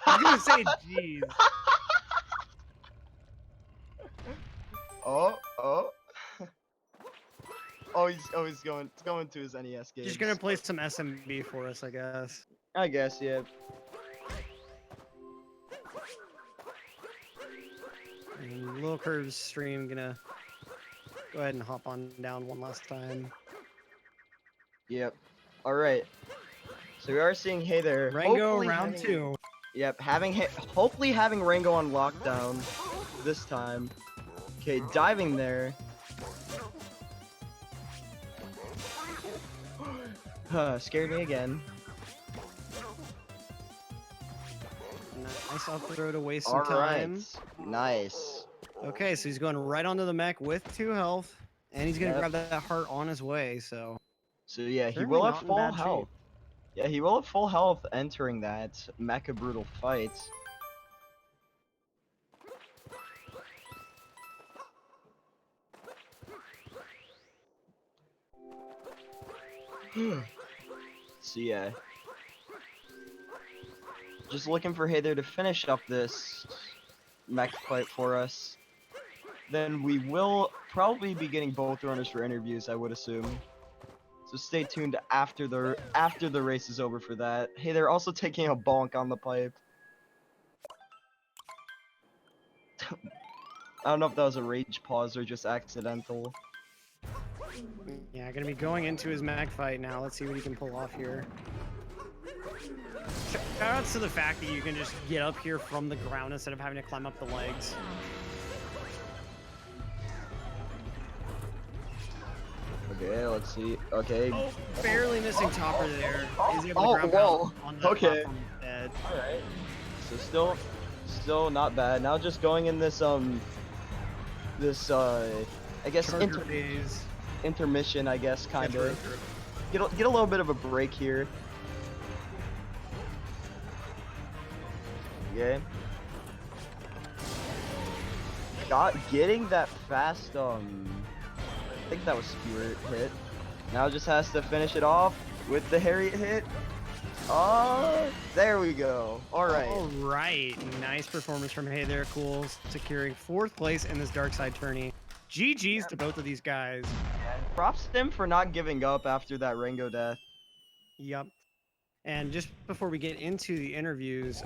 I was gonna say, jeez. Oh. He's going to his NES games. Just gonna play some SMB for us, I guess. I guess, yeah. And LilKirbs stream gonna go ahead and hop on down one last time. Yep. All right. So we are seeing Hey There. Rango round 2. Yep. Hopefully having Rango on lockdown this time. Okay, diving there. Scared me again. Nice up throw to waste some All time. right. Nice. Okay, so he's going right onto the mech with 2 health, and he's gonna grab that heart on his way. So Yeah, he certainly will have not in full bad health. Yeah, he will have full health entering that Mecha Brutal fight. So yeah. Just looking for Hey There to finish up this mech fight for us. Then we will probably be getting both runners for interviews, I would assume. So stay tuned after the race is over for that. Hey, they're also taking a bonk on the pipe. I don't know if that was a rage pause or just accidental. Yeah, gonna be going into his mag fight now. Let's see what he can pull off here. Shoutouts to the fact that you can just get up here from the ground instead of having to climb up the legs. Okay, let's see. Okay. Oh, barely missing topper there. He's able to grab whoa. on the Okay. platform instead. Alright. So still not bad. Now just going in this I guess Charger phase. intermission, I guess, kind True, of. true. Get a little bit of a break here. Okay. Getting that fast I think that was skewer hit. Now just has to finish it off with the Harriet hit. Oh, there we go. All right. All right. Nice performance from Hey There Cools, securing 4th place in this Dark Side tourney. GG's to both of these guys. And props to him for not giving up after that Rango death. Yep. And just before we get into the interviews,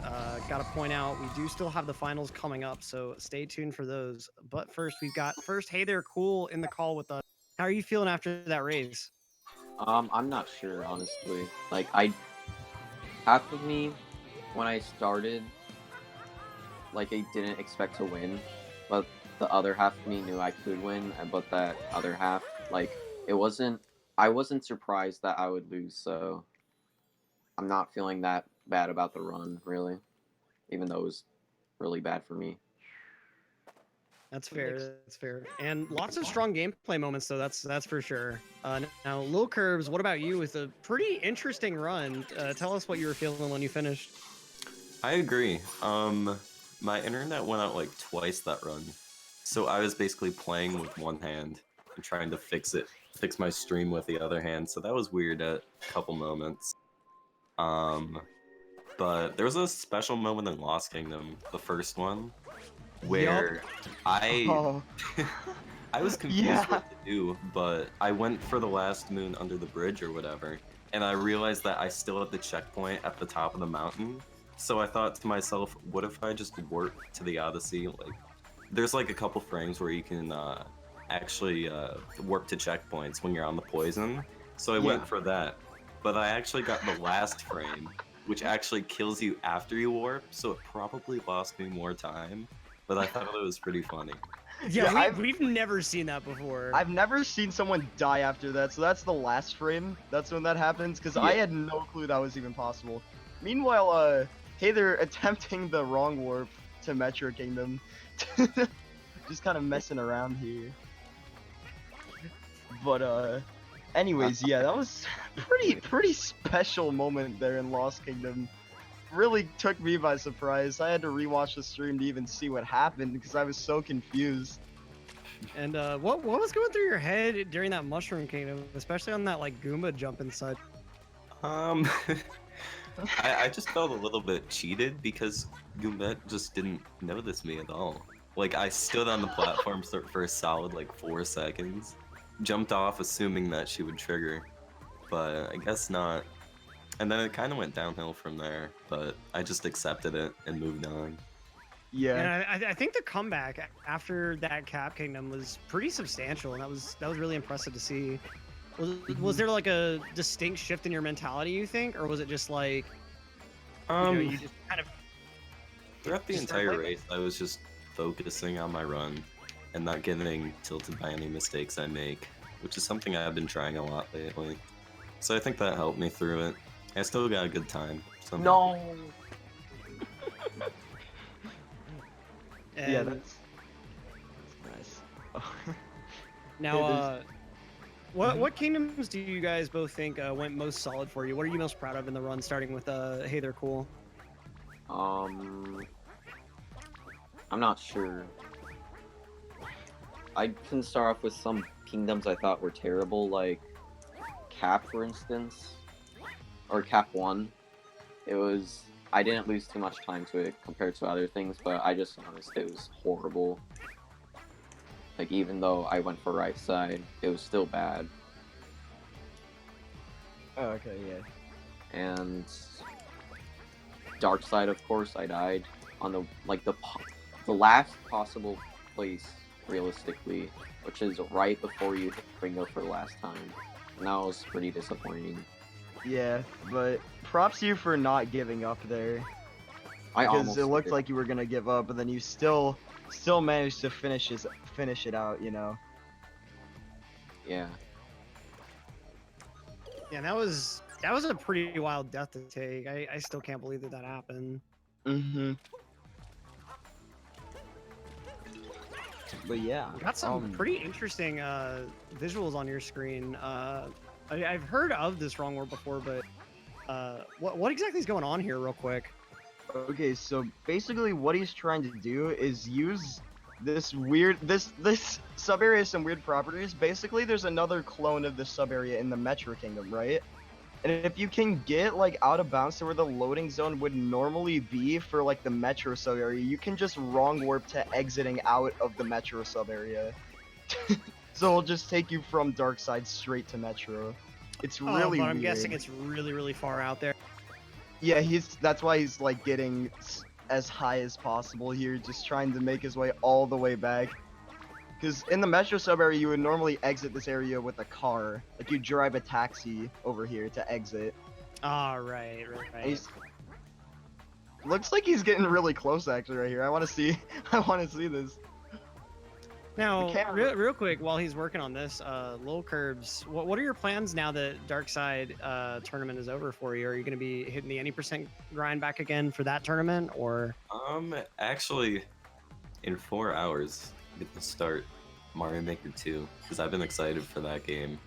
gotta point out we do still have the finals coming up, so stay tuned for those. But first, we've got Hey There Cool in the call with us. How are you feeling after that race? I'm not sure, honestly. Like, half of me, when I started, like, I didn't expect to win, but the other half of me knew I could win, but that other half, like, I wasn't surprised that I would lose, so I'm not feeling that bad about the run, really, even though it was really bad for me. That's fair. That's fair. And lots of strong gameplay moments, though. That's for sure. Now, LilKirbs, what about you? With a pretty interesting run. Tell us what you were feeling when you finished. I agree. My internet went out like twice that run, so I was basically playing with one hand and trying to fix my stream with the other hand. So that was weird at a couple moments. But there was a special moment in Lost Kingdom, the first one, where I was confused what to do, but I went for the last moon under the bridge or whatever, and I realized that I still had the checkpoint at the top of the mountain. So I thought to myself, what if I just warp to the Odyssey? Like, there's like a couple frames where you can actually warp to checkpoints when you're on the poison. So I went for that, but I actually got the last frame, which actually kills you after you warp, so it probably lost me more time. but I thought it was pretty funny. Yeah, Yeah, we've never seen that before. I've never seen someone die after that, so that's the last frame. That's when that happens, because I Yeah. had no clue that was even possible. Meanwhile, hey, they're attempting the wrong warp to Metro Kingdom. Just kind of messing around here. But, anyways, yeah, that was pretty special moment there in Lost Kingdom. Really took me by surprise. I had to rewatch the stream to even see what happened, because I was so confused. And what was going through your head during that Mushroom Kingdom, especially on that like Goomba jump inside? I just felt a little bit cheated because Goombet just didn't notice me at all. Like, I stood on the platform for a solid like 4 seconds, jumped off assuming that she would trigger, but I guess not. And then it kind of went downhill from there, but I just accepted it and moved on. Yeah. And I think the comeback after that Cap Kingdom was pretty substantial, and that was really impressive to see. Was there like a distinct shift in your mentality, you think, or was it just like you just kind of throughout the just entire start race, I was just focusing on my run and not getting tilted by any mistakes I make, which is something I've been trying a lot lately. So I think that helped me through it. I still got a good time. So I'm happy. Yeah, and that's nice. Oh. now there's- what kingdoms do you guys both think went most solid for you? What are you most proud of in the run, starting with Hey There Cool? I'm not sure. I can start off with some kingdoms I thought were terrible, like Cap, for instance, or Cap 1. I didn't lose too much time to it compared to other things, but I just noticed it was horrible. Like, even though I went for right side, it was still bad. Oh, okay, yeah. And Dark Side, of course, I died on the last possible place, realistically, which is right before you hit Ringo for the last time. And that was pretty disappointing. Yeah, but props to you for not giving up there. I Because almost it looked did. like you were gonna give up, but then you still managed to finish it out, you know. Yeah. Yeah, that was a pretty wild death to take. I still can't believe that happened. Mm-hmm. But yeah, Got some pretty interesting visuals on your screen. I've heard of this wrong word before, but what exactly is going on here, real quick? Okay, so basically what he's trying to do is use this sub area has some weird properties. Basically, there's another clone of this sub area in the Metro Kingdom, right? And if you can get like out of bounds to where the loading zone would normally be for like the Metro sub area, you can just wrong warp to exiting out of the Metro sub area. So it'll just take you from Dark Side straight to Metro. It's really but I'm weird. guessing it's really far out there. Yeah, that's why he's like getting as high as possible here, just trying to make his way all the way back. Because in the Metro sub area, you would normally exit this area with a car. Like you drive a taxi over here to exit. Ah, right. Looks like he's getting really close actually right here. I want to see this. Now, camera- real quick, while he's working on this, LilKirbs, what are your plans now that Dark Side tournament is over for you? Are you going to be hitting the any percent grind back again for that tournament, or? Actually, in 4 hours, I'm gonna start Mario Maker 2 because I've been excited for that game.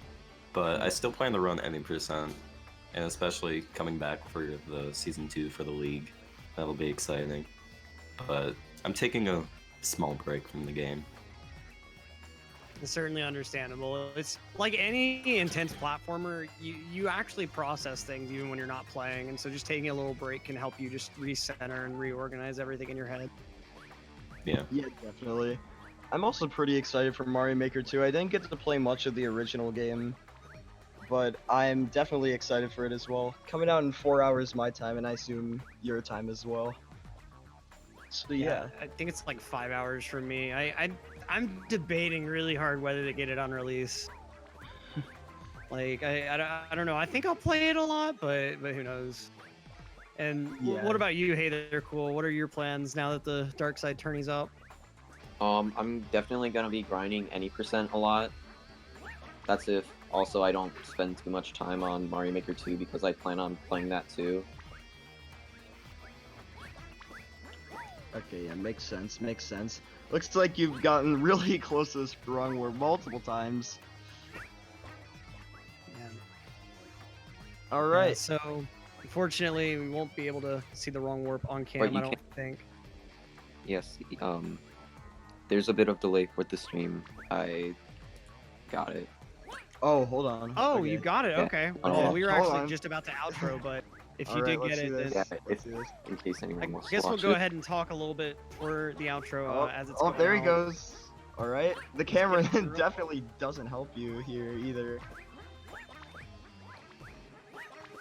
But I still plan to run any percent, and especially coming back for the season 2 for the league, that'll be exciting. But I'm taking a small break from the game. It's certainly understandable. It's like any intense platformer, you actually process things even when you're not playing, and so just taking a little break can help you just recenter and reorganize everything in your head. Yeah. Yeah, definitely. I'm also pretty excited for Mario Maker 2. I didn't get to play much of the original game, but I'm definitely excited for it as well. Coming out in 4 hours my time, and I assume your time as well. So yeah. I think it's like 5 hours for me. I'm debating really hard whether to get it on release. Like I don't know. I think I'll play it a lot, but who knows? And Yeah. what about you? Hey there, cool. What are your plans now that the Dark Side tourney's up? I'm definitely gonna be grinding any percent a lot. That's if also I don't spend too much time on Mario Maker 2 because I plan on playing that too. Okay, yeah, makes sense, makes sense. Looks like you've gotten really close to this wrong word multiple times. Yeah. Alright. Yeah, so unfortunately, we won't be able to see the wrong warp on But cam. you I don't think. Yes, there's a bit of delay for the stream. I got it. Oh, hold on. Oh, Okay. you got it. Yeah. Okay. Oh, Well, we were hold actually on. just about to outro, but if you Alright, did get let's see it, this. then Yeah, Let's see this. in case I anyone wants to guess we'll watch go it. ahead and talk a little bit for the outro Oh, as it's oh, going there he out. goes. Alright. The camera getting real definitely doesn't help you here either.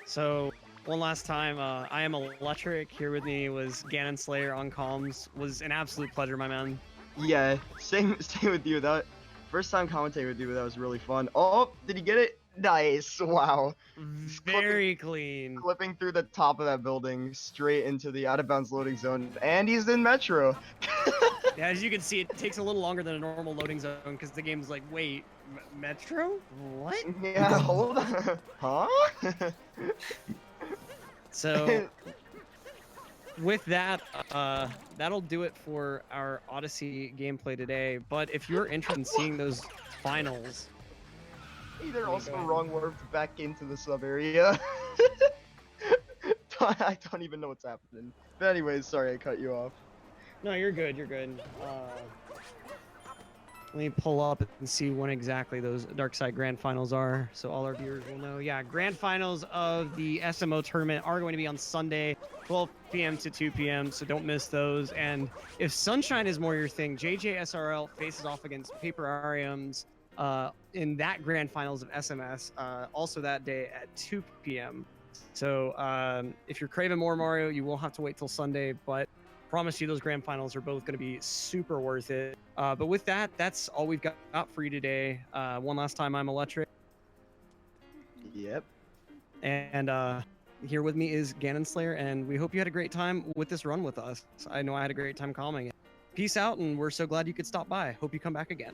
So one last time, I am Electric. Here with me was Ganon Slayer on comms. Was an absolute pleasure, my man. Yeah, same with you. That first time commentating with you, that was really fun. Oh, did he get it? Nice. Wow. Very clean. Clipping through the top of that building straight into the out of bounds loading zone, and he's in Metro. Yeah, as you can see, it takes a little longer than a normal loading zone because the game's like, wait, Metro? What? Yeah, hold on. Huh? So with that, that'll do it for our Odyssey gameplay today. But if you're interested in seeing those finals, Either Let me also go ahead. wrong warped back into the sub area. I don't even know what's happening. But anyways, sorry I cut you off. no, you're good. You're good. Let me pull up and see when exactly those Dark Side Grand Finals are, so all our viewers will know. Yeah, Grand Finals of the SMO tournament are going to be on Sunday, 12 p.m. to 2 p.m., so don't miss those. And if Sunshine is more your thing, JJSRL faces off against Paper Ariums in that Grand Finals of SMS, also that day at 2 p.m. So if you're craving more Mario, you will have to wait till Sunday, but promise you those Grand Finals are both going to be super worth it. But with that, that's all we've got for you today. One last time, I'm Electric. Yep. And here with me is Ganon Slayer, and we hope you had a great time with this run with us. I know I had a great time calming it. Peace out, and we're so glad you could stop by. Hope you come back again.